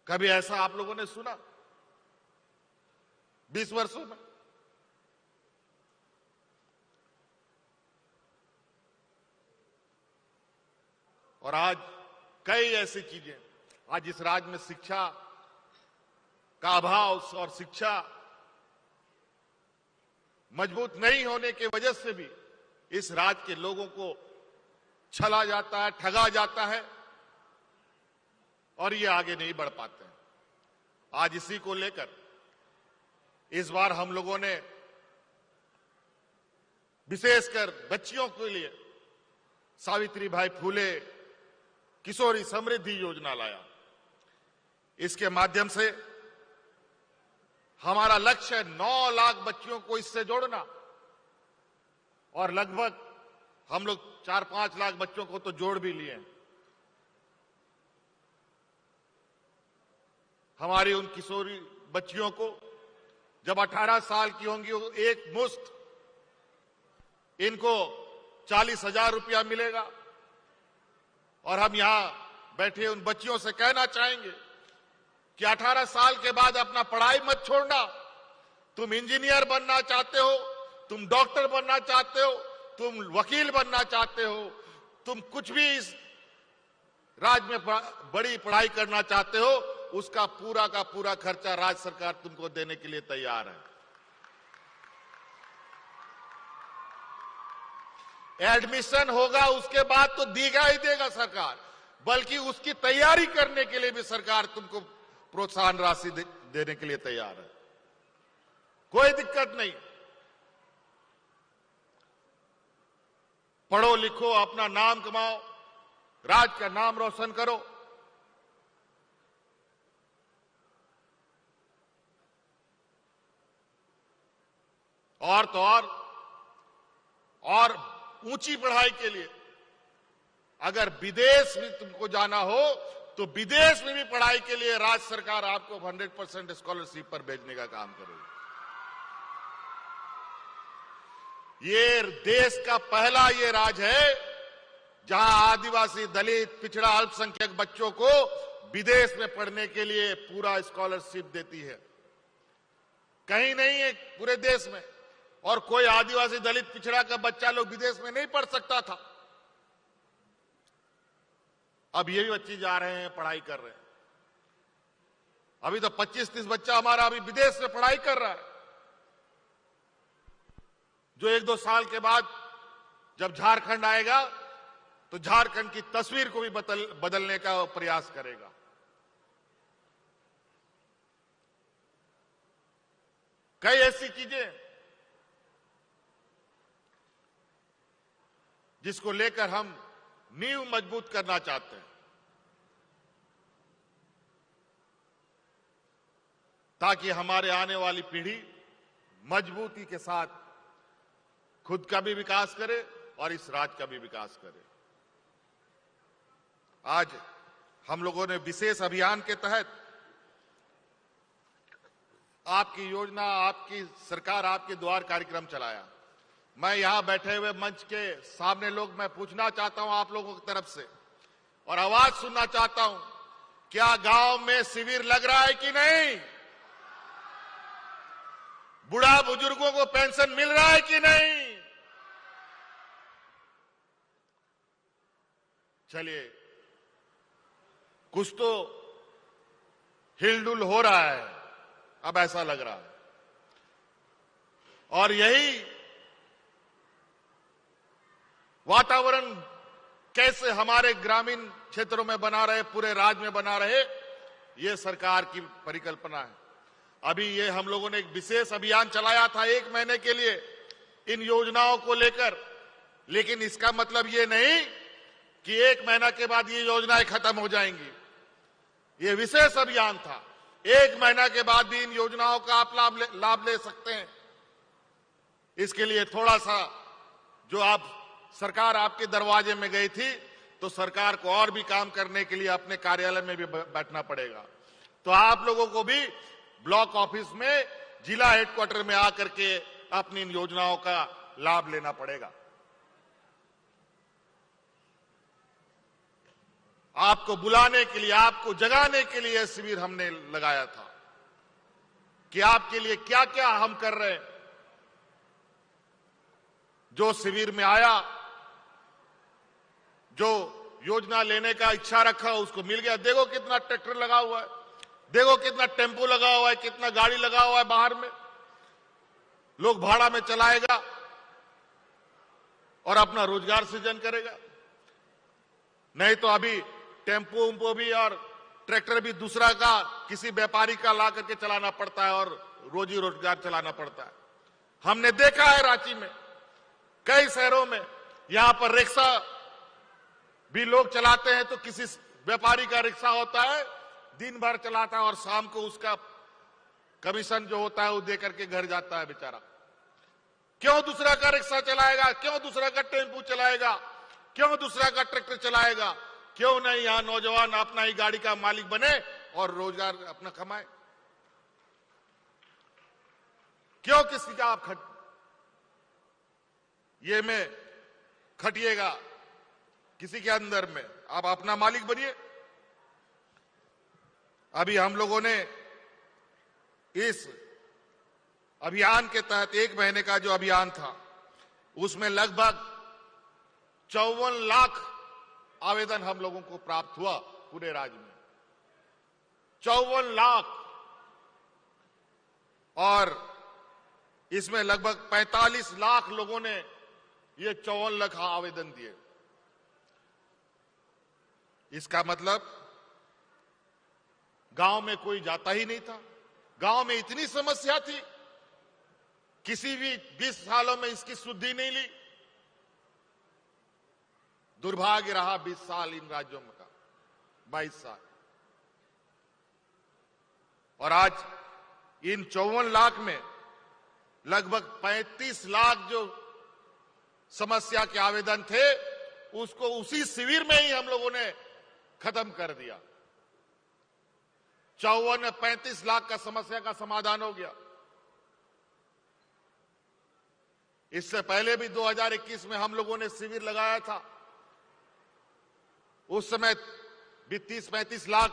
Speaker 5: कभी ऐसा आप लोगों ने सुना 20 वर्षों में? और आज कई ऐसी चीजें, आज इस राज्य में शिक्षा का अभाव और शिक्षा मजबूत नहीं होने की वजह से भी इस राज्य के लोगों को छला जाता है, ठगा जाता है और ये आगे नहीं बढ़ पाते हैं। आज इसी को लेकर इस बार हम लोगों ने विशेषकर बच्चियों के लिए सावित्रीबाई फूले किशोरी समृद्धि योजना लाया। इसके माध्यम से हमारा लक्ष्य है 9 लाख बच्चियों को इससे जोड़ना और लगभग हम लोग 4-5 लाख बच्चों को तो जोड़ भी लिए। हमारी उन किशोरी बच्चियों को जब 18 साल की होंगी एक मुश्त इनको 40,000 रुपया मिलेगा। और हम यहां बैठे उन बच्चियों से कहना चाहेंगे कि 18 साल के बाद अपना पढ़ाई मत छोड़ना, तुम इंजीनियर बनना चाहते हो, तुम डॉक्टर बनना चाहते हो, तुम वकील बनना चाहते हो, तुम कुछ भी इस राज्य में बड़ी पढ़ाई करना चाहते हो, उसका पूरा का पूरा खर्चा राज्य सरकार तुमको देने के लिए तैयार है। एडमिशन होगा उसके बाद तो देगा ही देगा सरकार, बल्कि उसकी तैयारी करने के लिए भी सरकार तुमको प्रोत्साहन राशि देने के लिए तैयार है। कोई दिक्कत नहीं। पढ़ो लिखो, अपना नाम कमाओ, राज्य का नाम रोशन करो। और तो और ऊंची पढ़ाई के लिए अगर विदेश में तुमको जाना हो तो विदेश में भी पढ़ाई के लिए राज्य सरकार आपको 100% स्कॉलरशिप पर भेजने का काम करेगी। ये देश का पहला ये राज्य है जहां आदिवासी, दलित, पिछड़ा, अल्पसंख्यक बच्चों को विदेश में पढ़ने के लिए पूरा स्कॉलरशिप देती है। कहीं नहीं है पूरे देश में। और कोई आदिवासी, दलित, पिछड़ा का बच्चा लोग विदेश में नहीं पढ़ सकता था। अब ये भी बच्चे जा रहे हैं, पढ़ाई कर रहे हैं। अभी तो 25-30 बच्चा हमारा अभी विदेश में पढ़ाई कर रहा है, जो 1-2 साल के बाद जब झारखंड आएगा तो झारखंड की तस्वीर को भी बदलने का प्रयास करेगा। कई ऐसी चीजें जिसको लेकर हम नींव मजबूत करना चाहते हैं, ताकि हमारे आने वाली पीढ़ी मजबूती के साथ खुद का भी विकास करे और इस राज्य का भी विकास करे। आज हम लोगों ने विशेष अभियान के तहत आपकी योजना, आपकी सरकार आपके द्वार कार्यक्रम चलाया। मैं यहां बैठे हुए मंच के सामने लोग, मैं पूछना चाहता हूं आप लोगों की तरफ से और आवाज सुनना चाहता हूं, क्या गांव में शिविर लग रहा है कि नहीं? बुढ़ा बुजुर्गों को पेंशन मिल रहा है कि नहीं? चलिए, कुछ तो हिलडुल हो रहा है, अब ऐसा लग रहा है। और यही वातावरण कैसे हमारे ग्रामीण क्षेत्रों में बना रहे, पूरे राज्य में बना रहे, ये सरकार की परिकल्पना है। अभी ये हम लोगों ने एक विशेष अभियान चलाया था 1 महीने के लिए इन योजनाओं को लेकर, लेकिन इसका मतलब ये नहीं कि 1 महीना के बाद ये योजनाएं खत्म हो जाएंगी। ये विशेष अभियान था। 1 महीना के बाद भी इन योजनाओं का आप लाभ ले सकते हैं। इसके लिए थोड़ा सा जो आप सरकार आपके दरवाजे में गई थी, तो सरकार को और भी काम करने के लिए अपने कार्यालय में भी बैठना पड़ेगा। तो आप लोगों को भी ब्लॉक ऑफिस में, जिला हेडक्वार्टर में आकर के अपनी इन योजनाओं का लाभ लेना पड़ेगा। आपको बुलाने के लिए, आपको जगाने के लिए शिविर हमने लगाया था कि आपके लिए क्या क्या हम कर रहे हैं। जो शिविर में आया, जो योजना लेने का इच्छा रखा, उसको मिल गया। देखो कितना ट्रैक्टर लगा हुआ है, देखो कितना टेम्पो लगा हुआ है, कितना गाड़ी लगा हुआ है बाहर में, लोग भाड़ा में चलाएगा और अपना रोजगार सृजन करेगा। नहीं तो अभी टेम्पो उम्पो भी और ट्रैक्टर भी दूसरा का, किसी व्यापारी का ला करके चलाना पड़ता है और रोजी रोजगार चलाना पड़ता है। हमने देखा है रांची में, कई शहरों में, यहां पर रिक्शा भी लोग चलाते हैं, तो किसी व्यापारी का रिक्शा होता है, दिन भर चलाता है और शाम को उसका कमीशन जो होता है वो दे करके घर जाता है बेचारा। क्यों दूसरा का रिक्शा चलाएगा? क्यों दूसरा का टेम्पू चलाएगा? क्यों दूसरा का ट्रैक्टर चलाएगा? क्यों नहीं यहां नौजवान अपना ही गाड़ी का मालिक बने और रोजगार अपना कमाए? क्यों किसी का आप ये में खटिएगा किसी के अंदर में? आप अपना मालिक बनिए। अभी हम लोगों ने इस अभियान के तहत 1 महीने का जो अभियान था उसमें लगभग 54 लाख आवेदन हम लोगों को प्राप्त हुआ पूरे राज्य में। 54 लाख, और इसमें लगभग 45 लाख लोगों ने ये 54 लाख आवेदन दिए। इसका मतलब गांव में कोई जाता ही नहीं था। गांव में इतनी समस्या थी, किसी भी 20 सालों में इसकी सुधि नहीं ली। दुर्भाग्य रहा 20 साल इन राज्यों में का, 22 साल। और आज इन 54 लाख में लगभग 35 लाख जो समस्या के आवेदन थे उसको उसी शिविर में ही हम लोगों ने खत्म कर दिया। 54 में 35 लाख का समस्या का समाधान हो गया। इससे पहले भी 2021 में हम लोगों ने शिविर लगाया था। उस समय भी 30-35 लाख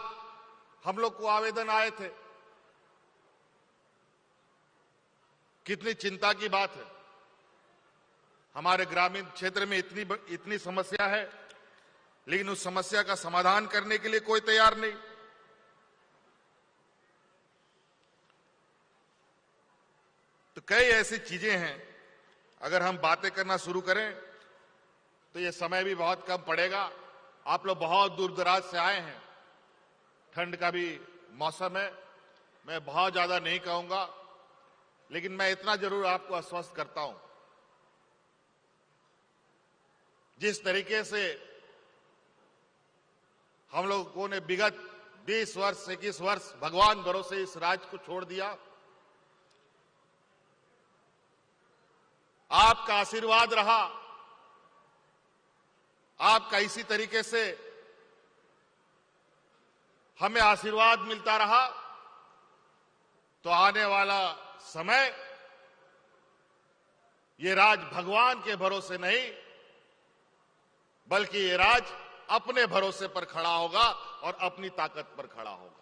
Speaker 5: हम लोग को आवेदन आए थे। कितनी चिंता की बात है। हमारे ग्रामीण क्षेत्र में इतनी समस्या है, लेकिन उस समस्या का समाधान करने के लिए कोई तैयार नहीं। तो कई ऐसी चीजें हैं, अगर हम बातें करना शुरू करें तो ये समय भी बहुत कम पड़ेगा। आप लोग बहुत दूर दराज से आए हैं, ठंड का भी मौसम है, मैं बहुत ज्यादा नहीं कहूंगा, लेकिन मैं इतना जरूर आपको आश्वस्त करता हूं, जिस तरीके से हम लोगों ने विगत 20 वर्ष 21 वर्ष भगवान भरोसे इस राज्य को छोड़ दिया, आपका आशीर्वाद रहा, आपका इसी तरीके से हमें आशीर्वाद मिलता रहा, तो आने वाला समय ये राज भगवान के भरोसे नहीं, बल्कि ये राज अपने भरोसे पर खड़ा होगा और अपनी ताकत पर खड़ा होगा।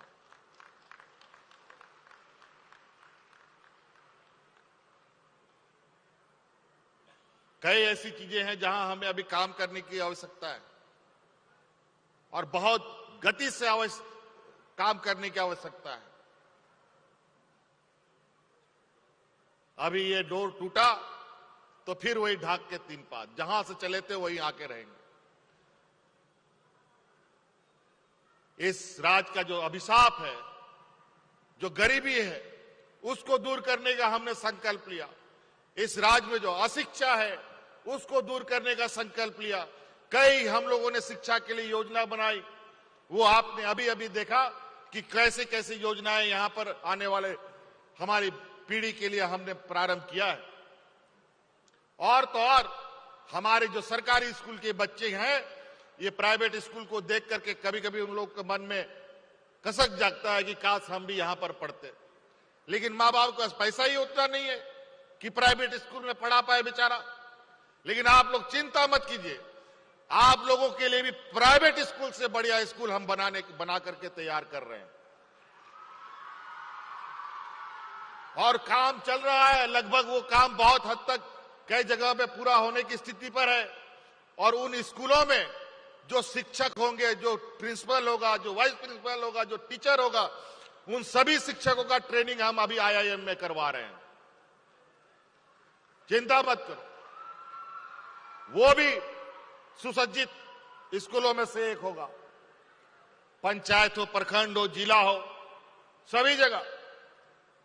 Speaker 5: कई ऐसी चीजें हैं जहां हमें अभी काम करने की आवश्यकता है और बहुत गति से काम करने की आवश्यकता है। अभी ये डोर टूटा तो फिर वही ढाक के 3 पात, जहां से चले थे वहीं आके रहेंगे। इस राज का जो अभिशाप है, जो गरीबी है, उसको दूर करने का हमने संकल्प लिया। इस राज्य में जो अशिक्षा है उसको दूर करने का संकल्प लिया। कई हम लोगों ने शिक्षा के लिए योजना बनाई, वो आपने अभी अभी देखा कि कैसे कैसे योजनाएं यहां पर आने वाले हमारी पीढ़ी के लिए हमने प्रारंभ किया है। और तो और हमारे जो सरकारी स्कूल के बच्चे हैं, ये प्राइवेट स्कूल को देख करके कभी कभी उन लोग के मन में कसक जागता है कि काश हम भी यहां पर पढ़ते, लेकिन माँ बाप के पास पैसा ही उतना नहीं है कि प्राइवेट स्कूल में पढ़ा पाए बेचारा। लेकिन आप लोग चिंता मत कीजिए, आप लोगों के लिए भी प्राइवेट स्कूल से बढ़िया स्कूल हम बना करके तैयार कर रहे हैं। और काम चल रहा है, लगभग वो काम बहुत हद तक कई जगह पे पूरा होने की स्थिति पर है। और उन स्कूलों में जो शिक्षक होंगे, जो प्रिंसिपल होगा, जो वाइस प्रिंसिपल होगा, जो टीचर होगा, उन सभी शिक्षकों का ट्रेनिंग हम अभी IIM में करवा रहे हैं। चिंता मत करो, वो भी सुसज्जित स्कूलों में से एक होगा। पंचायत हो, प्रखंड हो, जिला हो, सभी जगह।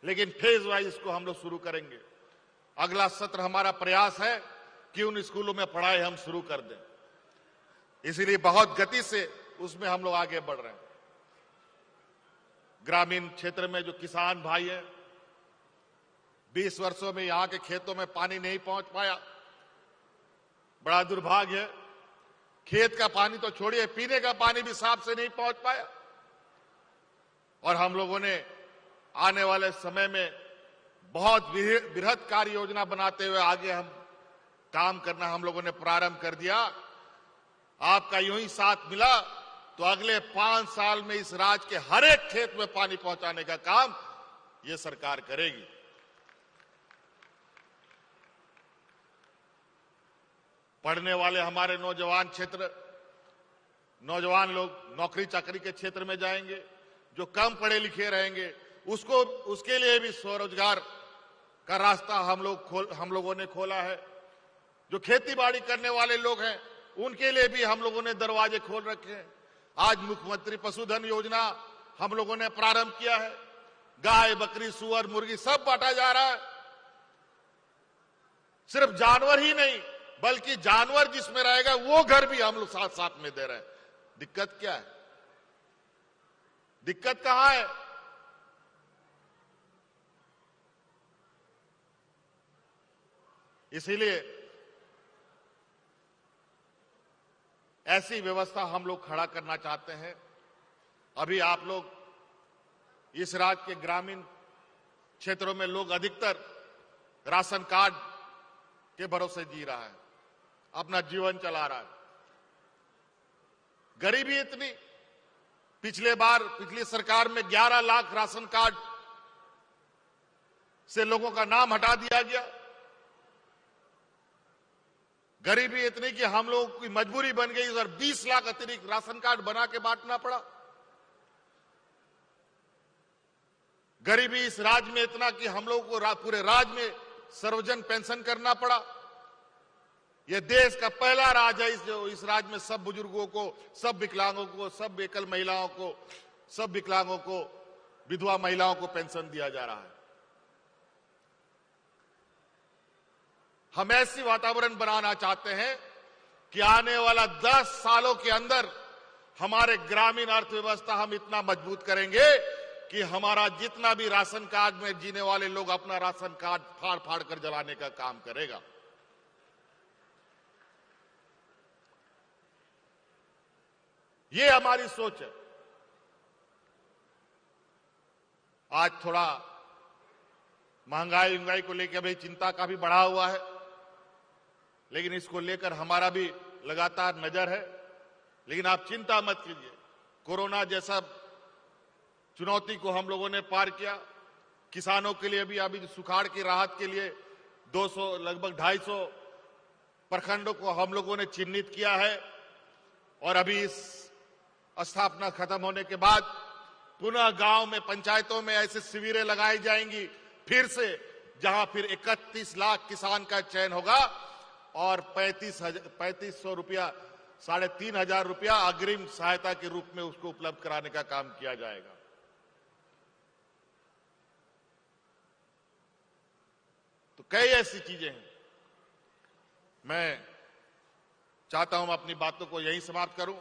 Speaker 5: लेकिन फेज वाइज इसको हम लोग शुरू करेंगे। अगला सत्र हमारा प्रयास है कि उन स्कूलों में पढ़ाई हम शुरू कर दें, इसीलिए बहुत गति से उसमें हम लोग आगे बढ़ रहे हैं। ग्रामीण क्षेत्र में जो किसान भाई हैं, 20 वर्षों में यहां के खेतों में पानी नहीं पहुंच पाया, बड़ा दुर्भाग्य है। खेत का पानी तो छोड़िए, पीने का पानी भी साफ से नहीं पहुंच पाया। और हम लोगों ने आने वाले समय में बहुत बृहद कार्य योजना बनाते हुए आगे हम काम करना हम लोगों ने प्रारंभ कर दिया। आपका यूं ही साथ मिला तो अगले 5 साल में इस राज्य के हर एक खेत में पानी पहुंचाने का काम ये सरकार करेगी। पढ़ने वाले हमारे नौजवान लोग नौकरी चाकरी के क्षेत्र में जाएंगे, जो कम पढ़े लिखे रहेंगे उसके लिए भी स्वरोजगार का रास्ता हम लोगों ने खोला है। जो खेती बाड़ी करने वाले लोग हैं उनके लिए भी हम लोगों ने दरवाजे खोल रखे हैं। आज मुख्यमंत्री पशुधन योजना हम लोगों ने प्रारंभ किया है। गाय, बकरी, सुअर, मुर्गी सब बांटा जा रहा है। सिर्फ जानवर ही नहीं बल्कि जानवर जिसमें रहेगा वो घर भी हम लोग साथ साथ में दे रहे हैं। दिक्कत क्या है? दिक्कत कहां है? इसीलिए ऐसी व्यवस्था हम लोग खड़ा करना चाहते हैं। अभी आप लोग इस राज्य के ग्रामीण क्षेत्रों में लोग अधिकतर राशन कार्ड के भरोसे जी रहा है, अपना जीवन चला रहा है। गरीबी इतनी, पिछली सरकार में 11 लाख राशन कार्ड से लोगों का नाम हटा दिया गया। गरीबी इतनी कि हम लोगों की मजबूरी बन गई और 20 लाख अतिरिक्त राशन कार्ड बना के बांटना पड़ा। गरीबी इस राज्य में इतना कि हम लोगों को पूरे राज्य में सर्वजन पेंशन करना पड़ा। यह देश का पहला राज्य है जो इस राज्य में सब बुजुर्गों को, सब विकलांगों को, सब एकल महिलाओं को, सब विकलांगों को, विधवा महिलाओं को पेंशन दिया जा रहा है। हम ऐसी वातावरण बनाना चाहते हैं कि आने वाला 10 सालों के अंदर हमारे ग्रामीण अर्थव्यवस्था हम इतना मजबूत करेंगे कि हमारा जितना भी राशन कार्ड में जीने वाले लोग अपना राशन कार्ड फाड़ फाड़ कर जलाने का काम करेगा। ये हमारी सोच है। आज थोड़ा महंगाई को लेकर अभी चिंता काफी बढ़ा हुआ है, लेकिन इसको लेकर हमारा भी लगातार नजर है। लेकिन आप चिंता मत कीजिए, कोरोना जैसा चुनौती को हम लोगों ने पार किया। किसानों के लिए भी अभी सुखाड़ की राहत के लिए 200 लगभग 250 प्रखंडों को हम लोगों ने चिन्हित किया है और अभी इस स्थापना खत्म होने के बाद पुनः गांव में, पंचायतों में ऐसे शिविरें लगाई जाएंगी फिर से, जहां फिर 31 लाख किसान का चयन होगा और 3500 रुपया, 3500 रुपया अग्रिम सहायता के रूप में उसको उपलब्ध कराने का काम किया जाएगा। तो कई ऐसी चीजें हैं। मैं चाहता हूं अपनी बातों को यहीं समाप्त करूं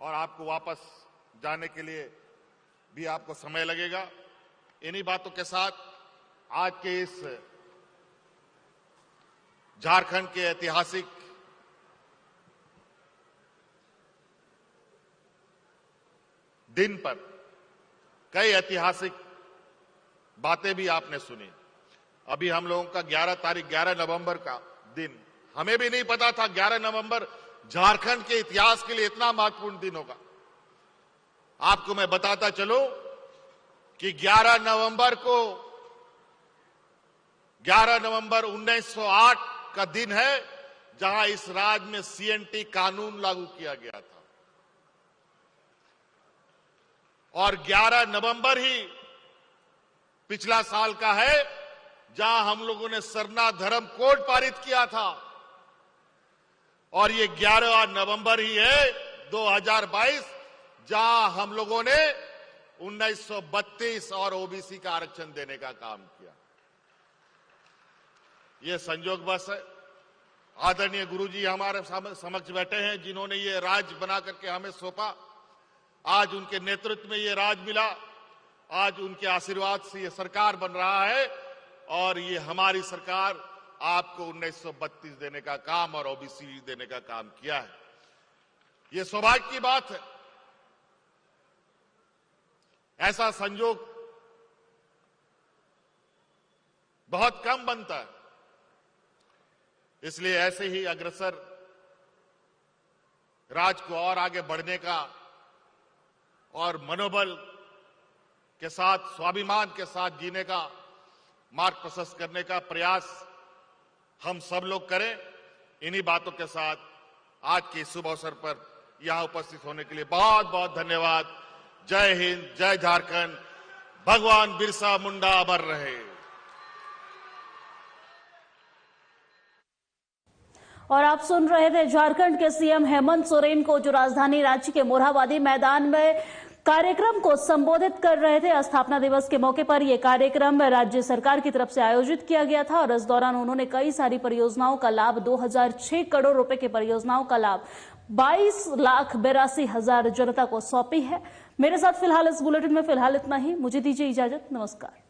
Speaker 5: और आपको वापस जाने के लिए भी आपको समय लगेगा। इन्हीं बातों के साथ आज के इस झारखंड के ऐतिहासिक दिन पर कई ऐतिहासिक बातें भी आपने सुनी। अभी हम लोगों का 11 नवंबर का दिन, हमें भी नहीं पता था 11 नवंबर झारखंड के इतिहास के लिए इतना महत्वपूर्ण दिन होगा। आपको मैं बताता चलूं कि 11 नवंबर 1908 का दिन है जहां इस राज्य में सीएनटी कानून लागू किया गया था और 11 नवंबर ही पिछला साल का है जहां हम लोगों ने सरना धर्म कोड पारित किया था और ये 11 नवंबर ही है 2022 जहां हम लोगों ने 1932 और ओबीसी का आरक्षण देने का काम किया। ये संयोग बस है। आदरणीय गुरुजी हमारे समक्ष बैठे हैं जिन्होंने ये राज बना करके हमें सौंपा। आज उनके नेतृत्व में ये राज मिला, आज उनके आशीर्वाद से ये सरकार बन रहा है और ये हमारी सरकार आपको 1932 देने का काम और ओबीसी देने का काम किया है। ये सौभाग्य की बात है। ऐसा संयोग बहुत कम बनता है, इसलिए ऐसे ही अग्रसर राज को और आगे बढ़ने का और मनोबल के साथ, स्वाभिमान के साथ जीने का मार्ग प्रशस्त करने का प्रयास हम सब लोग करें। इन्हीं बातों के साथ आज के शुभ अवसर पर यहां उपस्थित होने के लिए बहुत बहुत धन्यवाद। जय हिंद, जय झारखंड, भगवान बिरसा मुंडा अमर रहे।
Speaker 17: और आप सुन रहे थे झारखंड के सीएम हेमंत सोरेन को, जो राजधानी रांची के मोरहाबादी मैदान में कार्यक्रम को संबोधित कर रहे थे। स्थापना दिवस के मौके पर यह कार्यक्रम राज्य सरकार की तरफ से आयोजित किया गया था और इस दौरान उन्होंने कई सारी परियोजनाओं का लाभ, 2006 करोड़ रुपए की परियोजनाओं का लाभ 22,82,000 जनता को सौंपी है। मेरे साथ फिलहाल इस बुलेटिन में इतना ही। मुझे दीजिए इजाजत। नमस्कार।